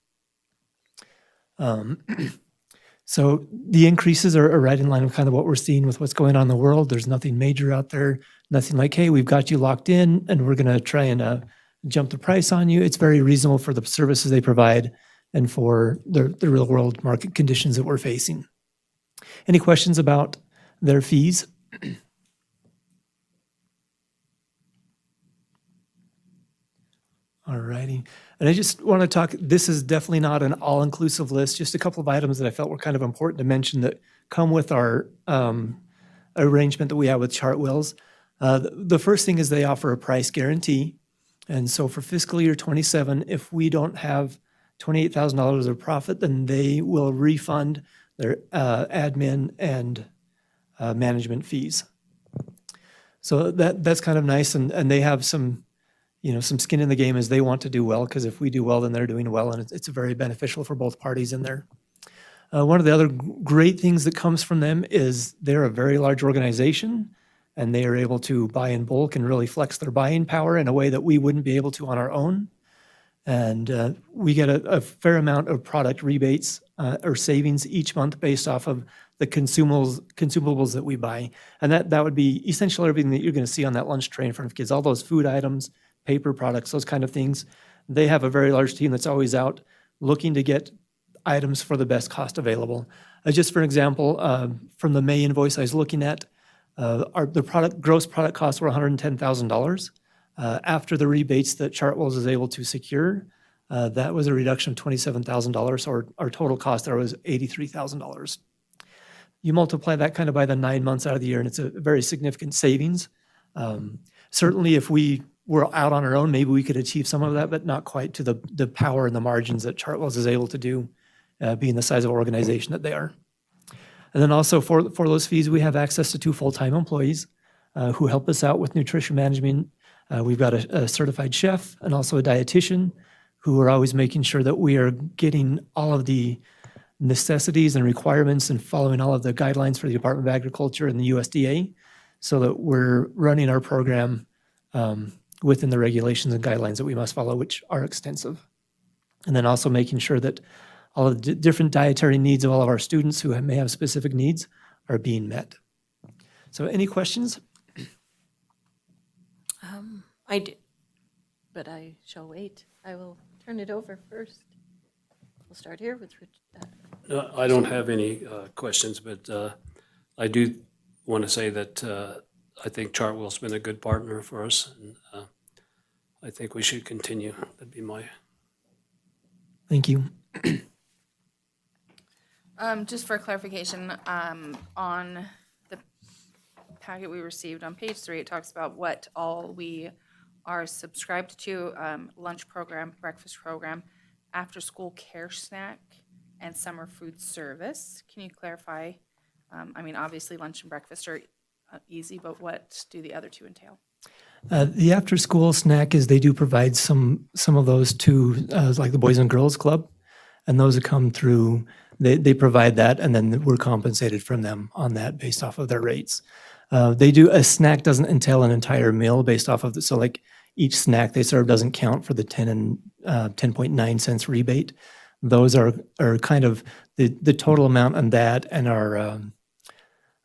So the increases are right in line with kind of what we're seeing with what's going on in the world. There's nothing major out there, nothing like, hey, we've got you locked in and we're going to try and jump the price on you. It's very reasonable for the services they provide and for the real world market conditions that we're facing. Any questions about their fees? All righty. And I just want to talk, this is definitely not an all-inclusive list, just a couple of items that I felt were kind of important to mention that come with our arrangement that we have with Chartwell's. The first thing is they offer a price guarantee. And so for fiscal year 27, if we don't have $28,000 of profit, then they will refund their admin and management fees. So that's kind of nice. And they have some skin in the game as they want to do well, because if we do well, then they're doing well, and it's very beneficial for both parties in there. One of the other great things that comes from them is they're a very large organization, and they are able to buy in bulk and really flex their buying power in a way that we wouldn't be able to on our own. And we get a fair amount of product rebates or savings each month based off of the consumables that we buy. And that would be essentially everything that you're going to see on that lunch tray in front of kids, all those food items, paper products, those kind of things. They have a very large team that's always out looking to get items for the best cost available. Just for example, from the May invoice I was looking at, the gross product costs were $110,000. After the rebates that Chartwell's is able to secure, that was a reduction of $27,000, so our total cost there was $83,000. You multiply that kind of by the 9 months out of the year, and it's a very significant savings. Certainly, if we were out on our own, maybe we could achieve some of that, but not quite to the power and the margins that Chartwell's is able to do, being the size of organization that they are. And then also for those fees, we have access to 2 full-time employees who help us out with nutrition management. We've got a certified chef and also a dietitian who are always making sure that we are getting all of the necessities and requirements and following all of the guidelines for the Department of Agriculture and the USDA so that we're running our program within the regulations and guidelines that we must follow, which are extensive. And then also making sure that all of the different dietary needs of all of our students who may have specific needs are being met. So any questions? I do, but I shall wait. I will turn it over first. We'll start here with Rich. I don't have any questions, but I do want to say that I think Chartwell's been a good partner for us, and I think we should continue. That'd be my... Thank you. Just for clarification, on the packet we received on page 3, it talks about what all we are subscribed to, lunch program, breakfast program. after-school care snack and summer food service. Can you clarify? I mean, obviously lunch and breakfast are easy, but what do the other two entail? The after-school snack is they do provide some of those to like the Boys and Girls Club, and those that come through, they provide that, and then we're compensated from them on that based off of their rates. A snack doesn't entail an entire meal based off of so like each snack they serve doesn't count for the 10 and 10.9 cents rebate. Those are kind of the total amount on that, and our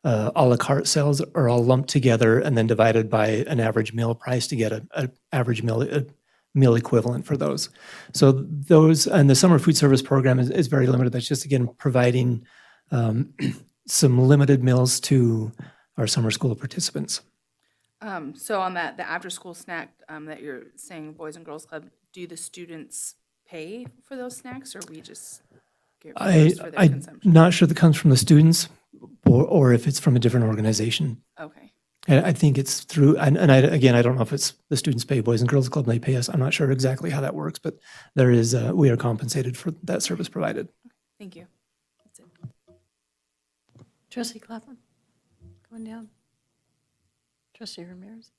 a la carte sales are all lumped together and then divided by an average meal price to get an average meal equivalent for those. So those, and the summer food service program is very limited. That's just, again, providing some limited meals to our summer school participants. So on that, the after-school snack that you're saying, Boys and Girls Club, do the students pay for those snacks, or we just get reimbursed for their I'm consumption? not sure that comes from the students or if it's from a different organization. Okay. And I think it's through, and again, I don't know if it's the students pay Boys and Girls Club, and they pay us. I'm not sure exactly how that works, but there is, we are compensated for that service provided. Thank you. That's it. Trustee Clapham, going down. Trustee Ramirez.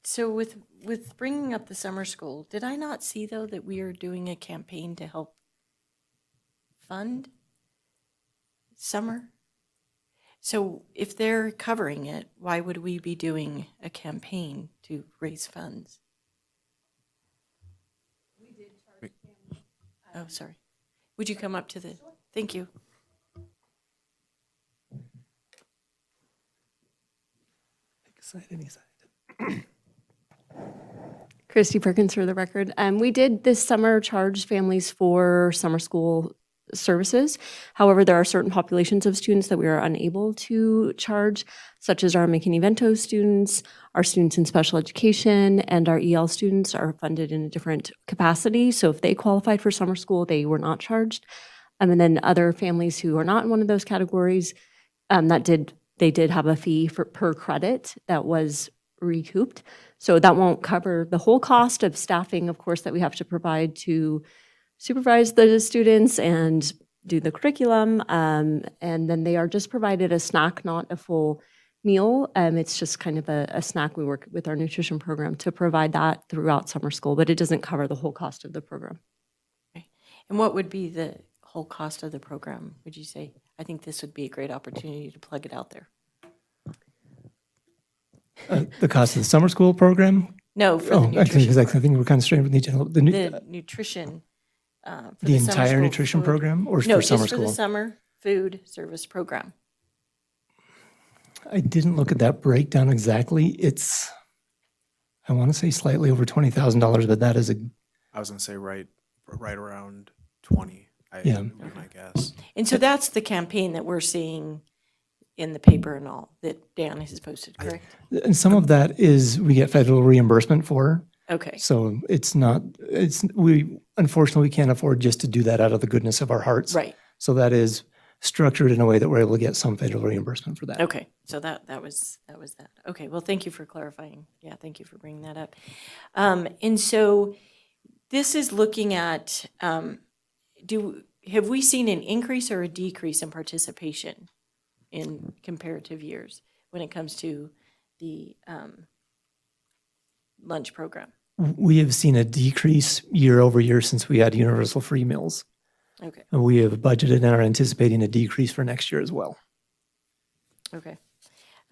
So with bringing up the summer school, did I not see, though, that we are doing a campaign to help fund summer? So if they're covering it, why would we be doing a campaign to raise funds? Oh, sorry. Would you come up to the, thank you. Christy Perkins for the record. We did this summer charge families for summer school services. However, there are certain populations of students that we are unable to charge, such as our McKinney-Vento students, our students in special education, and our EL students are funded in a different capacity. So if they qualified for summer school, they were not charged. And then other families who are not in one of those categories, they did have a fee per credit that was recouped. So that won't cover the whole cost of staffing, of course, that we have to provide to supervise the students and do the curriculum. And then they are just provided a snack, not a full meal. It's just kind of a snack. We work with our nutrition program to provide that throughout summer school, but it doesn't cover the whole cost of the program. Okay. And what would be the whole cost of the program, would you say? I think this would be a great opportunity to plug it out there. The cost of the summer school program? No, for the nutrition. Because I think we're kind of straining with the nutrition. For the summer entire school nutrition food. program, or No, for summer just for school? the summer food service program. I didn't look at that breakdown exactly. It's, I want to say slightly over $20,000, but that is I was going to say right around 20. Yeah. Would be my guess. And so that's the campaign that we're seeing in the paper and all that Dan has posted, correct? And some of that is we get federal reimbursement for. Okay. So unfortunately, we can't afford just to do that out of the goodness of our hearts. Right. So that is structured in a way that we're able to get some federal reimbursement for that. Okay, so that was that. Okay, well, thank you for clarifying. Yeah, thank you for bringing that up. And so this is looking at, have we seen an increase or a decrease in participation in comparative years when it comes to the lunch program? We have seen a decrease year over year since we had universal free meals. Okay. And we have budgeted and are anticipating a decrease for next year as well. Okay.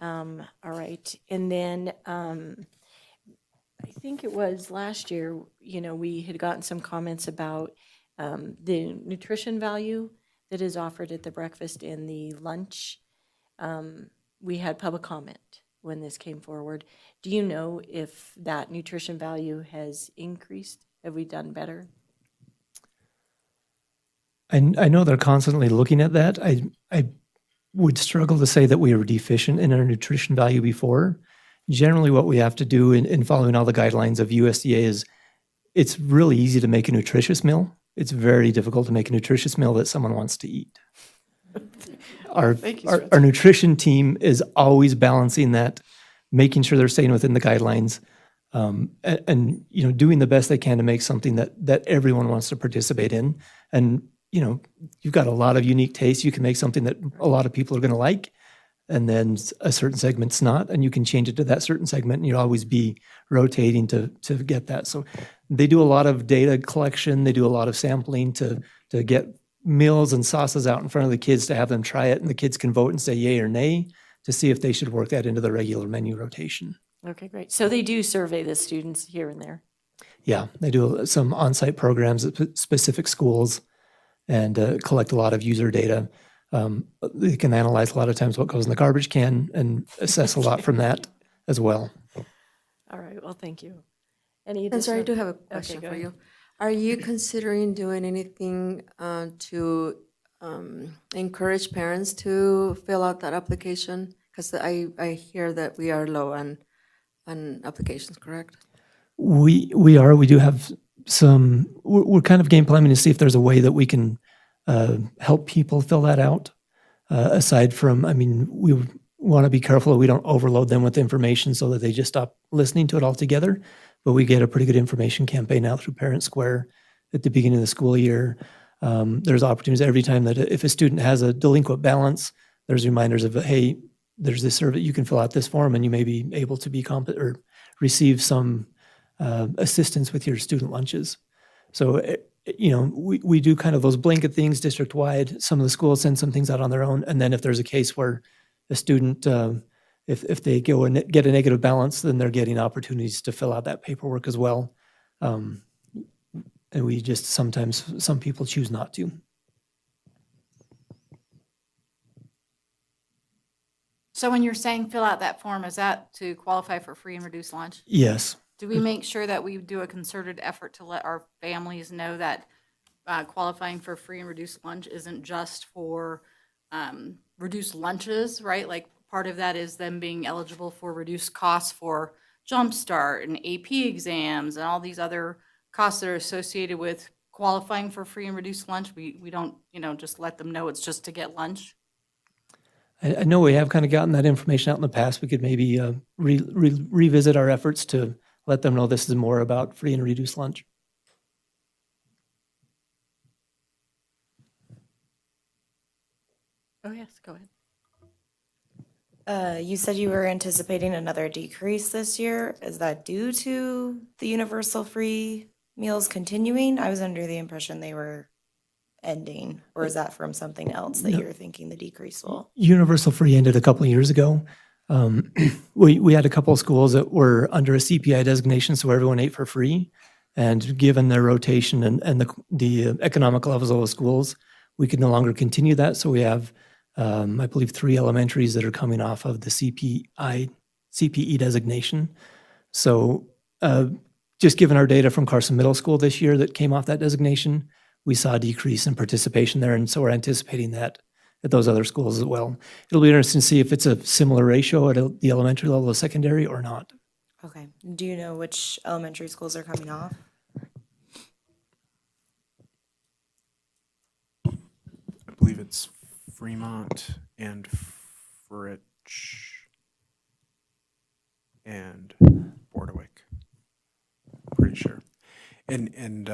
All right. And then I think it was last year, we had gotten some comments about the nutrition value that is offered at the breakfast and the lunch. We had public comment when this came forward. Do you know if that nutrition value has increased? Have we done better? I know they're constantly looking at that. I would struggle to say that we were deficient in our nutrition value before. Generally, what we have to do in following all the guidelines of USDA is it's really easy to make a nutritious meal. It's very difficult to make a nutritious meal that someone wants to eat. Our nutrition team is always balancing that, making sure they're staying within the guidelines. and doing the best they can to make something that everyone wants to participate in. And you've got a lot of unique tastes. You can make something that a lot of people are going to like, and then a certain segment's not, and you can change it to that certain segment, and you'll always be rotating to get that. So they do a lot of data collection. They do a lot of sampling to get meals and sauces out in front of the kids to have them try it, and the kids can vote and say yay or nay to see if they should work that into the regular menu rotation. Okay, great. So they do survey the students here and there. Yeah, they do some on-site programs at specific schools and collect a lot of user data. They can analyze a lot of times what goes in the garbage can and assess a lot from that as well. All right, well, thank you. Any And sorry, I additional- do have a Okay, question go for ahead. you. Are you considering doing anything to encourage parents to fill out that application? Because I hear that we are low on applications, correct? We do have some, we're kind of game planning to see if there's a way that we can help people fill that out. Aside from, we want to be careful that we don't overload them with information so that they just stop listening to it altogether. But we get a pretty good information campaign out through Parent Square at the beginning of the school year. There's opportunities every time that if a student has a delinquent balance, there's reminders of, hey, there's this survey, you can fill out this form and you may be able to be or receive some assistance with your student lunches. So, we do kind of those blanket things district-wide. Some of the schools send some things out on their own. And then if there's a case where a student, if they go and get a negative balance, then they're getting opportunities to fill out that paperwork as well. And we just sometimes, some people choose not to. So when you're saying fill out that form, is that to qualify for free and reduced lunch? Yes. Do we make sure that we do a concerted effort to let our families know that qualifying for free and reduced lunch isn't just for reduced lunches, right? Like part of that is them being eligible for reduced costs for Jumpstart and AP exams and all these other costs that are associated with qualifying for free and reduced lunch. We don't, just let them know it's just to get lunch. I know we have kind of gotten that information out in the past. We could maybe revisit our efforts to let them know this is more about free and reduced lunch. Oh, yes, go ahead. You said you were anticipating another decrease this year. Is that due to the universal free meals continuing? I was under the impression they were ending, or is that from something else that you're thinking the decrease will? Universal free ended a couple of years ago. We had a couple of schools that were under a CPI designation, so everyone ate for free. And given their rotation and the economic levels of those schools, we could no longer continue that. So we have, I believe, 3 elementaries that are coming off of the CPE designation. So just given our data from Carson Middle School this year that came off that designation, we saw a decrease in participation there. And so we're anticipating that at those other schools as well. It'll be interesting to see if it's a similar ratio at the elementary level of secondary or not. Okay. Do you know which elementary schools are coming off? I believe it's Fremont and Fritch and Bordewick. Pretty sure. And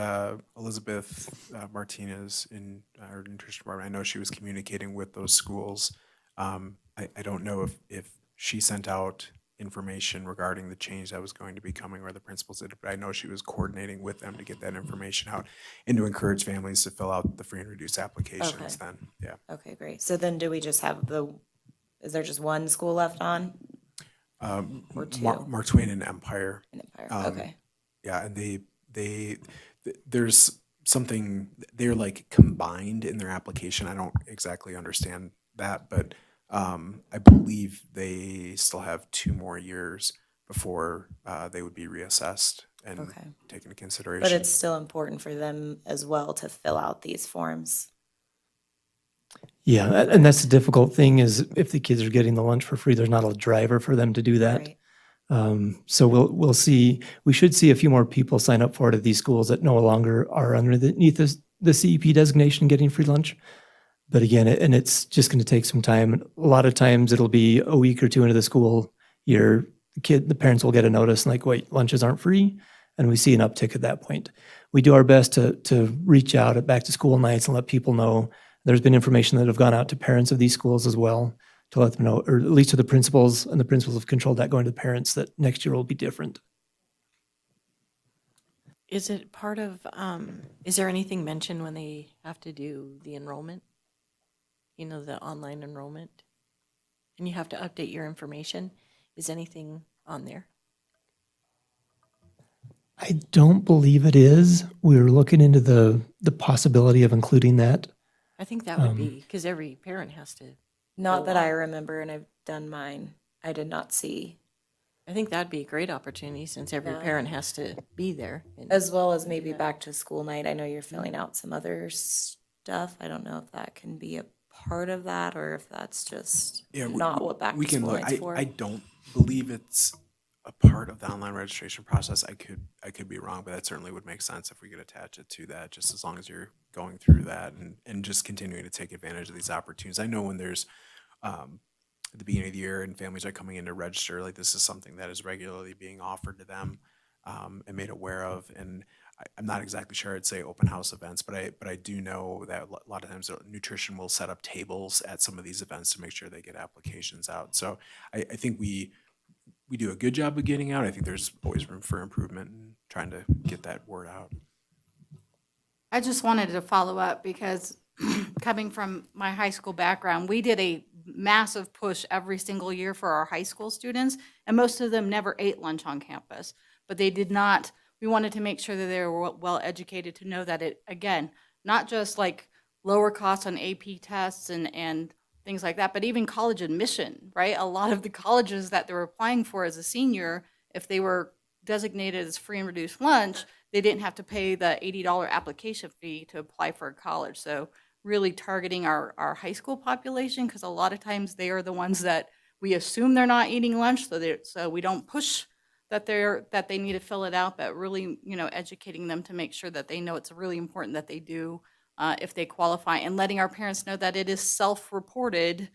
Elizabeth Martinez in our nutrition department, I know she was communicating with those schools. I don't know if she sent out information regarding the change that was going to be coming or the principals did, but I know she was coordinating with them to get that information out and to encourage families to fill out the free and reduced applications then, yeah. Okay, great. So then do we just have is there just one school left on? Or 2? Mark Twain and Empire. Okay. Yeah, and there's something, they're like combined in their application. I don't exactly understand that, but I believe they still have 2 more years before they would be reassessed and taken into consideration. But it's still important for them as well to fill out these forms. Yeah, and that's the difficult thing is if the kids are getting the lunch for free, there's not a driver for them to do that. Right. So we'll see. We should see a few more people sign up for it at these schools that no longer are underneath the CEP designation getting free lunch. But again, it's just going to take some time. A lot of times it'll be a week or 2 into the school year. the parents will get a notice like, wait, lunches aren't free, and we see an uptick at that point. We do our best to reach out at back to school nights and let people know. There's been information that have gone out to parents of these schools as well to let them know, or at least to the principals, and the principals have controlled that going to the parents, that next year will be different. Is it part of, is there anything mentioned when they have to do the enrollment? You know, the online enrollment? And you have to update your information? Is anything on there? I don't believe it is. We were looking into the possibility of including that. I think that would be, because every parent has to. Not go that I on. remember, and I've done mine. I did not see. I think that'd be a great opportunity since every Yeah. parent has to be there. And- As well as maybe back to school night. I know you're filling out some other stuff. I don't know if that can be a part of that or if that's just not what back we to can school look. night's for. I don't believe it's a part of the online registration process. I could be wrong, but that certainly would make sense if we could attach it to that, just as long as you're going through that and just continuing to take advantage of these opportunities. I know when there's at the beginning of the year and families are coming in to register, like this is something that is regularly being offered to them and made aware of. And I'm not exactly sure I'd say open house events, but I do know that a lot of times nutrition will set up tables at some of these events to make sure they get applications out. So I think we do a good job of getting out. I think there's always room for improvement and trying to get that word out. I just wanted to follow up because coming from my high school background, we did a massive push every single year for our high school students, and most of them never ate lunch on campus. But they did not, we wanted to make sure that they were well educated to know that it, again, not just like lower costs on AP tests and things like that, but even college admission, right? A lot of the colleges that they were applying for as a senior, if they were designated as free and reduced lunch, they didn't have to pay the $80 application fee to apply for a college. So really targeting our high school population, because a lot of times they are the ones that we assume they're not eating lunch, so we don't push that they need to fill it out, but really, educating them to make sure that they know it's really important that they do if they qualify, and letting our parents know that it is self-reported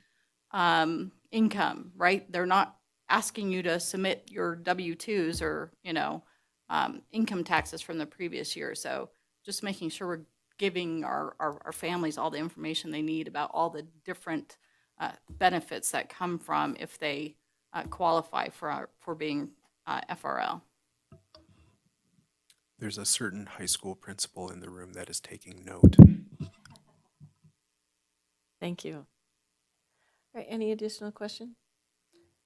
income, right? They're not asking you to submit your W-2s or, income taxes from the previous year. So just making sure we're giving our families all the information they need about all the different benefits that come from if they qualify for being FRL. There's a certain high school principal in the room that is taking note. Thank you. All right, any additional question?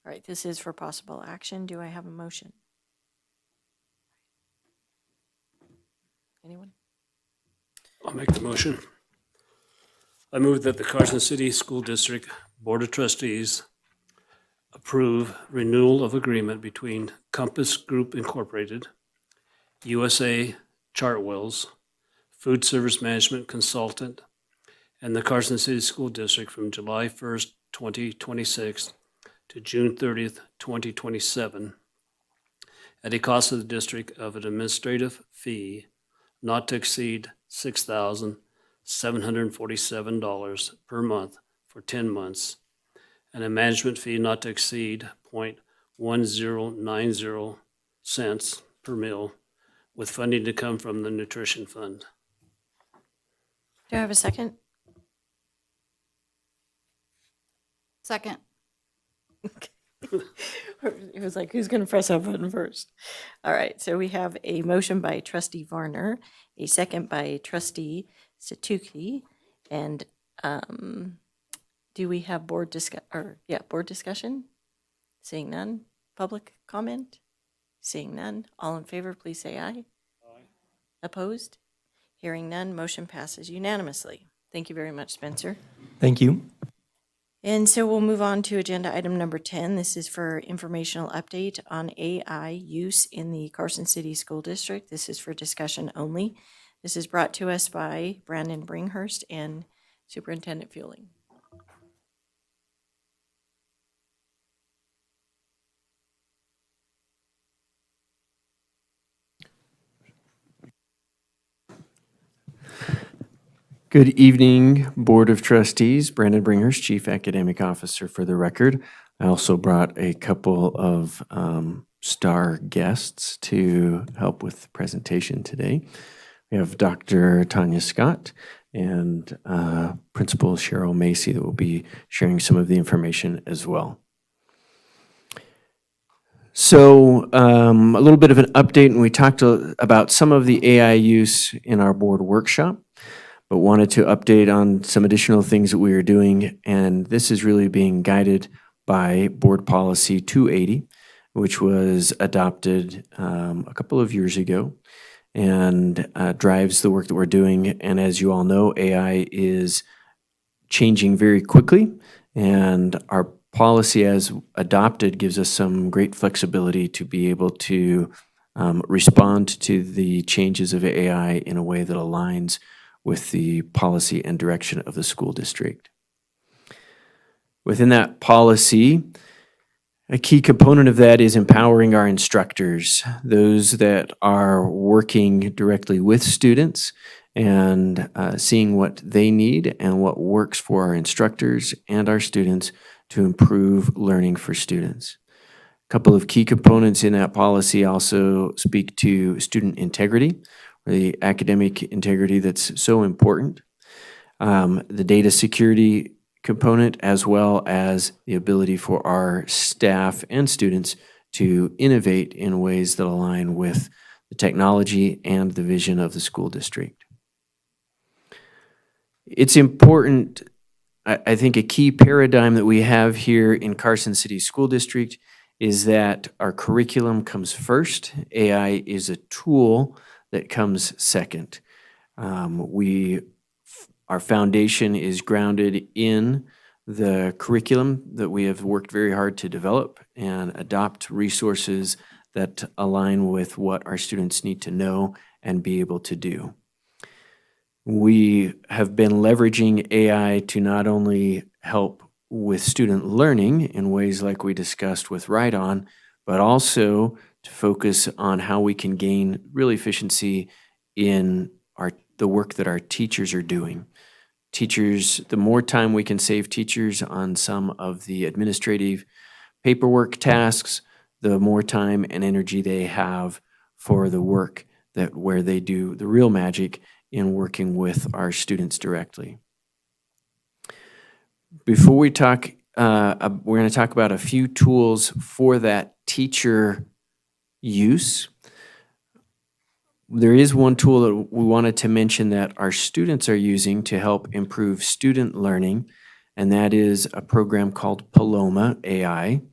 All right, this is for possible action. Do I have a motion? Anyone? I'll make the motion. I move that the Carson City School District Board of Trustees approve renewal of agreement between Compass Group Incorporated, USA Chartwells, Food Service Management Consultant, and the Carson City School District from July 1st, 2026 to June 30th, 2027, at a cost of the district of an administrative fee not to exceed $6,747 per month for 10 months, and a management fee not to exceed .1090 cents per meal, with funding to come from the nutrition fund. Do I have a second? Second. It was like, who's going to press that button first? All right, so we have a motion by trustee Varner, a second by trustee Stuckey, and do we have board discussion? Seeing none. Public comment? Seeing none. All in favor, please say aye. Aye. Opposed? Hearing none, motion passes unanimously. Thank you very much, Spencer. Thank you. And so we'll move on to agenda item number 10. This is for informational update on AI use in the Carson City School District. This is for discussion only. This is brought to us by Brandon Bringhurst and Superintendent Fueling. Good evening, Board of Trustees. Brandon Bringhurst, Chief Academic Officer for the record. I also brought a couple of star guests to help with the presentation today. We have Dr. Tanya Scott and Principal Cheryl Macy that will be sharing some of the information as well. So a little bit of an update, and we talked about some of the AI use in our board workshop, but wanted to update on some additional things that we are doing, and this is really being guided by Board Policy 280, which was adopted a couple of years ago and drives the work that we're doing. And as you all know, AI is changing very quickly, and our policy as adopted gives us some great flexibility to be able to respond to the changes of AI in a way that aligns with the policy and direction of the school district. Within that policy, a key component of that is empowering our instructors, those that are working directly with students and seeing what they need and what works for our instructors and our students to improve learning for students. A couple of key components in that policy also speak to student integrity, or the academic integrity that's so important, the data security component, as well as the ability for our staff and students to innovate in ways that align with the technology and the vision of the school district. It's important, I think a key paradigm that we have here in Carson City School District is that our curriculum comes first. AI is a tool that comes second. Our foundation is grounded in the curriculum that we have worked very hard to develop and adopt resources that align with what our students need to know and be able to do. We have been leveraging AI to not only help with student learning in ways like we discussed with Right On, but also to focus on how we can gain real efficiency in the work that our teachers are doing. Teachers, the more time we can save teachers on some of the administrative paperwork tasks, the more time and energy they have for the work where they do the real magic in working with our students directly. Before we talk, we're going to talk about a few tools for that teacher use. There is one tool that we wanted to mention that our students are using to help improve student learning, and that is a program called Paloma AI,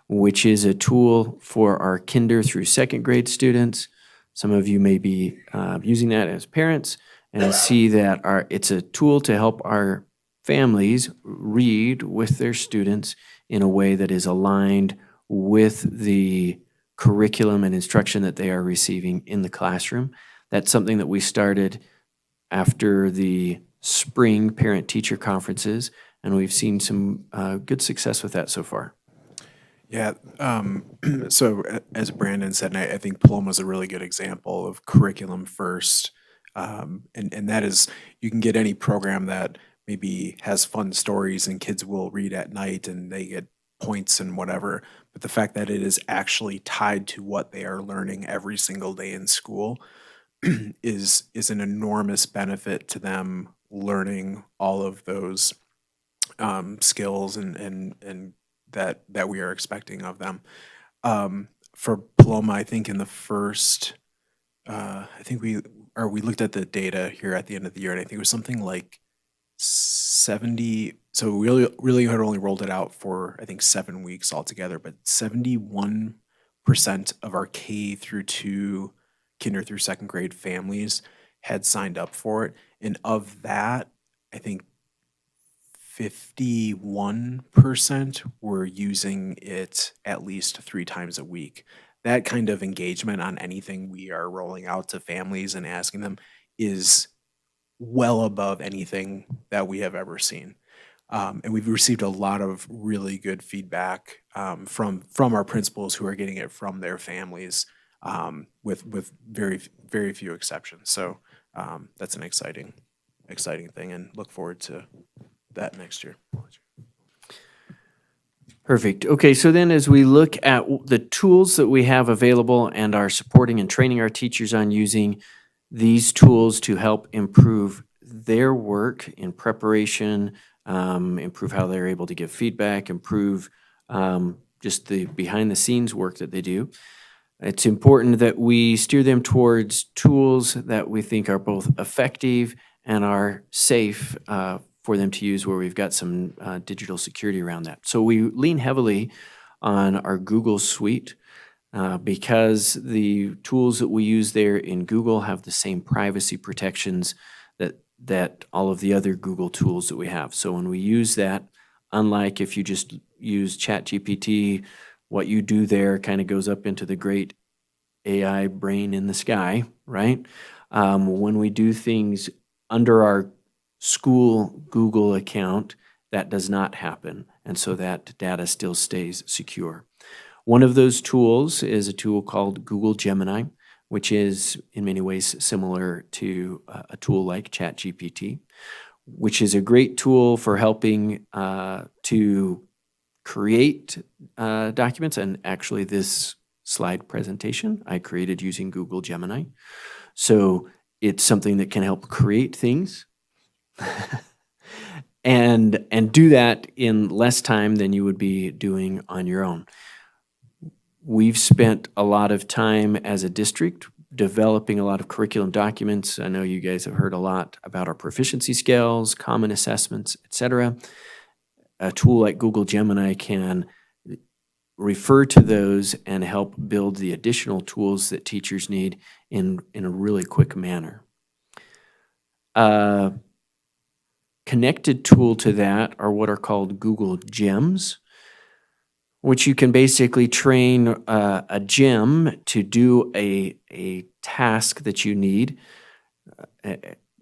which is a tool for our kinder through second grade students. Some of you may be using that as parents and see that it's a tool to help our families read with their students in a way that is aligned with the curriculum and instruction that they are receiving in the classroom. That's something that we started after the spring parent-teacher conferences, and we've seen some good success with that so far. Yeah, so as Brandon said, and I think Paloma is a really good example of curriculum first. And that is, you can get any program that maybe has fun stories and kids will read at night and they get points and whatever. But the fact that it is actually tied to what they are learning every single day in school is an enormous benefit to them learning all of those skills and that we are expecting of them. For Paloma, I think in the first, I think we looked at the data here at the end of the year, and I think it was something like 70. So we really had only rolled it out for, I think, 7 weeks altogether, but 71% of our K through 2, kinder through second grade families had signed up for it. And of that, I think 51% were using it at least 3 times a week. That kind of engagement on anything we are rolling out to families and asking them is well above anything that we have ever seen. And we've received a lot of really good feedback from our principals who are getting it from their families with very, very few exceptions. So that's an exciting thing, and look forward to that next year. Perfect. Okay, so then as we look at the tools that we have available and are supporting and training our teachers on using these tools to help improve their work in preparation, improve how they're able to give feedback, improve just the behind the scenes work that they do. It's important that we steer them towards tools that we think are both effective and are safe for them to use, where we've got some digital security around that. So we lean heavily on our Google suite because the tools that we use there in Google have the same privacy protections that all of the other Google tools that we have. So when we use that, unlike if you just use ChatGPT, what you do there kind of goes up into the great AI brain in the sky, right? When we do things under our school Google account, that does not happen. And so that data still stays secure. One of those tools is a tool called Google Gemini, which is in many ways similar to a tool like ChatGPT, which is a great tool for helping to create documents. And actually this slide presentation I created using Google Gemini. So it's something that can help create things and do that in less time than you would be doing on your own. We've spent a lot of time as a district developing a lot of curriculum documents. I know you guys have heard a lot about our proficiency scales, common assessments, etc. A tool like Google Gemini can refer to those and help build the additional tools that teachers need in a really quick manner. Connected tool to that are what are called Google Gems, which you can basically train a gem to do a task that you need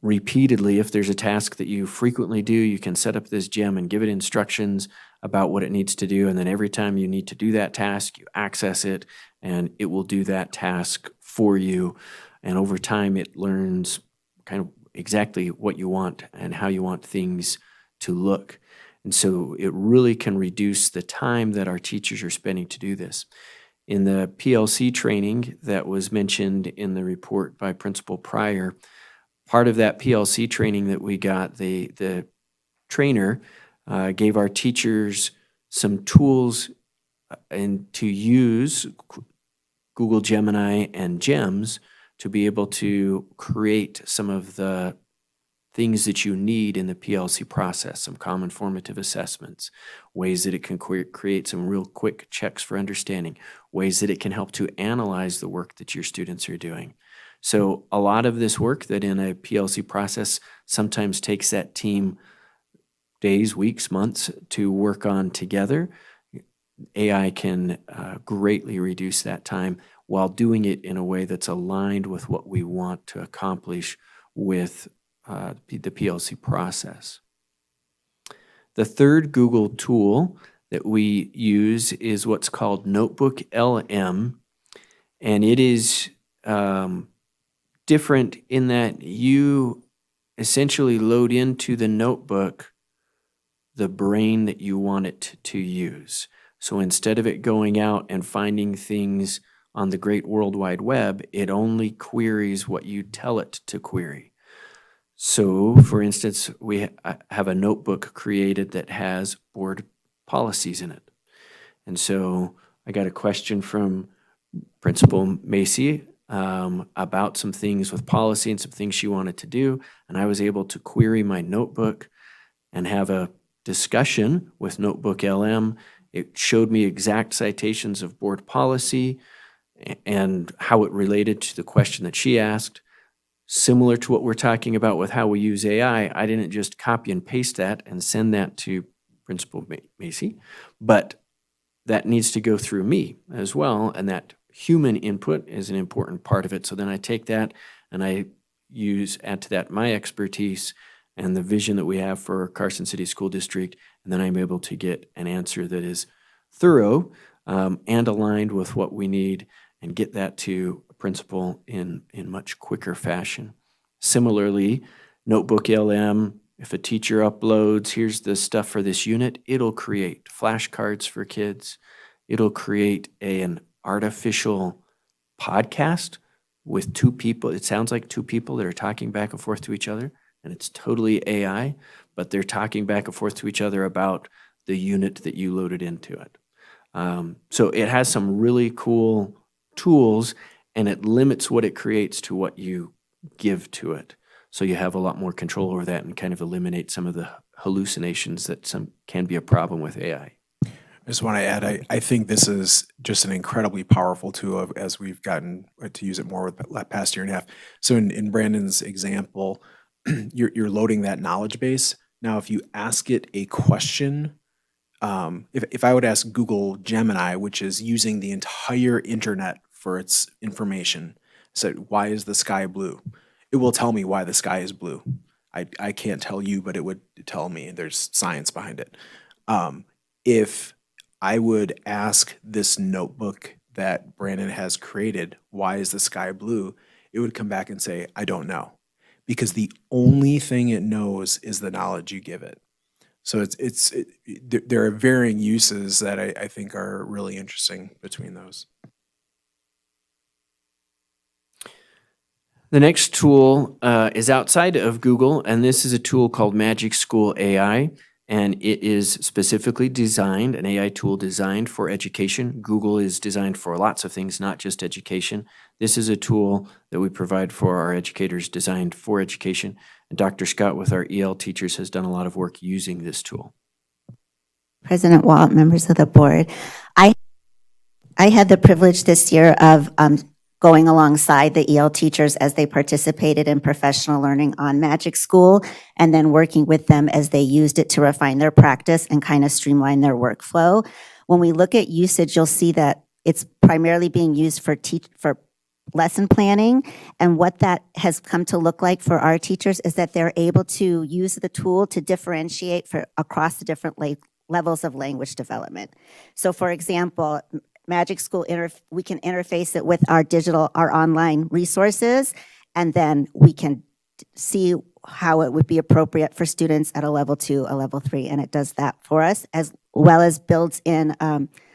repeatedly. If there's a task that you frequently do, you can set up this gem and give it instructions about what it needs to do. And then every time you need to do that task, you access it and it will do that task for you. And over time, it learns kind of exactly what you want and how you want things to look. And so it really can reduce the time that our teachers are spending to do this. In the PLC training that was mentioned in the report by Principal Pryor, part of that PLC training that we got, the trainer gave our teachers some tools and to use Google Gemini and GEMS to be able to create some of the things that you need in the PLC process, some common formative assessments, ways that it can create some real quick checks for understanding, ways that it can help to analyze the work that your students are doing. So a lot of this work that in a PLC process sometimes takes that team days, weeks, months to work on together, AI can greatly reduce that time while doing it in a way that's aligned with what we want to accomplish with the PLC process. The third Google tool that we use is what's called Notebook LM, and it is different in that you essentially load into the notebook the brain that you want it to use. So instead of it going out and finding things on the great World Wide Web, it only queries what you tell it to query. So, for instance, we have a notebook created that has board policies in it. And so I got a question from Principal Macy about some things with policy and some things she wanted to do, and I was able to query my notebook and have a discussion with Notebook LM. It showed me exact citations of board policy and how it related to the question that she asked. Similar to what we're talking about with how we use AI, I didn't just copy and paste that and send that to Principal Macy, but that needs to go through me as well, and that human input is an important part of it. So then I take that and I add to that my expertise and the vision that we have for Carson City School District, and then I'm able to get an answer that is thorough and aligned with what we need and get that to a principal in much quicker fashion. Similarly, Notebook LM If a teacher uploads, here's the stuff for this unit, it'll create flashcards for kids. It'll create an artificial podcast with two people. It sounds like two people that are talking back and forth to each other, and it's totally AI, but they're talking back and forth to each other about the unit that you loaded into it. So it has some really cool tools, and it limits what it creates to what you give to it. So you have a lot more control over that and kind of eliminate some of the hallucinations that can be a problem with AI. I just want to add, I think this is just an incredibly powerful tool as we've gotten to use it more with the past year and a half. So in Brandon's example, you're loading that knowledge base. Now, if you ask it a question, if I would ask Google Gemini, which is using the entire internet for its information, said, why is the sky blue? It will tell me why the sky is blue. I can't tell you, but it would tell me. There's science behind it. If I would ask this notebook that Brandon has created, why is the sky blue? It would come back and say, I don't know. Because the only thing it knows is the knowledge you give it. So there are varying uses that I think are really interesting between those. The next tool is outside of Google, and this is a tool called Magic School AI, and it is specifically designed, an AI tool designed for education. Google is designed for lots of things, not just education. This is a tool that we provide for our educators designed for education. And Dr. Scott with our EL teachers has done a lot of work using this tool. President Walt, members of the board, I had the privilege this year of going alongside the EL teachers as they participated in professional learning on Magic School, and then working with them as they used it to refine their practice and kind of streamline their workflow. When we look at usage, you'll see that it's primarily being used for lesson planning, and what that has come to look like for our teachers is that they're able to use the tool to differentiate across the different levels of language development. So for example, Magic School, we can interface it with our online resources, and then we can see how it would be appropriate for students at a level 2, a level 3, and it does that for us, as well as builds in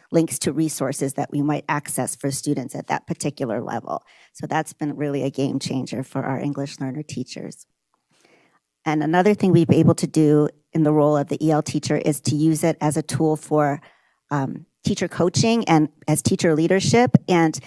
links to resources that we might access for students at that particular level. So that's been really a game changer for our English learner teachers. And another thing we've been able to do in the role of the EL teacher is to use it as a tool for teacher coaching and as teacher leadership. And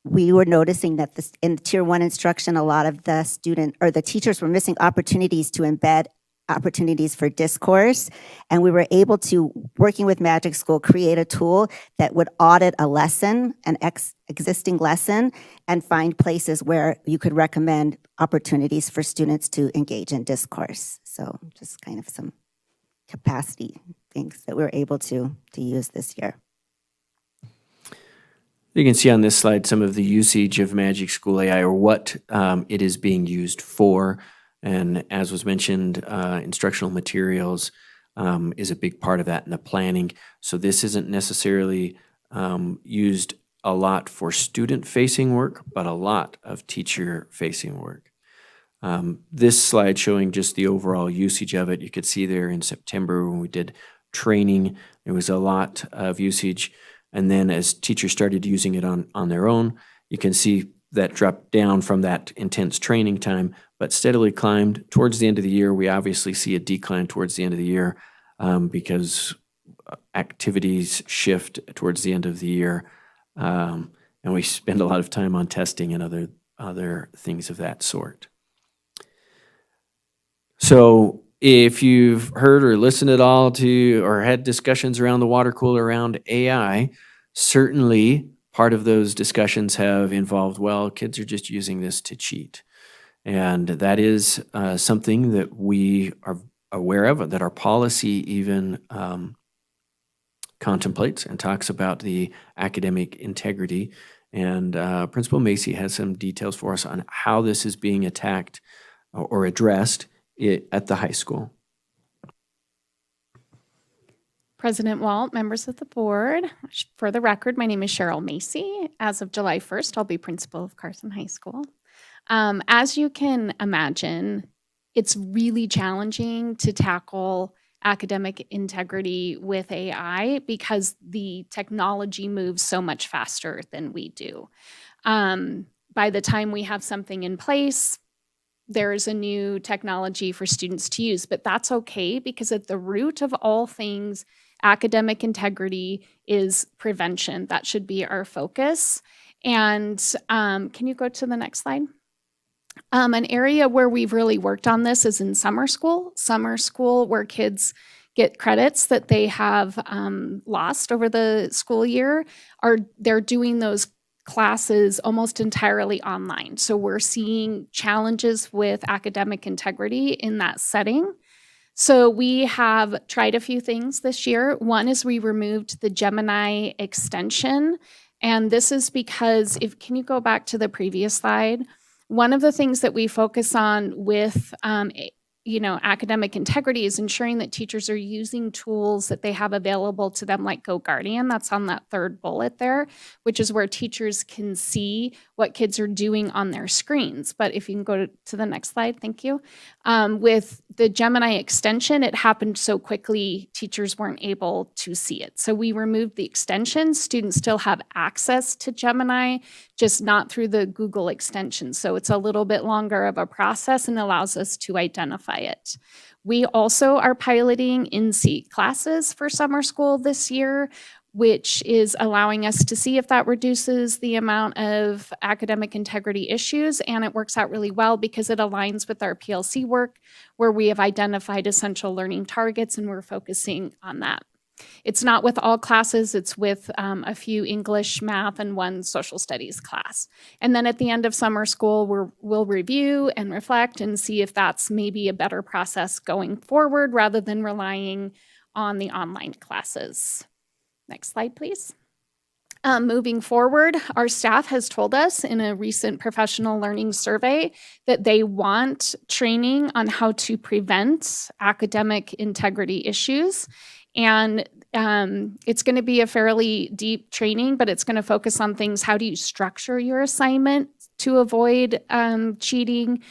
we were noticing that in Tier 1 instruction, a lot of the teachers were missing opportunities to embed opportunities for discourse. And we were able to, working with Magic School, create a tool that would audit a lesson, an existing lesson, and find places where you could recommend opportunities for students to engage in discourse. So just kind of some capacity things that we were able to use this year. You can see on this slide some of the usage of Magic School AI, or what it is being used for. And as was mentioned, instructional materials is a big part of that in the planning. So this isn't necessarily used a lot for student-facing work, but a lot of teacher-facing work. This slide showing just the overall usage of it. You could see there in September when we did training, there was a lot of usage. And then as teachers started using it on their own, you can see that dropped down from that intense training time, but steadily climbed. Towards the end of the year, we obviously see a decline towards the end of the year because activities shift towards the end of the year. And we spend a lot of time on testing and other things of that sort. So if you've heard or listened at all to or had discussions around the water cooler around AI, certainly part of those discussions have involved, well, kids are just using this to cheat. And that is something that we are aware of, that our policy even contemplates and talks about the academic integrity. And Principal Macy has some details for us on how this is being attacked or addressed at the high school. President Walt, members of the board, for the record, my name is Cheryl Macy. As of July 1st, I'll be principal of Carson High School. As you can imagine, it's really challenging to tackle academic integrity with AI because the technology moves so much faster than we do. By the time we have something in place, there's a new technology for students to use, but that's okay because at the root of all things academic integrity is prevention. That should be our focus. And can you go to the next slide? An area where we've really worked on this is in summer school. Summer school, where kids get credits that they have lost over the school year, they're doing those classes almost entirely online. So we're seeing challenges with academic integrity in that setting. So we have tried a few things this year. One is we removed the Gemini extension. And this is because can you go back to the previous slide? One of the things that we focus on with academic integrity is ensuring that teachers are using tools that they have available to them, like GoGuardian. That's on that third bullet there, which is where teachers can see what kids are doing on their screens. But if you can go to the next slide, thank you. With the Gemini extension, it happened so quickly, teachers weren't able to see it. So we removed the extension. Students still have access to Gemini, just not through the Google extension. So it's a little bit longer of a process and allows us to identify it. We also are piloting in-seat classes for summer school this year, which is allowing us to see if that reduces the amount of academic integrity issues. And it works out really well because it aligns with our PLC work, where we have identified essential learning targets and we're focusing on that. It's not with all classes, it's with a few English, math, and one social studies class. And then at the end of summer school, we'll review and reflect and see if that's maybe a better process going forward rather than relying on the online classes. Next slide, please. Moving forward, our staff has told us in a recent professional learning survey that they want training on how to prevent academic integrity issues. And it's going to be a fairly deep training, but it's going to focus on things. How do you structure your assignment to avoid cheating?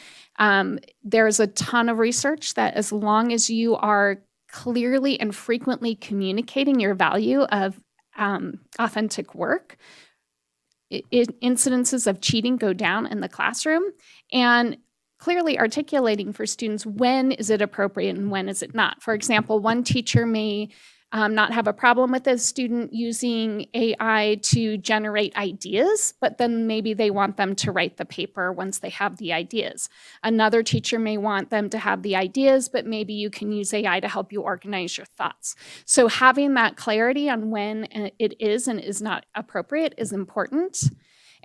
There's a ton of research that as long as you are clearly and frequently communicating your value of authentic work, incidences of cheating go down in the classroom, and clearly articulating for students when is it appropriate and when is it not. For example, one teacher may not have a problem with a student using AI to generate ideas, but then maybe they want them to write the paper once they have the ideas. Another teacher may want them to have the ideas, but maybe you can use AI to help you organize your thoughts. So having that clarity on when it is and is not appropriate is important.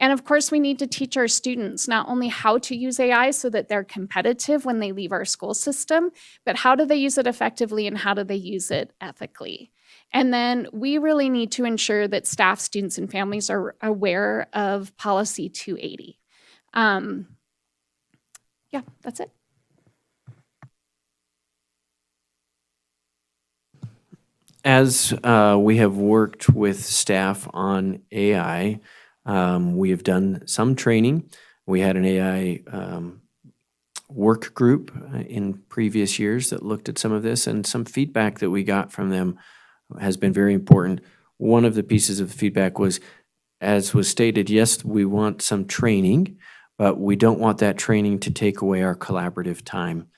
And of course, we need to teach our students not only how to use AI so that they're competitive when they leave our school system, but how do they use it effectively and how do they use it ethically? And then we really need to ensure that staff, students, and families are aware of Policy 280. Yeah, that's it. As we have worked with staff on AI, we have done some training. We had an AI work group in previous years that looked at some of this, and some feedback that we got from them has been very important. One of the pieces of feedback was, as was stated, yes, we want some training, but we don't want that training to take away our collaborative time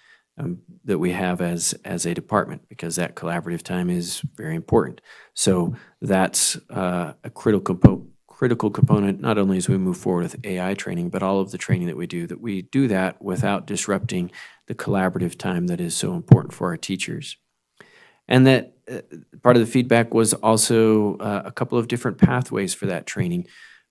that we have as a department, because that collaborative time is very important. So that's a critical component, not only as we move forward with AI training, but all of the training that we do that without disrupting the collaborative time that is so important for our teachers. And that part of the feedback was also a couple of different pathways for that training.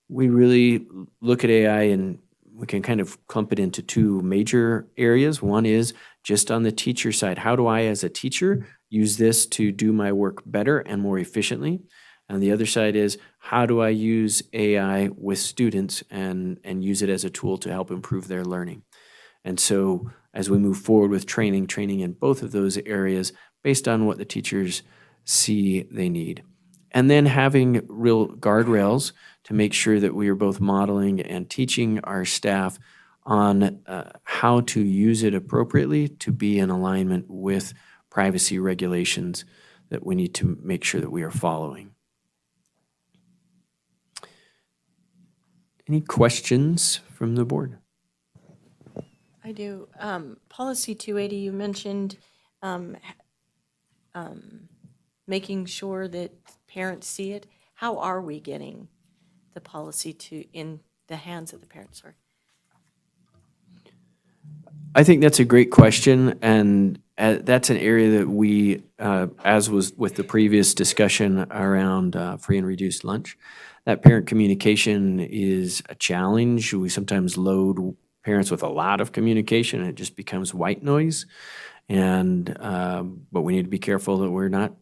We really look at AI and we can kind of clump it into two major areas. One is just on the teacher side. How do I, as a teacher, use this to do my work better and more efficiently? And the other side is, how do I use AI with students and use it as a tool to help improve their learning? And so as we move forward with training in both of those areas based on what the teachers see they need. And then having real guardrails to make sure that we are both modeling and teaching our staff on how to use it appropriately to be in alignment with privacy regulations that we need to make sure that we are following. Any questions from the board? I do. Policy 280, you mentioned making sure that parents see it. How are we getting the policy in the hands of the parents? Sorry. I think that's a great question, and that's an area that we, as was with the previous discussion around free and reduced lunch, that parent communication is a challenge. We sometimes load parents with a lot of communication, and it just becomes white noise. And but we need to be careful that we're not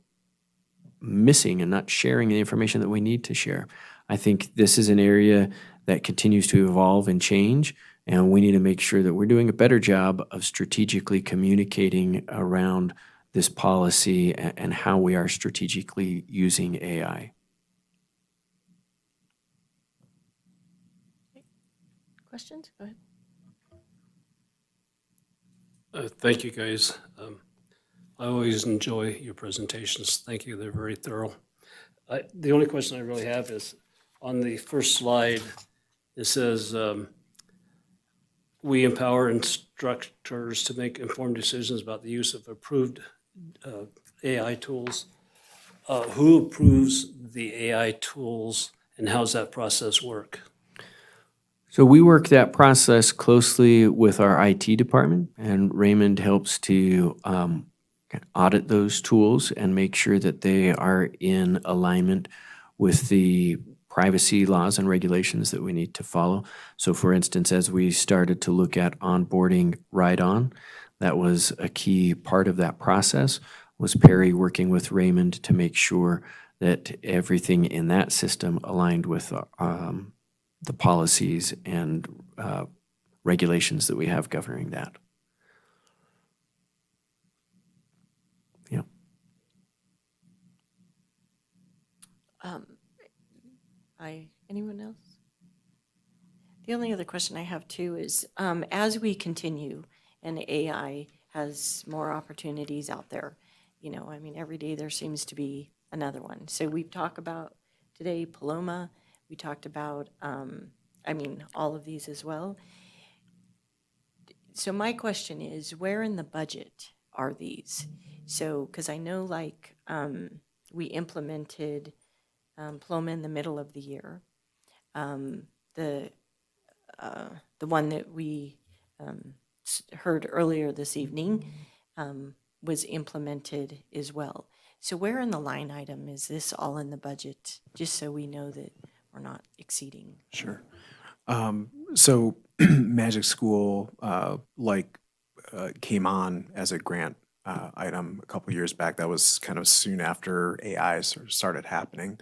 missing and not sharing the information that we need to share. I think this is an area that continues to evolve and change, and we need to make sure that we're doing a better job of strategically communicating around this policy and how we are strategically using AI. Questions? Go ahead. Thank you, guys. I always enjoy your presentations. Thank you. They're very thorough. The only question I really have is on the first slide, it says, we empower instructors to make informed decisions about the use of approved AI tools. Who approves the AI tools and how does that process work? So we work that process closely with our IT department, and Raymond helps to audit those tools and make sure that they are in alignment with the privacy laws and regulations that we need to follow. So for instance, as we started to look at onboarding Right On, that was a key part of that process, was Perry working with Raymond to make sure that everything in that system aligned with the policies and regulations that we have governing that. Yeah. Anyone else? The only other question I have too is, as we continue and AI has more opportunities out there, you know, I mean, every day there seems to be another one. So we've talked about today Paloma, we talked about, I mean, all of these as well. So my question is, where in the budget are these? So, because I know like we implemented Paloma in the middle of the year. The one that we heard earlier this evening was implemented as well. So where in the line item is this all in the budget, just so we know that we're not exceeding? Sure. So Magic School, came on as a grant item a couple years back. That was kind of soon after AI sort of started happening.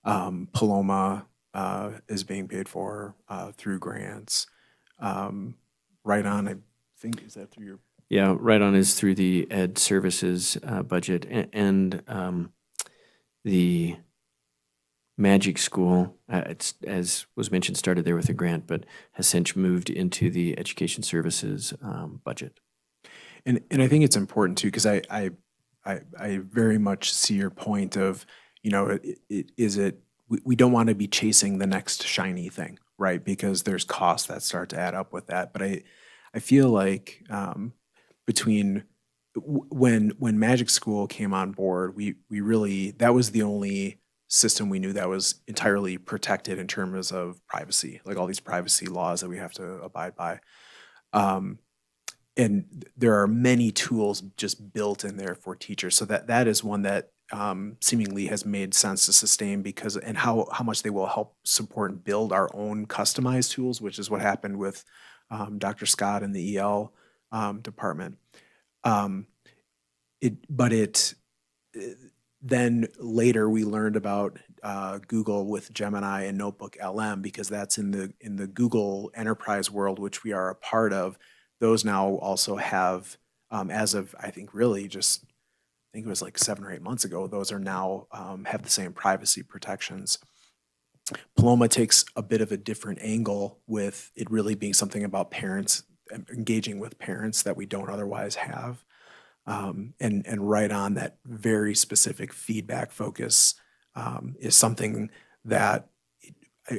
Paloma is being paid for through grants. Right On, I think, is that through your? Yeah, Right On is through the Ed Services budget, and the Magic School, it's, as was mentioned, started there with a grant, but has since moved into the Education Services budget. And I think it's important too, because I very much see your point of, you know, we don't want to be chasing the next shiny thing, right? Because there's costs that start to add up with that. But I feel like between when Magic School came on board, we really, that was the only system we knew that was entirely protected in terms of privacy, like all these privacy laws that we have to abide by. And there are many tools just built in there for teachers. So that is one that seemingly has made sense to sustain because, and how much they will help support and build our own customized tools, which is what happened with Dr. Scott and the EL department. Then later we learned about Google with Gemini and Notebook LM, because that's in the Google enterprise world, which we are a part of. Those now also have, as of I think really just, I think it was like 7 or 8 months ago, those are now have the same privacy protections. Paloma takes a bit of a different angle with it really being something about parents, engaging with parents that we don't otherwise have. And right on that very specific feedback focus is something that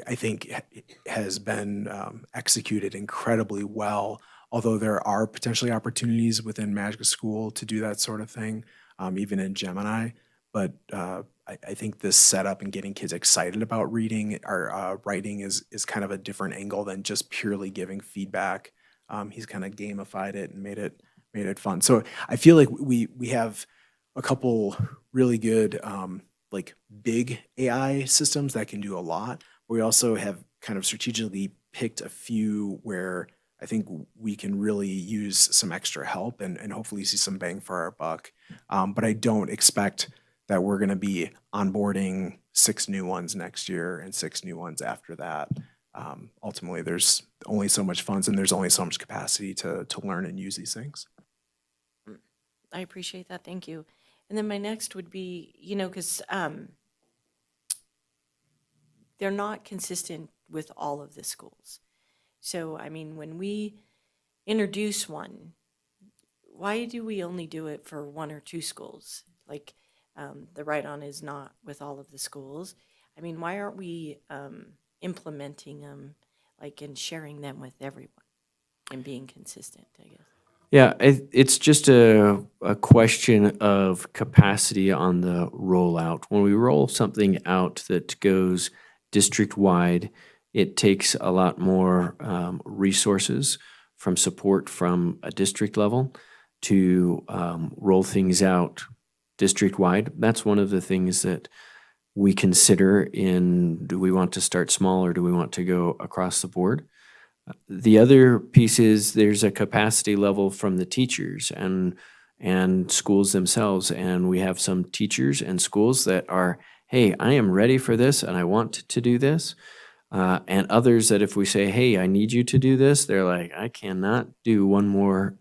I think has been executed incredibly well, although there are potentially opportunities within Magic School to do that sort of thing, even in Gemini. But I think this setup and getting kids excited about reading or writing is kind of a different angle than just purely giving feedback. He's kind of gamified it and made it fun. So I feel like we have a couple really good like big AI systems that can do a lot. We also have kind of strategically picked a few where I think we can really use some extra help and hopefully see some bang for our buck. But I don't expect that we're going to be onboarding 6 new ones next year and 6 new ones after that. Ultimately, there's only so much funds and there's only so much capacity to learn and use these things. I appreciate that. Thank you. And then my next would be, because they're not consistent with all of the schools. So, I mean, when we introduce one, why do we only do it for 1 or 2 schools? Like, the write-on is not with all of the schools. I mean, why aren't we implementing them, like, and sharing them with everyone and being consistent, I guess? Yeah, it's just a question of capacity on the rollout. When we roll something out that goes district-wide, it takes a lot more resources from support from a district level to roll things out district-wide. That's one of the things that we consider in, do we want to start small or do we want to go across the board? The other piece is there's a capacity level from the teachers and schools themselves. And we have some teachers and schools that are, hey, I am ready for this and I want to do this. And others that if we say, hey, I need you to do this, they're like, I cannot do one more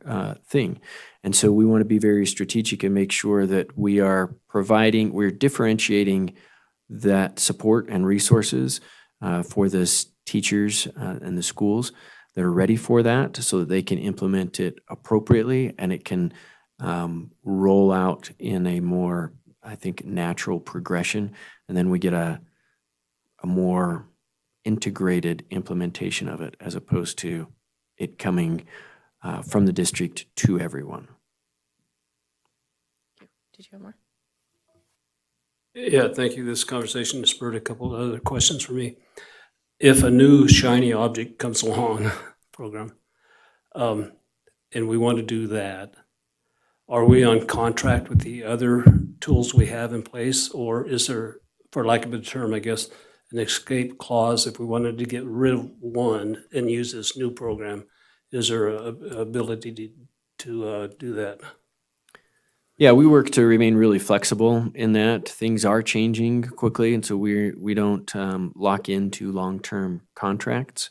thing. And so we want to be very strategic and make sure that we are providing, we're differentiating that support and resources for the teachers and the schools that are ready for that so that they can implement it appropriately and it can roll out in a more, I think, natural progression. And then we get a more integrated implementation of it as opposed to it coming from the district to everyone. Did you have more? Yeah, thank you. This conversation spurred a couple of other questions for me. If a new shiny object comes along, program, and we want to do that, are we on contract with the other tools we have in place? Or is there, for lack of a term, I guess, an escape clause if we wanted to get rid of one and use this new program? Is there a ability to do that? Yeah, we work to remain really flexible in that. Things are changing quickly, and so we don't lock into long-term contracts.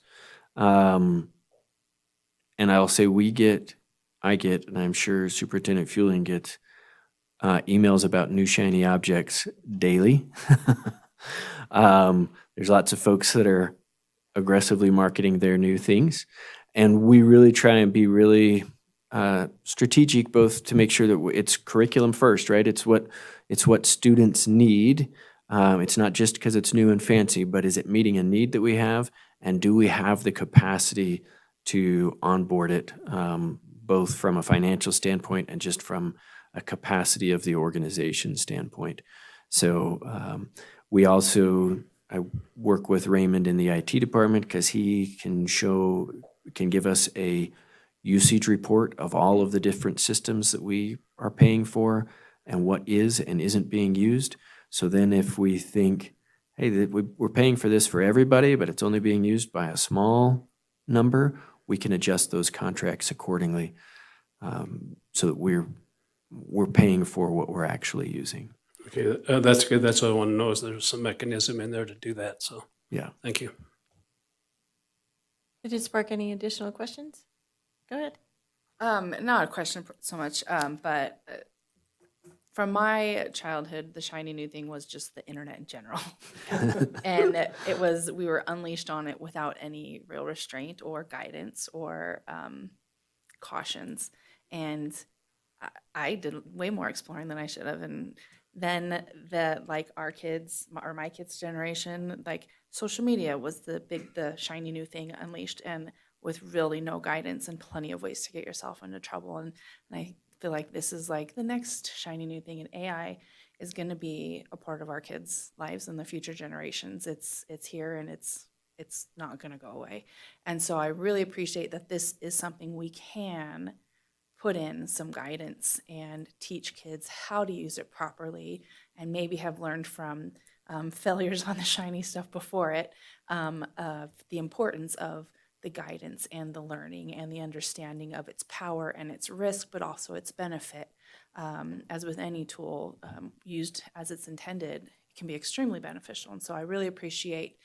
And I'll say I get, and I'm sure Superintendent Fueling gets emails about new shiny objects daily. There's lots of folks that are aggressively marketing their new things, and we really try and be really strategic, both to make sure that it's curriculum first, right? It's what students need. It's not just because it's new and fancy, but is it meeting a need that we have, and do we have the capacity to onboard it, both from a financial standpoint and just from a capacity of the organization standpoint. So I work with Raymond in the IT department because he can give us a usage report of all of the different systems that we are paying for and what is and isn't being used. So then if we think, hey, we're paying for this for everybody, but it's only being used by a small number, we can adjust those contracts accordingly, so that we're paying for what we're actually using. Okay, that's good. That's what I want to know, is there's some mechanism in there to do that. So yeah, thank you. Did it spark any additional questions? Go ahead. Not a question so much, but from my childhood, the shiny new thing was just the internet in general. And it was, we were unleashed on it without any real restraint or guidance or cautions. And I did way more exploring than I should have. And then like our kids or my kids' generation, like social media was the shiny new thing unleashed, and with really no guidance and plenty of ways to get yourself into trouble. And I feel like this is like the next shiny new thing, and AI is going to be a part of our kids' lives in the future generations. It's here, and it's not going to go away. And so I really appreciate that this is something we can put in some guidance and teach kids how to use it properly, and maybe have learned from failures on the shiny stuff before it, of the importance of the guidance and the learning and the understanding of its power and its risk, but also its benefit. As with any tool, used as it's intended, it can be extremely beneficial. And so I really appreciate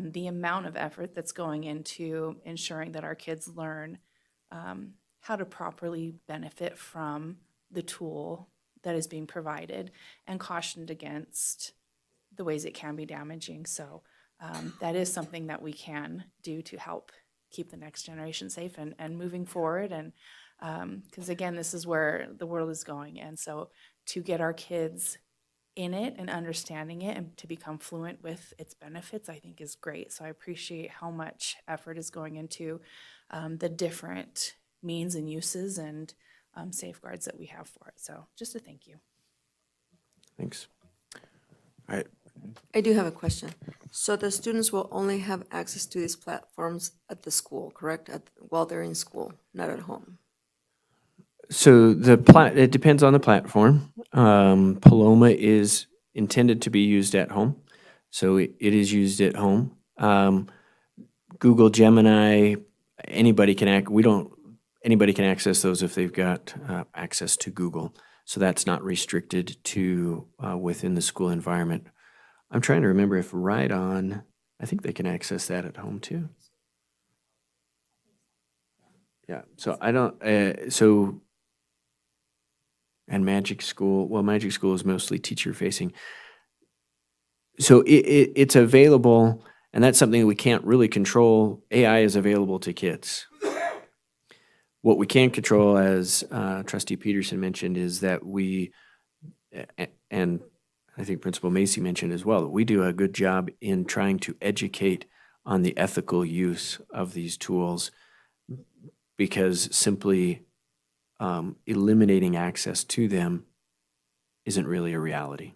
the amount of effort that's going into ensuring that our kids learn how to properly benefit from the tool that is being provided, and cautioned against the ways it can be damaging. So that is something that we can do to help keep the next generation safe and moving forward. And because again, this is where the world is going. And so to get our kids in it and understanding it and to become fluent with its benefits, I think is great. So I appreciate how much effort is going into the different means and uses and safeguards that we have for it. So just a thank you. Thanks. All right. I do have a question. So the students will only have access to these platforms at the school, correct? While they're in school, not at home? So it depends on the platform. Paloma is intended to be used at home, so it is used at home. Google, Gemini, anybody can anybody can access those if they've got access to Google. So that's not restricted to within the school environment. I'm trying to remember if Right On, I think they can access that at home too. Yeah, so I don't, and Magic School, well, Magic School is mostly teacher facing. So it's available, and that's something we can't really control. AI is available to kids. What we can control, as Trustee Peterson mentioned, is that and I think Principal Macy mentioned as well, that we do a good job in trying to educate on the ethical use of these tools, because simply eliminating access to them isn't really a reality.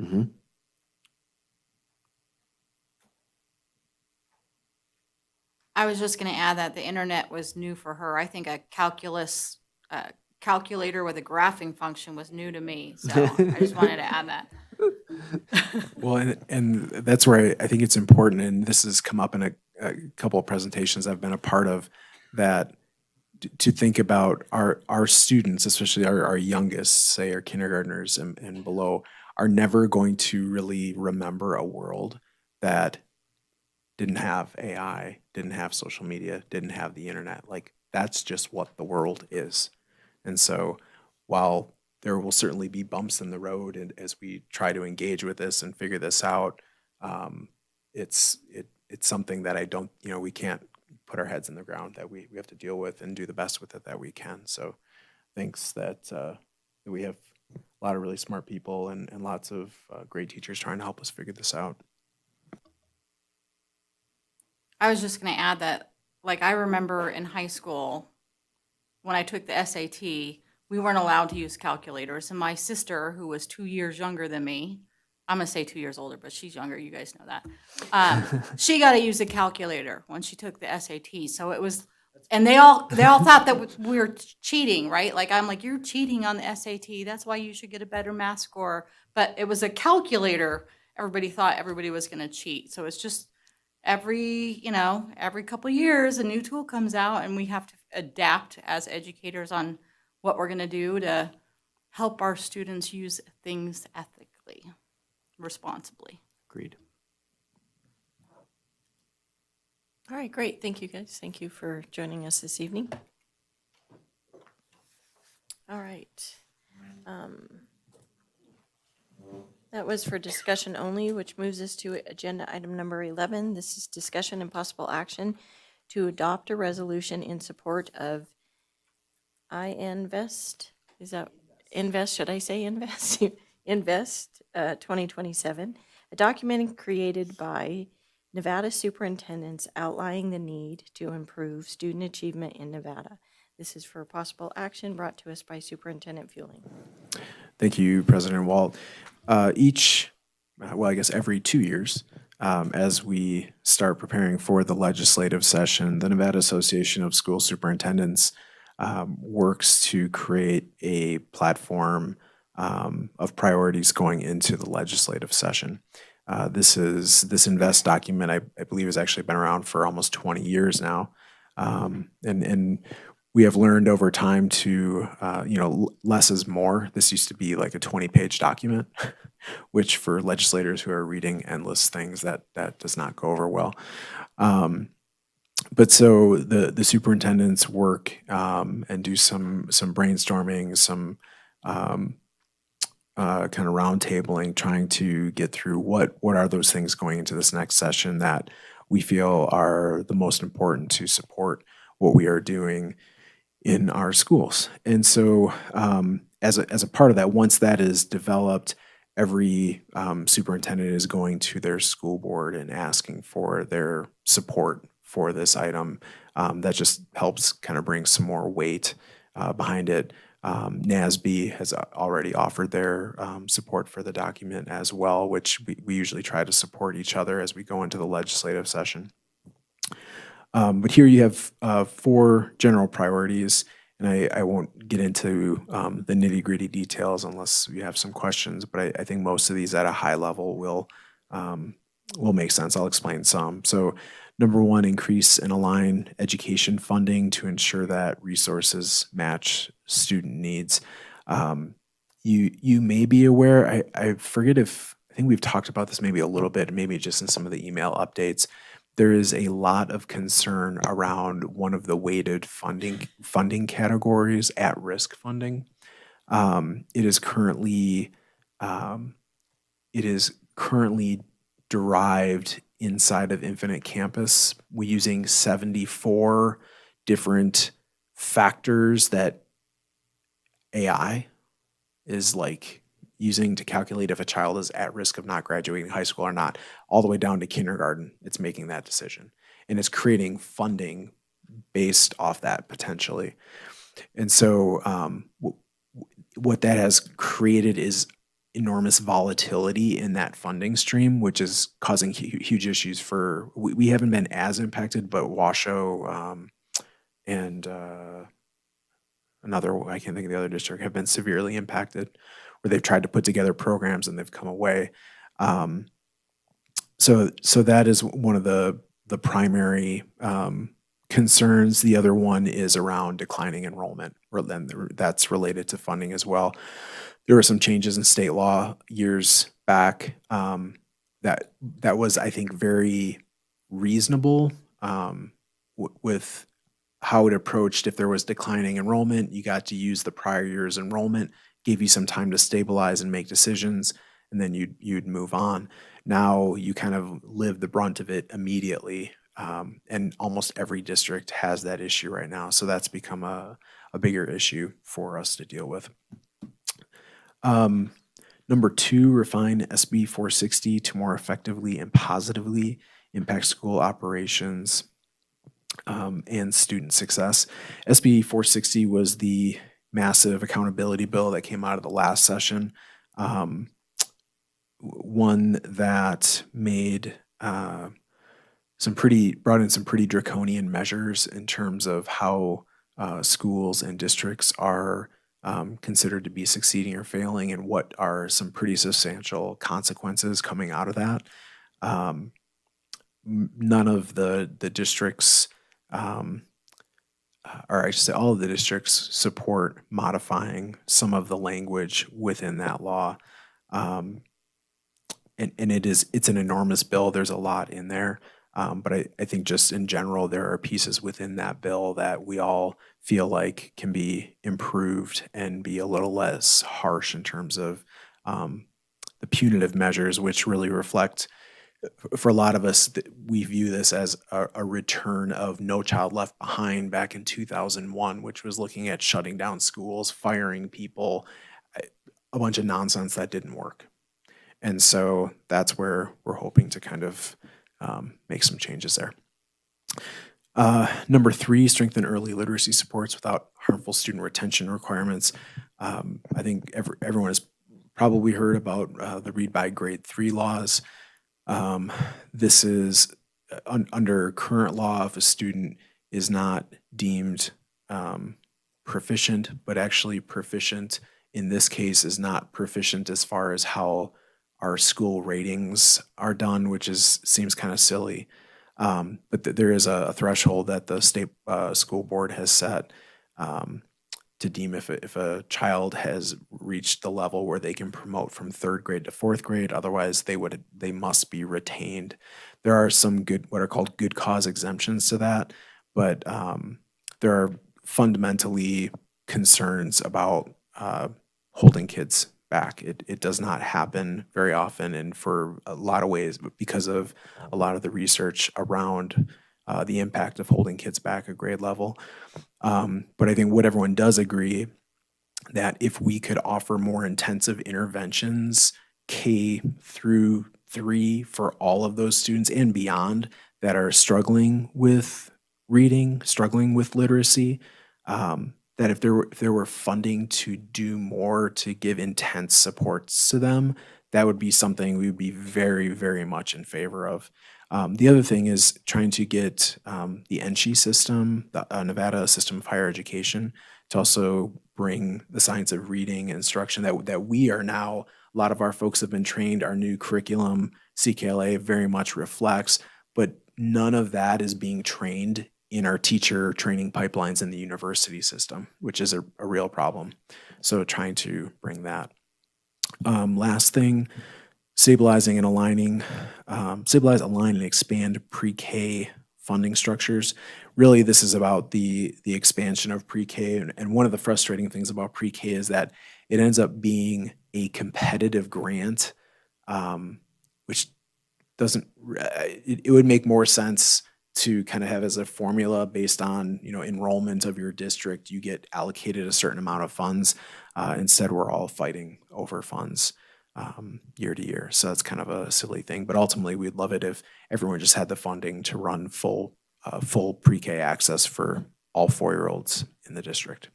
Mm-hmm. I was just going to add that the internet was new for her. I think a calculator with a graphing function was new to me. So I just wanted to add that. Well, and that's where I think it's important, and this has come up in a couple of presentations I've been a part of, that to think about our students, especially our youngest, say our kindergartners and below, are never going to really remember a world that didn't have AI, didn't have social media, didn't have the internet. Like, that's just what the world is. And so while there will certainly be bumps in the road, and as we try to engage with this and figure this out, it's something that we can't put our heads in the ground, that we have to deal with and do the best with it that we can. So thanks that we have a lot of really smart people and lots of great teachers trying to help us figure this out. I was just going to add that, like, I remember in high school when I took the SAT, we weren't allowed to use calculators. And my sister, who was 2 years younger than me, I'm going to say 2 years older, but she's younger. You guys know that. She got to use a calculator when she took the SAT. So it was, and they all thought that we were cheating, right? Like, I'm like, you're cheating on the SAT. That's why you should get a better math score. But it was a calculator. Everybody thought everybody was going to cheat. So it's just every couple of years, a new tool comes out, and we have to adapt as educators on what we're going to do to help our students use things ethically, responsibly. Agreed. All right, great. Thank you, guys. Thank you for joining us this evening. All right. That was for discussion only, which moves us to agenda item number 11. This is discussion and possible action to adopt a resolution in support of iInvest. Is that invest? Should I say invest? Invest 2027. A document created by Nevada superintendents outlining the need to improve student achievement in Nevada. This is for possible action brought to us by Superintendent Fueling. Thank you, President Walt. I guess every 2 years, as we start preparing for the legislative session, the Nevada Association of School Superintendents works to create a platform of priorities going into the legislative session. This INVEST document, I believe, has actually been around for almost 20 years now. And we have learned over time to, less is more. This used to be like a 20-page document, which for legislators who are reading endless things, that does not go over well. But so the superintendents work and do some brainstorming, some kind of roundtabling, trying to get through what are those things going into this next session that we feel are the most important to support what we are doing in our schools. And so as a part of that, once that is developed, every superintendent is going to their school board and asking for their support for this item. That just helps kind of bring some more weight behind it. NASB has already offered their support for the document as well, which we usually try to support each other as we go into the legislative session. But here you have 4 general priorities, and I won't get into the nitty-gritty details unless you have some questions, but I think most of these at a high level will make sense. I'll explain some. So number 1, increase and align education funding to ensure that resources match student needs. You may be aware, I forget I think we've talked about this maybe a little bit, maybe just in some of the email updates. There is a lot of concern around one of the weighted funding categories, at-risk funding. It is currently derived inside of Infinite Campus. We're using 74 different factors that AI is like using to calculate if a child is at risk of not graduating high school or not, all the way down to kindergarten. It's making that decision. And it's creating funding based off that potentially. And so what that has created is enormous volatility in that funding stream, which is causing huge issues for, we haven't been as impacted, but Washoe and another, I can't think of the other district, have been severely impacted, where they've tried to put together programs and they've come away. So that is one of the primary concerns. The other one is around declining enrollment, that's related to funding as well. There were some changes in state law years back that was, I think, very reasonable with how it approached. If there was declining enrollment, you got to use the prior year's enrollment, gave you some time to stabilize and make decisions, and then you'd move on. Now you kind of live the brunt of it immediately, and almost every district has that issue right now. So that's become a bigger issue for us to deal with. Number 2, refine SB 460 to more effectively and positively impact school operations and student success. SB 460 was the massive accountability bill that came out of the last session. One that made brought in some pretty draconian measures in terms of how schools and districts are considered to be succeeding or failing, and what are some pretty substantial consequences coming out of that. None of the districts, or I should say all of the districts, support modifying some of the language within that law. And it's an enormous bill. There's a lot in there. But I think just in general, there are pieces within that bill that we all feel like can be improved and be a little less harsh in terms of the punitive measures, which really reflect, for a lot of us, we view this as a return of No Child Left Behind back in 2001, which was looking at shutting down schools, firing people, a bunch of nonsense that didn't work. And so that's where we're hoping to kind of make some changes there. Number 3, strengthen early literacy supports without harmful student retention requirements. I think everyone has probably heard about the read by grade 3 laws. This is under current law, if a student is not deemed proficient, but actually proficient in this case is not proficient as far as how our school ratings are done, which seems kind of silly. But there is a threshold that the state school board has set to deem if a child has reached the level where they can promote from 3rd grade to 4th grade. Otherwise, they must be retained. There are some what are called good cause exemptions to that, but there are fundamentally concerns about holding kids back. It does not happen very often, and for a lot of ways, because of a lot of the research around the impact of holding kids back at grade level. But I think what everyone does agree that if we could offer more intensive interventions K through 3 for all of those students and beyond that are struggling with reading, struggling with literacy, that if there were funding to do more to give intense supports to them, that would be something we would be very, very much in favor of. The other thing is trying to get the NSHE system, the Nevada System of Higher Education, to also bring the science of reading and instruction that we are now, a lot of our folks have been trained, our new curriculum, CKLA very much reflects, but none of that is being trained in our teacher training pipelines in the university system, which is a real problem. So trying to bring that. Last thing, stabilize, align, and expand pre-K funding structures. Really, this is about the expansion of pre-K. And one of the frustrating things about pre-K is that it ends up being a competitive grant, which doesn't, it would make more sense to kind of have as a formula based on, enrollment of your district, you get allocated a certain amount of funds. Instead, we're all fighting over funds year to year. So that's kind of a silly thing. But ultimately, we'd love it if everyone just had the funding to run full pre-K access for all 4-year-olds in the district.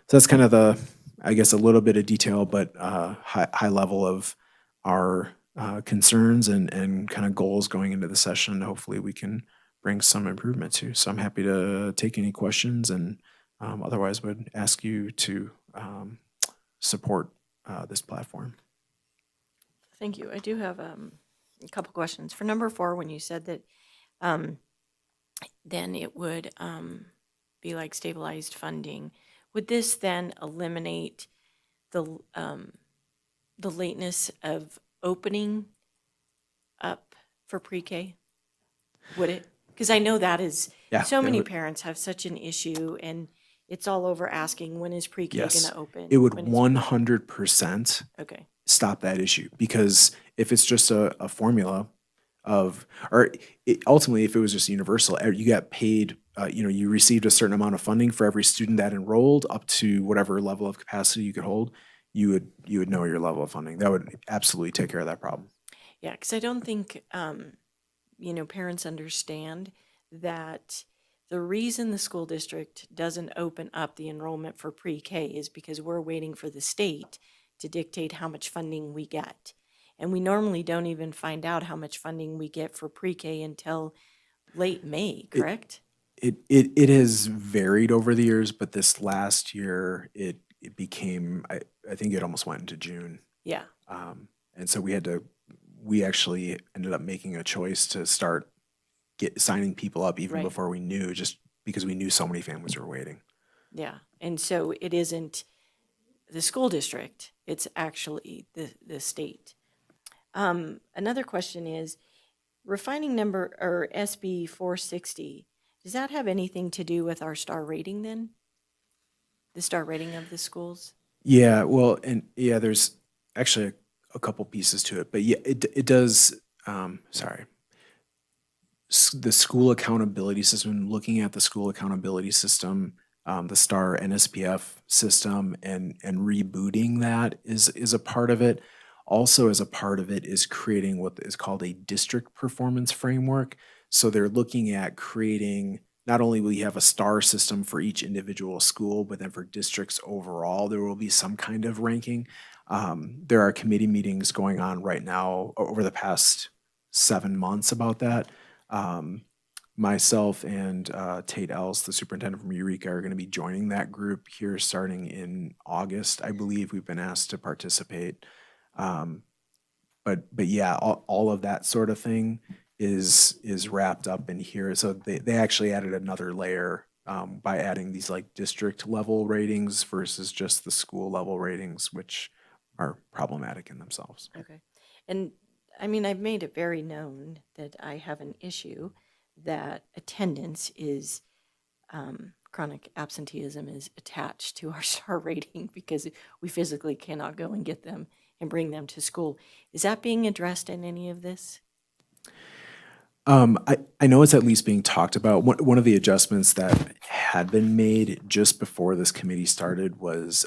So that's kind of I guess, a little bit of detail, but high level of our concerns and kind of goals going into the session. Hopefully, we can bring some improvement to. So I'm happy to take any questions, and otherwise would ask you to support this platform. Thank you. I do have a couple questions. For number 4, when you said that then it would be like stabilized funding, would this then eliminate the lateness of opening up for pre-K? Would it? Because I know that is, so many parents have such an issue, and it's all over asking, when is pre-K going to open? It would 100% stop that issue, because if it's just a formula of, ultimately, if it was just universal, you got paid, you received a certain amount of funding for every student that enrolled up to whatever level of capacity you could hold, you would know your level of funding. That would absolutely take care of that problem. Yeah, because I don't think, parents understand that the reason the school district doesn't open up the enrollment for pre-K is because we're waiting for the state to dictate how much funding we get. And we normally don't even find out how much funding we get for pre-K until late May, correct? It has varied over the years, but this last year it became, I think it almost went into June. Yeah. And so we actually ended up making a choice to start signing people up even before we knew, just because we knew so many families were waiting. Yeah, and so it isn't the school district, it's actually the state. Another question is, refining number, or SB 460, does that have anything to do with our star rating then? The star rating of the schools? Yeah, well, and yeah, there's actually a couple pieces to it, but yeah, it does, sorry. The school accountability system, looking at the school accountability system, the STAR NSPF system, and rebooting that is a part of it. Also, as a part of it is creating what is called a district performance framework. So they're looking at creating, not only will you have a STAR system for each individual school, but then for districts overall, there will be some kind of ranking. There are committee meetings going on right now over the past 7 months about that. Myself and Tate Ells, the superintendent from Eureka, are going to be joining that group here starting in August. I believe we've been asked to participate. But yeah, all of that sort of thing is wrapped up in here. So they actually added another layer by adding these like district level ratings versus just the school level ratings, which are problematic in themselves. Okay. And I mean, I've made it very known that I have an issue that attendance is, chronic absenteeism is attached to our star rating because we physically cannot go and get them and bring them to school. Is that being addressed in any of this? I know it's at least being talked about. One of the adjustments that had been made just before this committee started was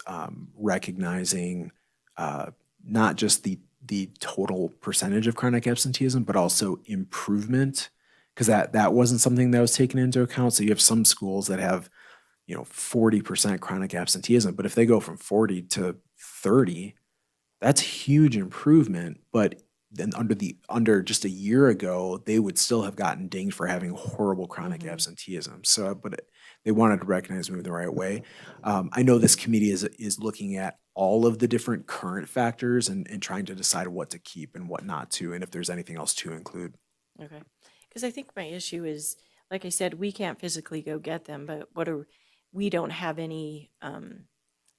recognizing not just the total percentage of chronic absenteeism, but also improvement, because that wasn't something that was taken into account. So you have some schools that have 40% chronic absenteeism, but if they go from 40 to 30, that's huge improvement. But then under just a year ago, they would still have gotten dinged for having horrible chronic absenteeism. So, they wanted to recognize me the right way. I know this committee is looking at all of the different current factors and trying to decide what to keep and what not to, and if there's anything else to include. Okay. Because I think my issue is, like I said, we can't physically go get them, but we don't have any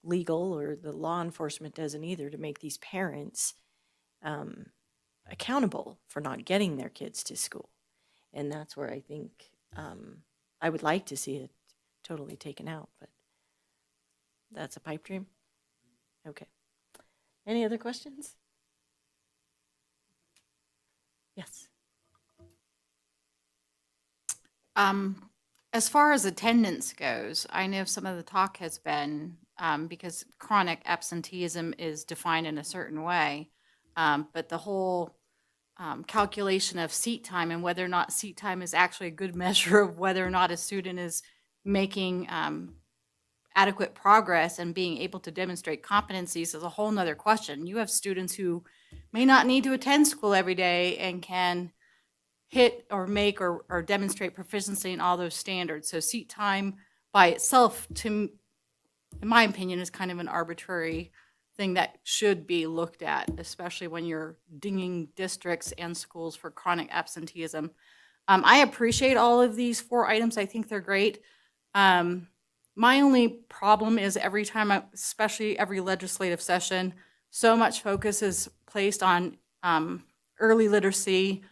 legal, or the law enforcement doesn't either, to make these parents accountable for not getting their kids to school. And that's where I think I would like to see it totally taken out, but that's a pipe dream. Okay. Any other questions? Yes. As far as attendance goes, I know some of the talk has been, because chronic absenteeism is defined in a certain way, but the whole calculation of seat time and whether or not seat time is actually a good measure of whether or not a student is making adequate progress and being able to demonstrate competencies is a whole nother question. You have students who may not need to attend school every day and can hit or make or demonstrate proficiency in all those standards. So seat time by itself, in my opinion, is kind of an arbitrary thing that should be looked at, especially when you're dinging districts and schools for chronic absenteeism. I appreciate all of these 4 items. I think they're great. My only problem is every time, especially every legislative session, so much focus is placed on early literacy,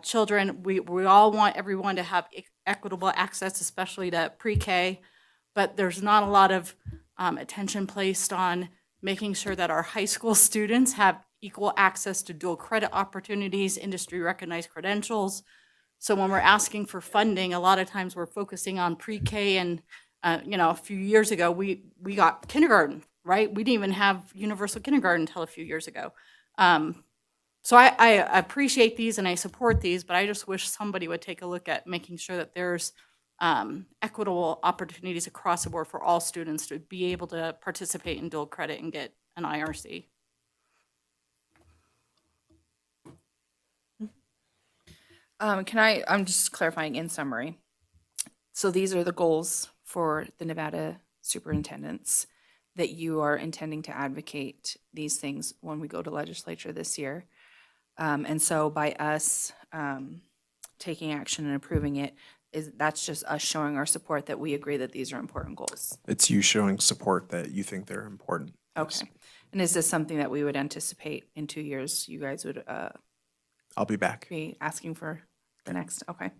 children. We all want everyone to have equitable access, especially to pre-K, but there's not a lot of attention placed on making sure that our high school students have equal access to dual credit opportunities, industry recognized credentials. So when we're asking for funding, a lot of times we're focusing on pre-K, and a few years ago, we got kindergarten, right? We didn't even have universal kindergarten until a few years ago. So I appreciate these and I support these, but I just wish somebody would take a look at making sure that there's equitable opportunities across the board for all students to be able to participate in dual credit and get an IRC. I'm just clarifying in summary. So these are the goals for the Nevada superintendents, that you are intending to advocate these things when we go to legislature this year. And so by us taking action and approving it, that's just us showing our support that we agree that these are important goals. It's you showing support that you think they're important. Okay. And is this something that we would anticipate in 2 years you guys would I'll be back. be asking for the next, okay.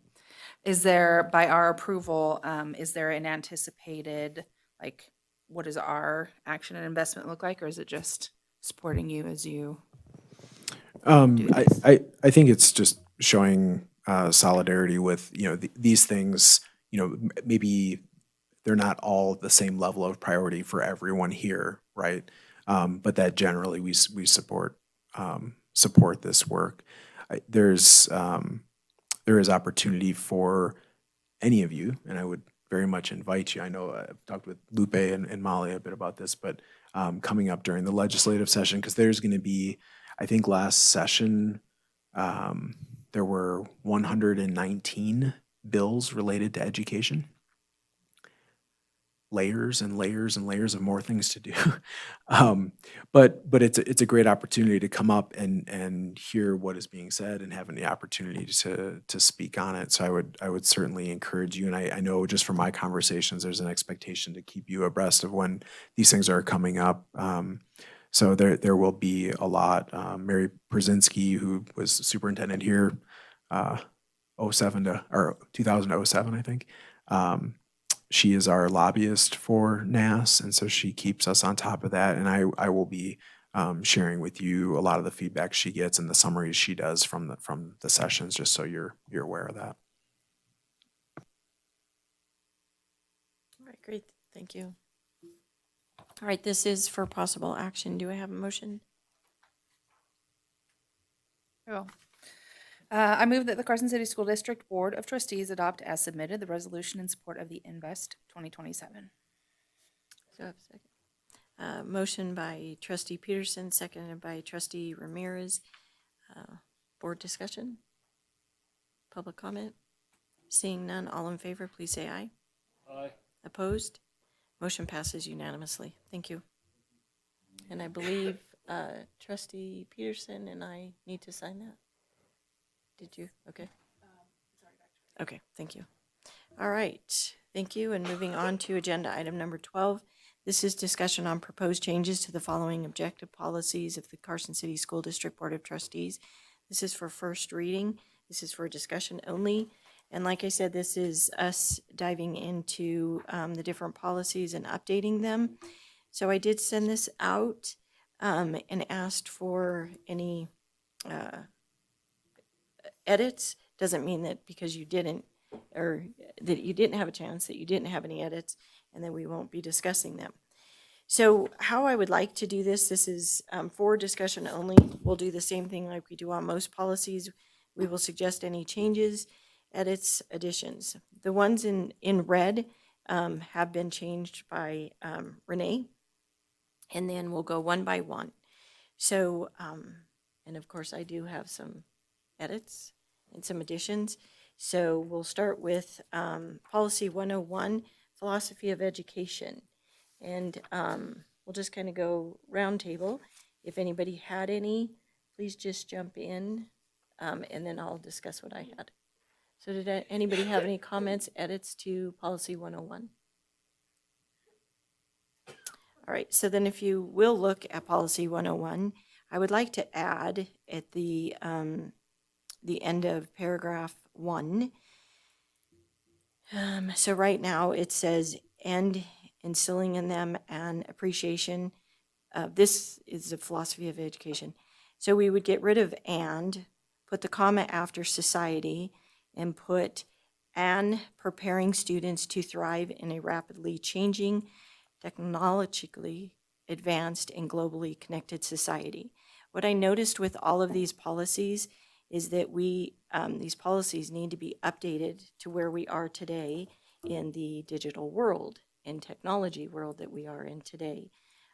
Is there, by our approval, is there an anticipated, like, what does our action and investment look like, or is it just supporting you as you? I think it's just showing solidarity with, these things, maybe they're not all the same level of priority for everyone here, right? But that generally we support this work. There is opportunity for any of you, and I would very much invite you. I know I've talked with Lupe and Molly a bit about this, but coming up during the legislative session, because there's going to be, I think last session, there were 119 bills related to education. Layers and layers and layers of more things to do. But it's a great opportunity to come up and hear what is being said and having the opportunity to speak on it. So I would certainly encourage you, and I know just from my conversations, there's an expectation to keep you abreast of when these things are coming up. So there will be a lot. Mary Brzezinski, who was superintendent here, 2000 to 07, I think. She is our lobbyist for NAS, and so she keeps us on top of that. And I will be sharing with you a lot of the feedback she gets and the summaries she does from the sessions, just so you're aware of that. All right, great, thank you. All right, this is for possible action. Do I have a motion? Oh. I move that the Carson City School District Board of Trustees adopt as submitted the resolution in support of the Invest 2027. So I have a second. Motion by trustee Peterson, seconded by trustee Ramirez. Board discussion? Public comment? Seeing none, all in favor, please say aye. Aye. Opposed? Motion passes unanimously. Thank you. And I believe trustee Peterson and I need to sign that. Did you? Okay. Okay, thank you. All right, thank you. And moving on to agenda item number 12. This is discussion on proposed changes to the following objective policies of the Carson City School District Board of Trustees. This is for first reading. This is for discussion only. And like I said, this is us diving into the different policies and updating them. So I did send this out and asked for any edits. Doesn't mean that because you didn't, or that you didn't have a chance, that you didn't have any edits, and that we won't be discussing them. So how I would like to do this is for discussion only. We'll do the same thing like we do on most policies. We will suggest any changes, edits, additions. The ones in red have been changed by Renee, and then we'll go one by one. So, and of course I do have some edits and some additions. So we'll start with policy 101, philosophy of education. And we'll just kind of go round table. If anybody had any, please just jump in and then I'll discuss what I had. So did anybody have any comments, edits to policy 101? All right, so then if you will look at policy 101, I would like to add at the end of paragraph 1. So right now it says, and instilling in them an appreciation. This is the philosophy of education. So we would get rid of and, put the comma after society, and put and preparing students to thrive in a rapidly changing, technologically advanced, and globally connected society. What I noticed with all of these policies is that these policies need to be updated to where we are today in the digital world and technology world that we are in today.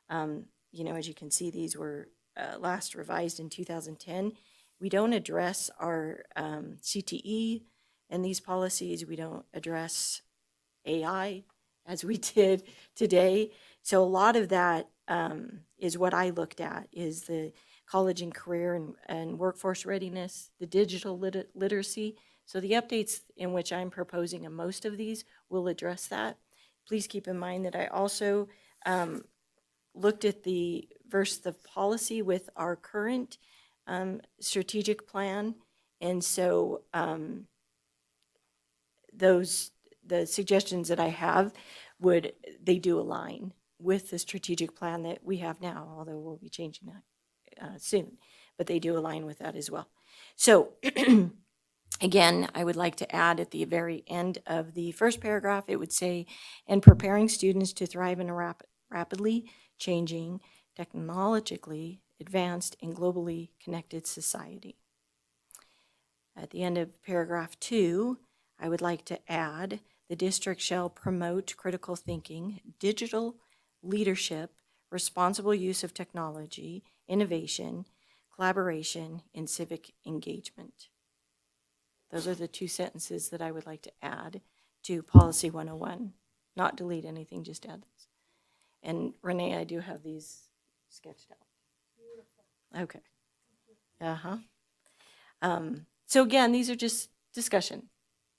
As you can see, these were last revised in 2010. We don't address our CTE and these policies. We don't address AI as we did today. So a lot of that is what I looked at, is the college and career and workforce readiness, the digital literacy. So the updates in which I'm proposing in most of these will address that. Please keep in mind that I also looked at the policy with our current strategic plan, And so the suggestions that I have they do align with the strategic plan that we have now, although we'll be changing that soon, but they do align with that as well. So again, I would like to add at the very end of the first paragraph, it would say, and preparing students to thrive in a rapidly changing, technologically advanced, and globally connected society. At the end of paragraph 2, I would like to add, the district shall promote critical thinking, digital leadership, responsible use of technology, innovation, collaboration, and civic engagement. Those are the 2 sentences that I would like to add to Policy 101. Not delete anything, just add those. And Renee, I do have these sketched out. Okay. So again, these are just discussion.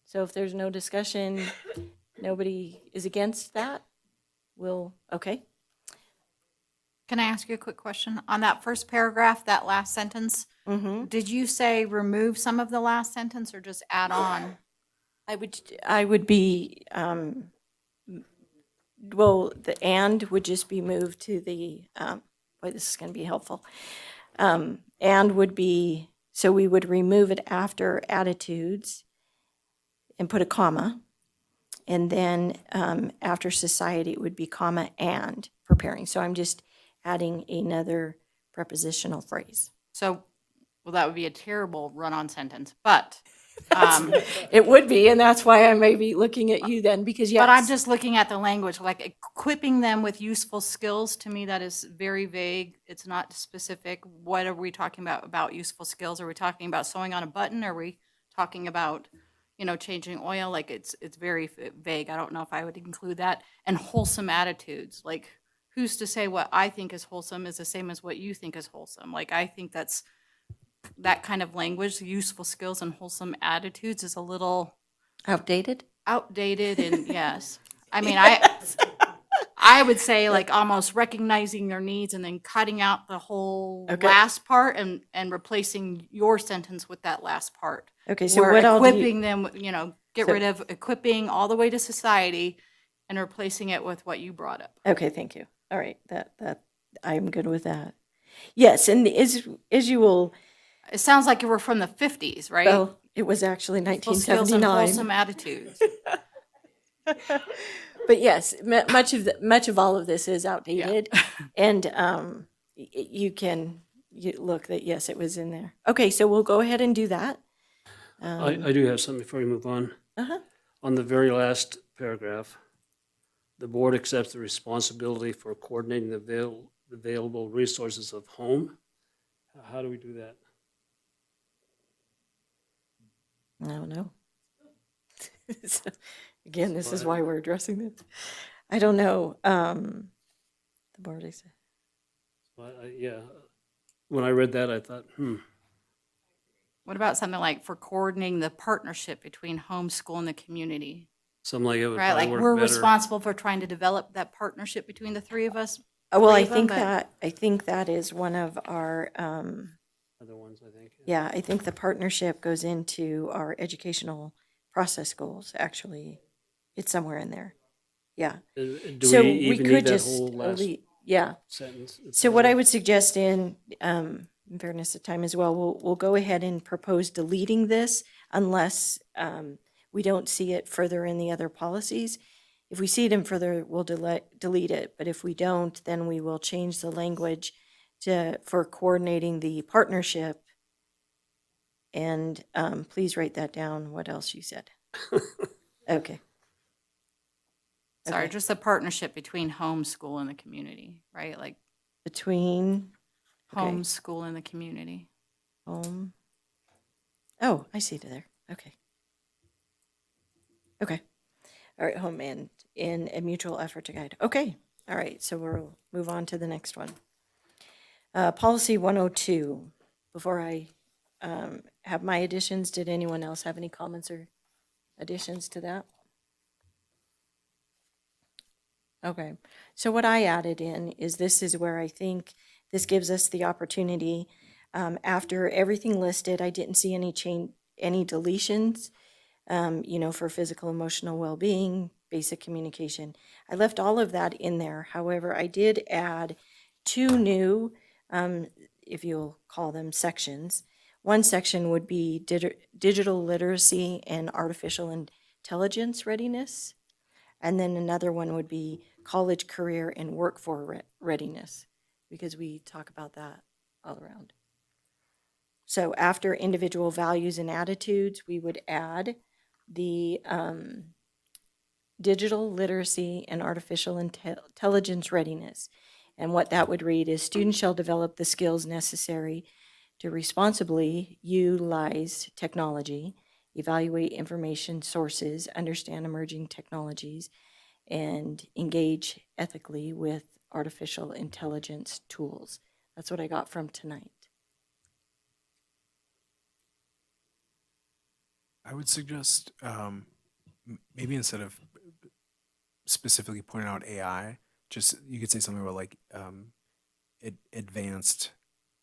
So if there's no discussion, nobody is against that, okay. Can I ask you a quick question? On that first paragraph, that last sentence, did you say remove some of the last sentence or just add on? I would be, well, the and would just be moved to the, boy, this is going to be helpful. And would be, so we would remove it after attitudes and put a comma. And then after society, it would be comma and preparing. So I'm just adding another prepositional phrase. So, well, that would be a terrible run-on sentence, but. It would be, and that's why I may be looking at you then, because yes. But I'm just looking at the language, like equipping them with useful skills. To me, that is very vague. It's not specific. What are we talking about useful skills? Are we talking about sewing on a button? Are we talking about, changing oil? Like it's very vague. I don't know if I would include that. And wholesome attitudes. Like who's to say what I think is wholesome is the same as what you think is wholesome? Like I think that kind of language, useful skills and wholesome attitudes is a little outdated. And yes. I mean, I would say like almost recognizing their needs and then cutting out the whole last part and replacing your sentence with that last part. Okay, so where what equipping them, get rid of equipping all the way to society and replacing it with what you brought up. Okay, thank you. All right, that I'm good with that. Yes, and as you will. It sounds like you were from the 50s, right? Well, it was actually 1979. Skills and wholesome attitudes. But yes, much of all of this is outdated, and you look that yes, it was in there. Okay, so we'll go ahead and do that. I do have something before we move on. On the very last paragraph, the board accepts the responsibility for coordinating the available resources of home. How do we do that? I don't know. So, again, this is why we're addressing this. I don't know. The board is. Yeah, when I read that, I thought, What about something like for coordinating the partnership between home, school, and the community? Something like it would right, probably like work we're better. responsible for trying to develop that partnership between the three of us. Well, I think that is one of our. Other ones, I think. Yeah, I think the partnership goes into our educational process goals. Actually, it's somewhere in there. Yeah. Do we even need that whole last sentence? So what I would suggest in fairness of time as well, we'll go ahead and propose deleting this unless we don't see it further in the other policies. If we see it in further, we'll delete it. But if we don't, then we will change the language for coordinating the partnership. And please write that down, what else you said. Okay. Sorry, just the partnership between home, school, and the community, right? Like between home, school, and the community. Home. Oh, I see it there. Okay. Okay. All right, home and in a mutual effort to guide. Okay. All right, so we'll move on to the next one. Policy 102. Before I have my additions, did anyone else have any comments or additions to that? Okay, so what I added in is this is where I think this gives us the opportunity After everything listed, I didn't see any deletions, for physical, emotional well-being, basic communication. I left all of that in there. However, I did add 2 new, if you'll call them sections. One section would be digital literacy and artificial intelligence readiness. And then another one would be college, career, and workforce readiness, because we talk about that all around. So after individual values and attitudes, we would add the digital literacy and artificial intelligence readiness. And what that would read is students shall develop the skills necessary to responsibly utilize technology, evaluate information sources, understand emerging technologies, and engage ethically with artificial intelligence tools. That's what I got from tonight. I would suggest maybe instead of specifically pointing out AI, just you could say something about like advanced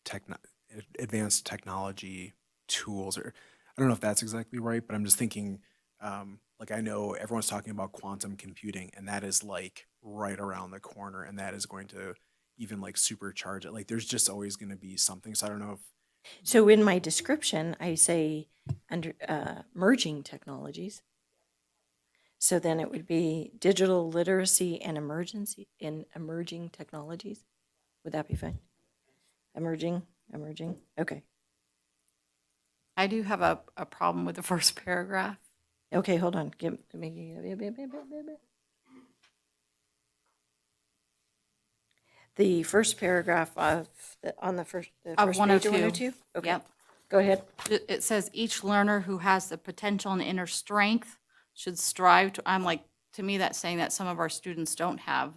technology tools, or I don't know if that's exactly right, but I'm just thinking like I know everyone's talking about quantum computing, and that is like right around the corner, and that is going to even like supercharge it. Like there's just always going to be something. So I don't know if So in my description, I say under emerging technologies. So then it would be digital literacy and emerging technologies. Would that be fine? Emerging. Okay. I do have a problem with the first paragraph. Okay, hold on. The first paragraph on the first Of page of 102. 102? Okay. Yep. Go ahead. It says each learner who has the potential and inner strength should strive to, I'm like, to me, that's saying that some of our students don't have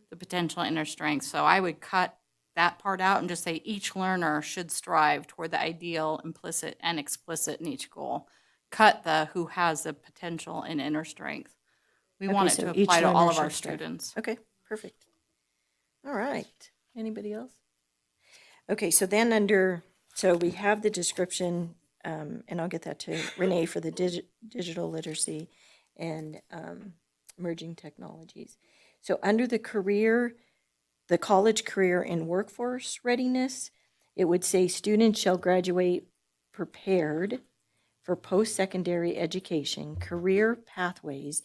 the potential and inner strength. So I would cut that part out and just say each learner should strive toward the ideal, implicit, and explicit in each goal. Cut the who has the potential and inner strength. We want it so to each apply to all learner of our should strive. students. Okay, perfect. All right. Anybody else? Okay, so then so we have the description, and I'll get that to Renee for the digital literacy and emerging technologies. So under the college, career, and workforce readiness, it would say students shall graduate prepared for post-secondary education, career pathways,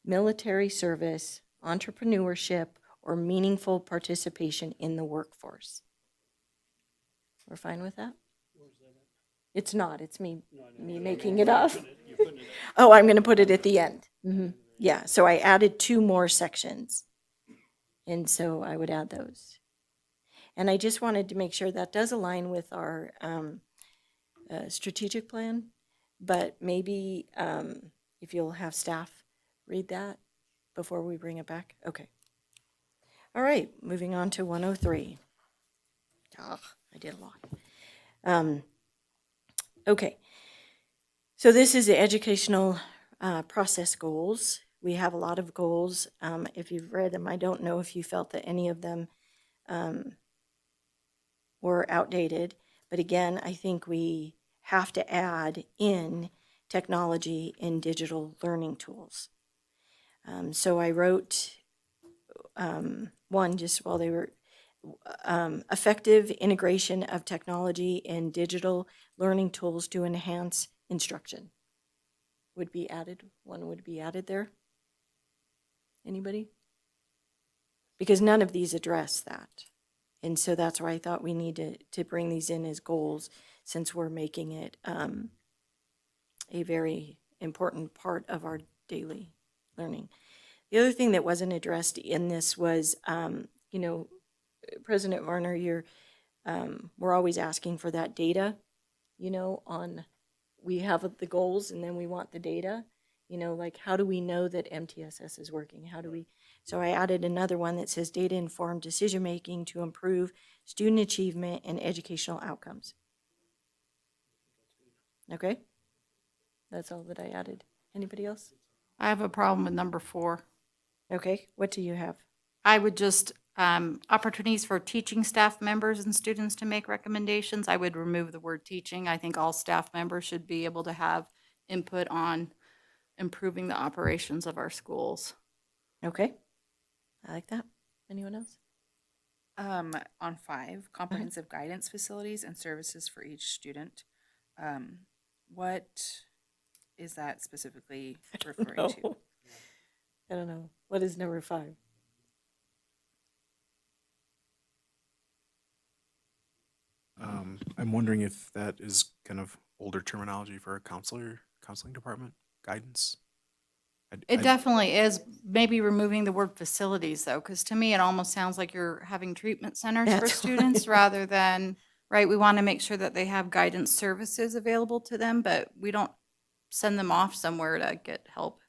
military service, entrepreneurship, or meaningful participation in the workforce. We're fine with that? It's not, it's me making it up. Oh, I'm going to put it at the end. Yeah, so I added 2 more sections. And so I would add those. And I just wanted to make sure that does align with our strategic plan, but maybe if you'll have staff read that before we bring it back. Okay. All right, moving on to 103. I did a lot. Okay, so this is the educational process goals. We have a lot of goals. If you've read them, I don't know if you felt that any of them were outdated. But again, I think we have to add in technology and digital learning tools. So I wrote one just while they were effective integration of technology and digital learning tools to enhance instruction would be added. One would be added there. Anybody? Because none of these address that. And so that's why I thought we need to bring these in as goals, since we're making it a very important part of our daily learning. The other thing that wasn't addressed in this was, President Varner, we're always asking for that data, we have the goals and then we want the data, like how do we know that MTSS is working? So I added another one that says data-informed decision-making to improve student achievement and educational outcomes. Okay? That's all that I added. Anybody else? I have a problem with number 4. Okay, what do you have? I would just Opportunities for teaching staff members and students to make recommendations. I would remove the word teaching. I think all staff members should be able to have input on improving the operations of our schools. Okay. I like that. Anyone else? On 5, comprehensive guidance facilities and services for each student. What is that specifically referring to? I don't know. What is number 5? I'm wondering if that is kind of older terminology for a counseling department, guidance. It definitely is. Maybe removing the word facilities though, because to me, it almost sounds like you're having treatment centers for That's students rather than, right? We want to make sure that they have guidance services available to them, but we don't send them off somewhere to get help.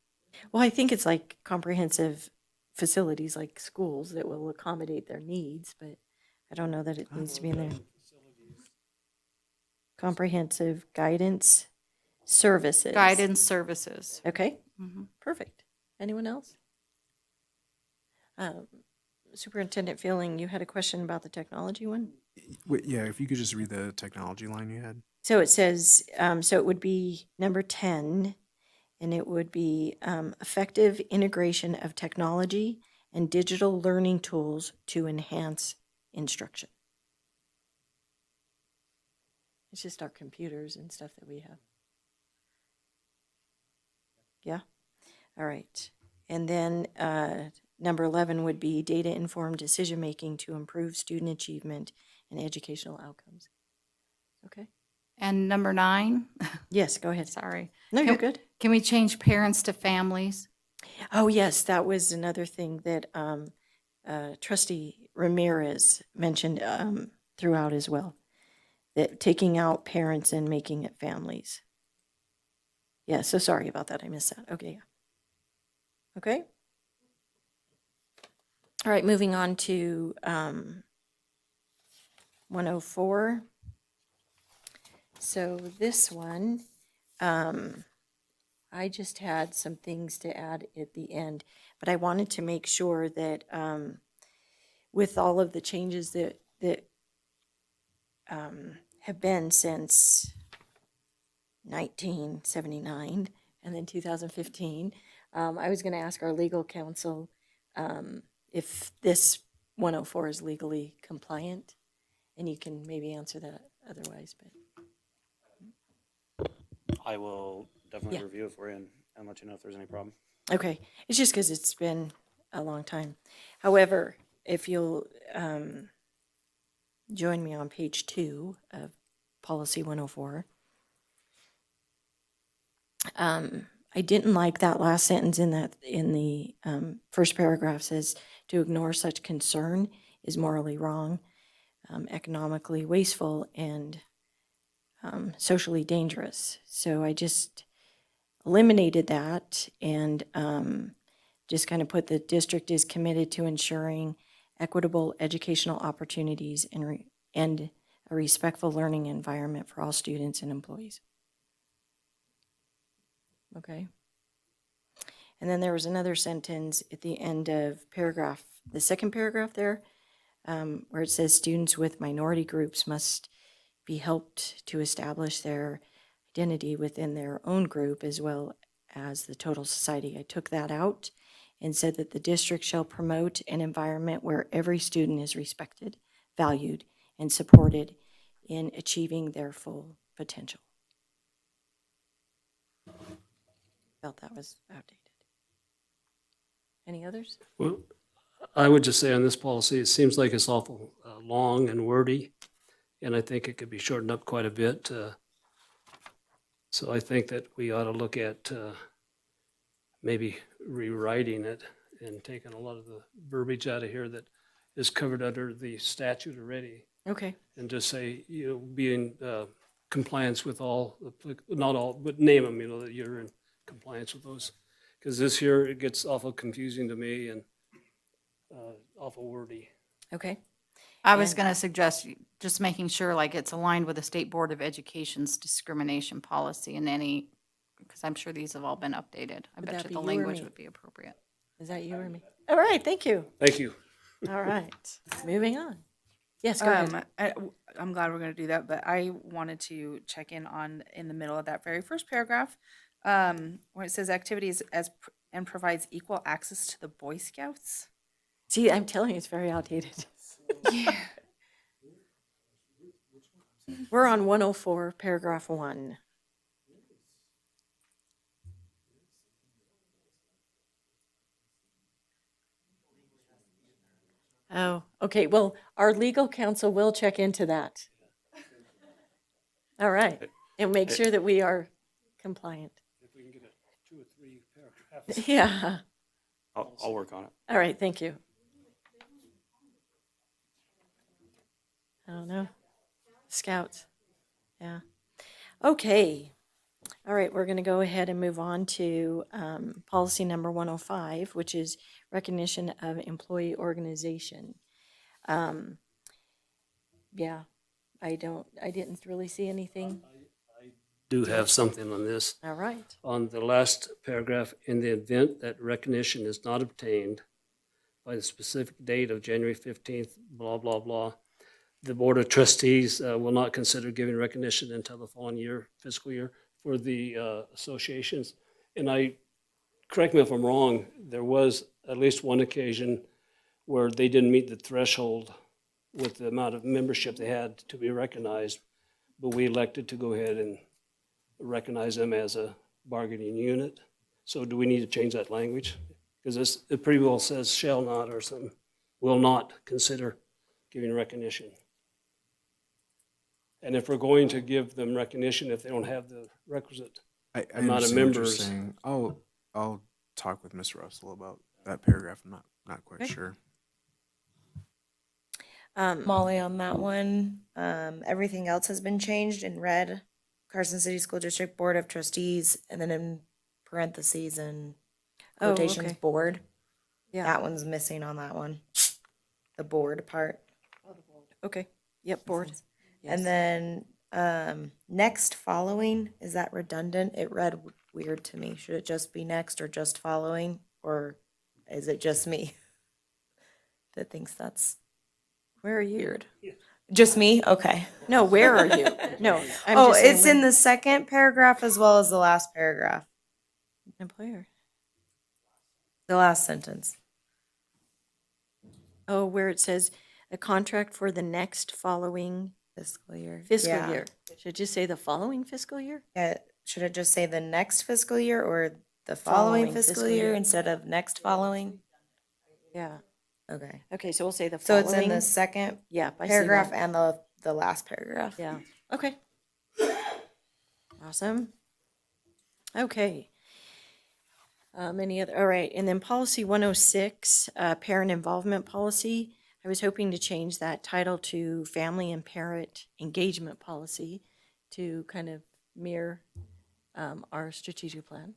Well, I think it's like comprehensive facilities like schools that will accommodate their needs, but I don't know that it needs to be in there. Comprehensive guidance services. Guidance services. Okay, Mhm. perfect. Anyone else? Superintendent Feeling, you had a question about the technology one? Wait, yeah, if you could just read the technology line you had. So it says, so it would be number 10, and it would be effective integration of technology and digital learning tools to enhance instruction. It's just our computers and stuff that we have. Yeah? All right. And then number 11 would be data-informed decision-making to improve student achievement and educational outcomes. Okay? And number 9, Yes, go ahead. sorry. No, Can- you're good. Can we change parents to families? Oh, yes, that was another thing that Trustee Ramirez mentioned throughout as well, that taking out parents and making it families. Yeah, so sorry about that. I missed that. Okay, yeah. Okay. All right, moving on to 104. So this one, I just had some things to add at the end, but I wanted to make sure that with all of the changes that have been since 1979 and then 2015, I was going to ask our legal counsel if this 104 is legally compliant, and you can maybe answer that otherwise, but. I will definitely Yeah. review it for you and let you know if there's any problem. Okay, it's just because it's been a long time. However, if you'll join me on page 2 of Policy 104. I didn't like that last sentence in the first paragraph says, to ignore such concern is morally wrong, economically wasteful, and socially dangerous. So I just eliminated that and just kind of put the district is committed to ensuring equitable educational opportunities and a respectful learning environment for all students and employees. Okay. And then there was another sentence at the end of the second paragraph there, where it says students with minority groups must be helped to establish their identity within their own group as well as the total society. I took that out and said that the district shall promote an environment where every student is respected, valued, and supported in achieving their full potential. Felt that was outdated. Any others? Well, I would just say on this policy, it seems like it's awful long and wordy, and I think it could be shortened up quite a bit. So I think that we ought to look at maybe rewriting it and taking a lot of the verbiage out of here that is covered under the statute already. Okay. And just say, be in compliance with all, not all, but name them, that you're in compliance with those. Because this here, it gets awful confusing to me and awful wordy. Okay. I was going to suggest just making sure like it's aligned with the State Board of Education's discrimination policy and any, because I'm sure these have all been updated. I Would bet that you be the you or language me? would be appropriate. Is that you or me? All right, thank you. Thank you. All right, moving on. Yes, go ahead. I'm glad we're going to do that, but I wanted to check in on in the middle of that very first paragraph, where it says activities and provides equal access to the Boy Scouts. See, I'm telling you, it's very outdated. Yeah. We're on 104, paragraph 1. Oh, okay. Well, our legal counsel will check into that. All right. And make sure that we are compliant. If we can get a 2 or 3 paragraphs. Yeah. I'll work on it. All right. Thank you. I don't know. Scouts. Yeah. Okay. All right. We're going to go ahead and move on to policy number 105, which is recognition of employee organization. Yeah. I didn't really see anything. Do have something on this. All right. On the last paragraph, in the event that recognition is not obtained by the specific date of January 15th, blah, blah, blah, the Board of Trustees will not consider giving recognition until the following year, fiscal year, for the associations. And correct me if I'm wrong, there was at least one occasion where they didn't meet the threshold with the amount of membership they had to be recognized, but we elected to go ahead and recognize them as a bargaining unit. So do we need to change that language? Because it pretty well says shall not or something, will not consider giving recognition. And if we're going to give them recognition, if they don't have the requisite I amount of understand what you're members. saying. I'll talk with Ms. Russell about that paragraph. I'm not quite Okay. sure. Molly, on that one, everything else has been changed in red. Carson City School District Board of Trustees, and then in parentheses and Oh, quotations, okay. board. Yeah. That one's missing on that one. The board part. Okay. Yep. Board. And then next following, is that redundant? It read weird to me. Should it just be next or just following? Or is it just me that thinks that's Where are you? weird? Just me? Okay. No, where are you? No. I'm Oh, just saying it's where- in the second paragraph as well as the last paragraph. employer. The last sentence. Oh, where it says a contract for the next following Fiscal year. fiscal Yeah. year. Should it just say the following fiscal year? Yeah, should it just say the next fiscal year or the following Following fiscal fiscal year year. instead of next following? Yeah. Okay. Okay, so we'll say the So following. it's in the second Yeah, I see paragraph that. and the last paragraph. Yeah, okay. Awesome. Okay. Any other, all right, and then policy 106, parent involvement policy. I was hoping to change that title to family and parent engagement policy to kind of mirror our strategic plan.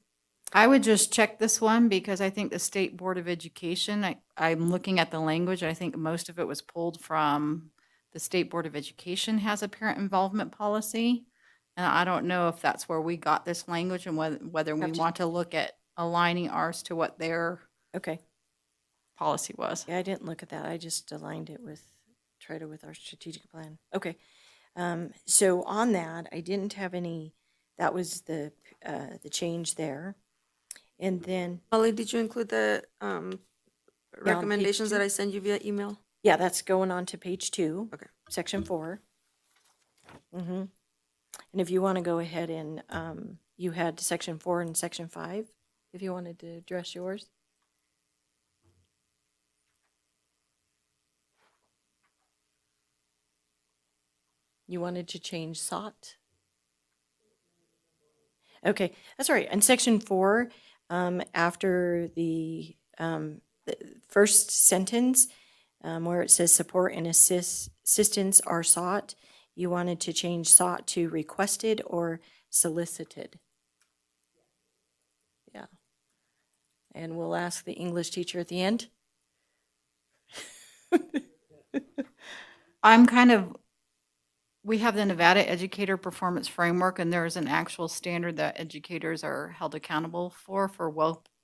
I would just check this one because I think the State Board of Education, I'm looking at the language, I think most of it was pulled from the State Board of Education has a parent involvement policy. And I don't know if that's where we got this language and whether we Have to- want to look at aligning ours to what their Okay. policy was. Yeah, I didn't look at that. I just aligned it with our strategic plan. Okay. So on that, I didn't have any, that was the change there. And then, Molly, did you include the recommendations two. that I sent you via email? yeah, that's going on to page 2. Okay. Section 4. Mm-hmm. And if you want to go ahead and, you had section 4 and section 5, if you wanted to address yours. You wanted to change sought? Okay, that's all right. In section 4, after the first sentence, where it says support and assistance are sought, you wanted to change sought to requested or solicited. Yeah. And we'll ask the English teacher at the end. We have the Nevada Educator Performance Framework, and there is an actual standard that educators are held accountable for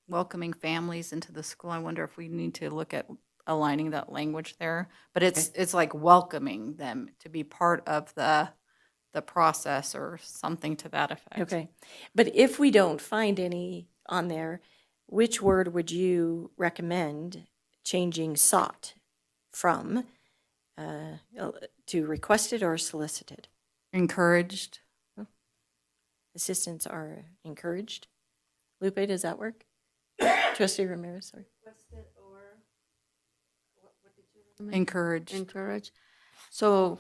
welcoming families into the school. I wonder if we need to look at aligning that language there. But it's like welcoming them to be part of the process or something to that effect. Okay. But if we don't find any on there, which word would you recommend changing sought from to requested or solicited? Encouraged. Assistants are encouraged. Lupe, does that work? Trustee Ramirez, sorry. Encouraged. Encourage. So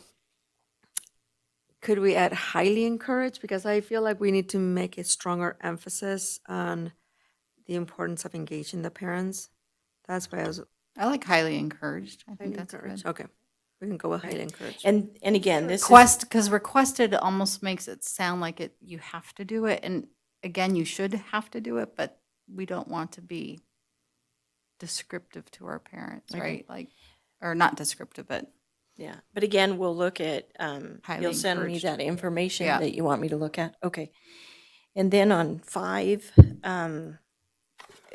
could we add highly encouraged? Because I feel like we need to make a stronger emphasis on the importance of engaging the parents. That's why I like highly encouraged. I think highly that's encouraged. good. Okay, we can go with highly encouraged. And again, this Request, because requested almost makes it sound like you have to do it. And again, you should have to do it, but we don't want to be descriptive to our parents, Okay. right? Like, or not descriptive, but yeah. But again, we'll look at, Highly you'll send me encouraged. that information Yeah. that you want me to look at. Okay. And then on 5,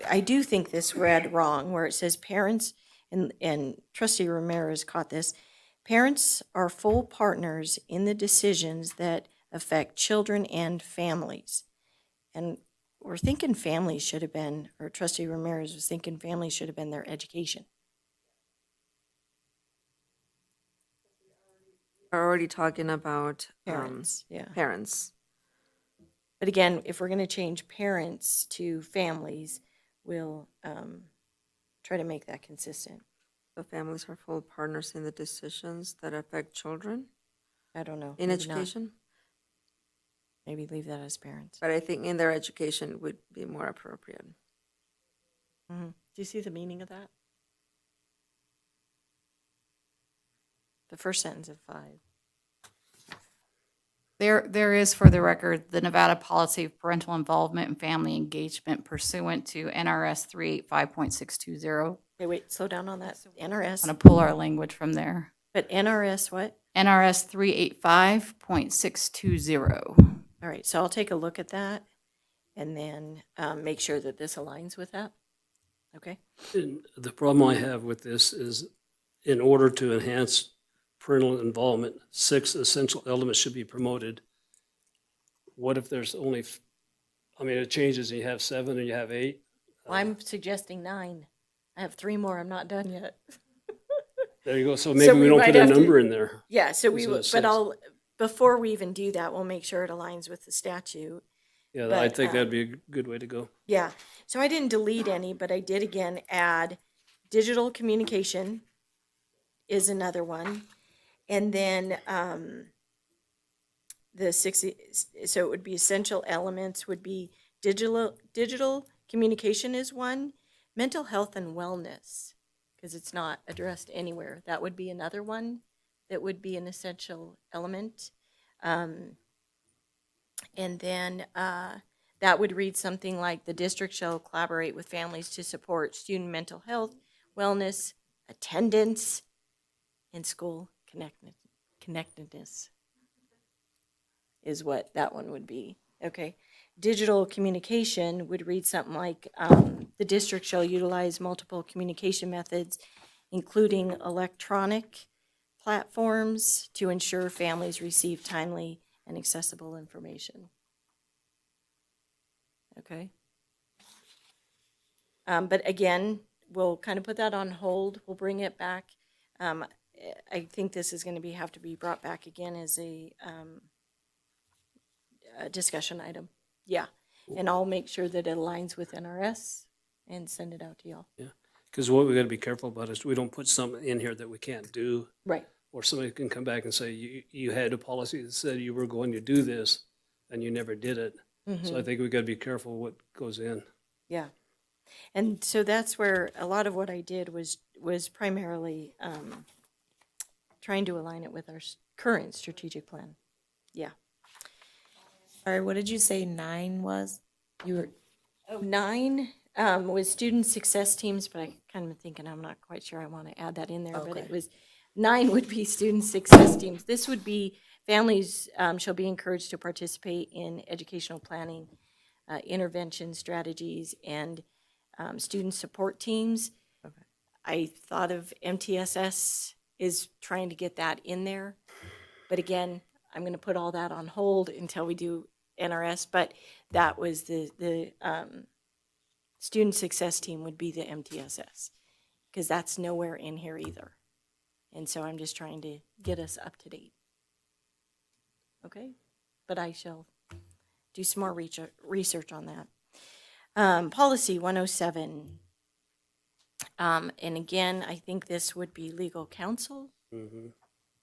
I do think this read wrong where it says parents, and Trustee Ramirez caught this. Parents are full partners in the decisions that affect children and families. And we're thinking families should have been, or Trustee Ramirez was thinking families should have been their education. We're already talking about Parents, yeah. Parents. But again, if we're going to change parents to families, we'll try to make that consistent. The families are full partners in the decisions that affect children I don't know. in maybe not. education. Maybe leave that as parents. But I think in their education would be more appropriate. Mm-hmm. Do you see the meaning of that? The first sentence of 5. there is, for the record, the Nevada policy of parental involvement and family engagement pursuant to NRS 385.620. Okay, wait, slow down on that. NRS. I'm going to pull our language from there. But NRS what? NRS 385.620. All right, so I'll take a look at that and then make sure that this aligns with that. Okay? And the problem I have with this is, in order to enhance parental involvement, 6 essential elements should be promoted. What if there's only, it changes, and you have 7 and you have 8? Well, I'm suggesting 9. I have 3 more. I'm not done yet. There you go. So maybe we don't might put a have to- number in there. Yeah, so we instead will, of but 6. before we even do that, we'll make sure it aligns with the statute. Yeah, I but, think that'd be a good way to go. Yeah, so I didn't delete any, but I did again add digital communication is another one. And then the 6, so it would be essential elements would be digital communication is one, mental health and wellness, because it's not addressed anywhere. That would be another one that would be an essential element. And then that would read something like the district shall collaborate with families to support student mental health, wellness, attendance, and school connectedness is what that one would be. Okay. Digital communication would read something like the district shall utilize multiple communication methods, including electronic platforms, to ensure families receive timely and accessible information. Okay. But again, we'll kind of put that on hold. We'll bring it back. I think this is going to have to be brought back again as a discussion item. Yeah, and I'll make sure that it aligns with NRS and send it out to y'all. Yeah, because what we got to be careful about is we don't put something in here that we can't do. Right. Or somebody can come back and say, you had a policy that said you were going to do this, and you never did it. So I think we got to be careful what goes in. Yeah, and so that's where a lot of what I did was primarily trying to align it with our current strategic plan. Yeah. Sorry, what did you say 9 was? You were 9 was student success teams, but I kind of thinking I'm not quite sure I want to add that in there. But it was 9 would be student success teams. This would be families shall be encouraged to participate in educational planning, intervention strategies, and student support teams. I thought of MTSS is trying to get that in there. But again, I'm going to put all that on hold until we do NRS, but that was the student success team would be the MTSS, because that's nowhere in here either. And so I'm just trying to get us up to date. Okay? But I shall do some more research on that. Policy 107. And again, I think this would be legal counsel.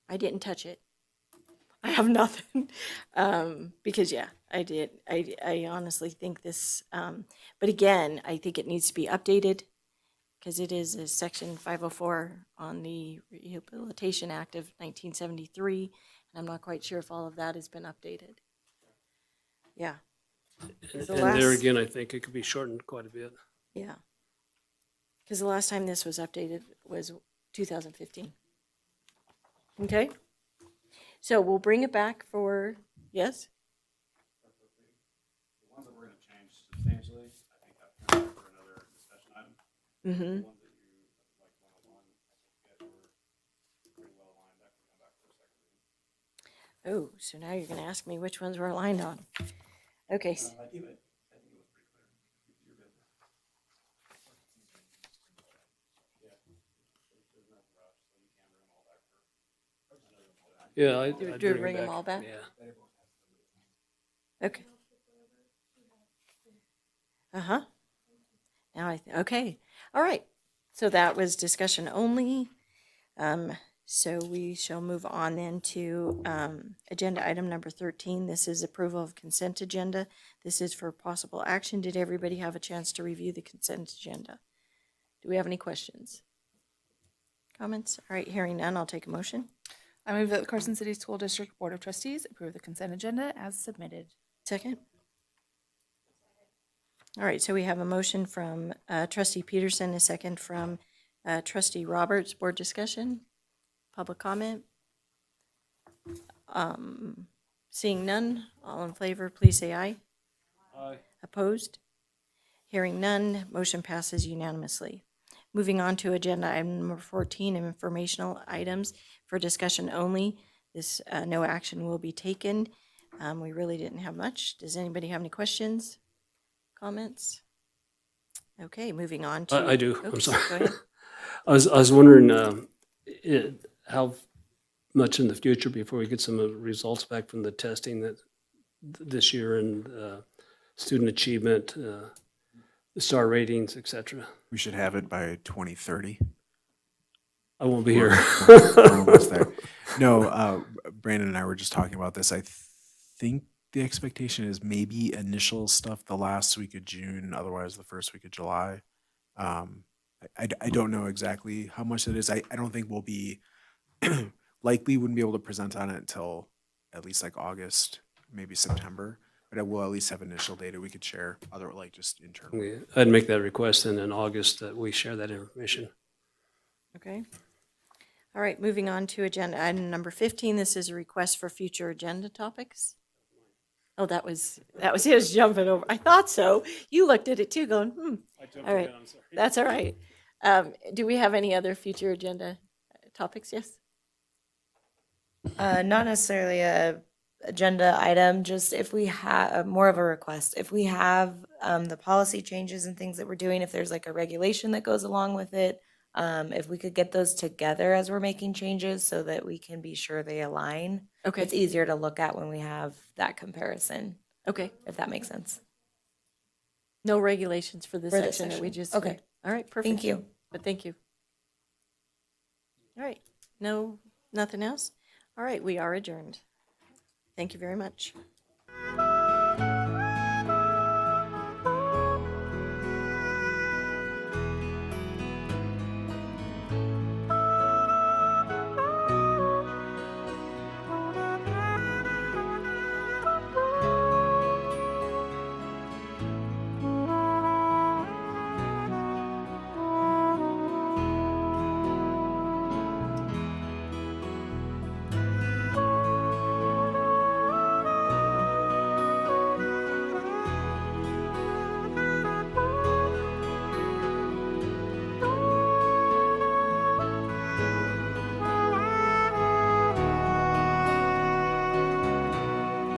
I didn't touch it. I have nothing. Because yeah, I did. I honestly think this, but again, I think it needs to be updated because it is a section 504 on the Rehabilitation Act of 1973. And I'm not quite sure if all of that has been updated. Yeah. And there again, I think it could be shortened quite a bit. Yeah. Because the last time this was updated was 2015. Okay? So we'll bring it back for, yes? The ones that we're gonna change substantially, I think I've come back for another discussion item. Mm-hmm. The ones that you, like 101, I think you guys were pretty well aligned, that could come back for a second reading. Oh, so now you're going to ask me which ones we're aligned on. Okay. I think it was pretty clear. You're good. Yeah. There's no rush, so you can bring them all back for another. Yeah, Do we bring them all back? Yeah. Okay. Uh-huh. Now okay. All right. So that was discussion only. So we shall move on then to agenda item number 13. This is approval of consent agenda. This is for possible action. Did everybody have a chance to review the consent agenda? Do we have any questions? Comments? All right, hearing none, I'll take a motion. I move that the Carson City School District Board of Trustees approve the consent agenda as submitted. Second? All right, so we have a motion from trustee Peterson, a second from trustee Roberts. Board discussion? Public comment? Seeing none, all in favor, please say aye. Aye. Opposed? Hearing none, motion passes unanimously. Moving on to agenda item number 14, informational items for discussion only. This, no action will be taken. We really didn't have much. Does anybody have any questions, comments? Okay, moving on to. I do. Oops, I'm sorry. Go ahead. I was wondering how much in the future before we get some results back from the testing that this year and student achievement, the star ratings, et cetera. We should have it by 2030. I won't be here. We're almost there. No, Brandon and I were just talking about this. I think the expectation is maybe initial stuff the last week of June, otherwise the first week of July. I don't know exactly how much it is. I don't think we'll be, likely wouldn't be able to present on it until at least like August, maybe September. But I will at least have initial data we could share, other like just internally. Yeah, I'd make that request then in August that we share that information. Okay. All right, moving on to agenda item number 15. This is a request for future agenda topics. Oh, that was his jumping over. I thought so. You looked at it too, going, All right, I'm sorry. that's all right. Do we have any other future agenda topics? Yes. Not necessarily a agenda item, just if we have more of a request, if we have the policy changes and things that we're doing, if there's like a regulation that goes along with it, if we could get those together as we're making changes so that we can be sure they align. Okay. It's easier to look at when we have that comparison, Okay. if that makes sense. No regulations for this For this section that we section. just. Okay. All right, perfect. Thank you. But thank you. All right. No, nothing else? All right, we are adjourned. Thank you very much.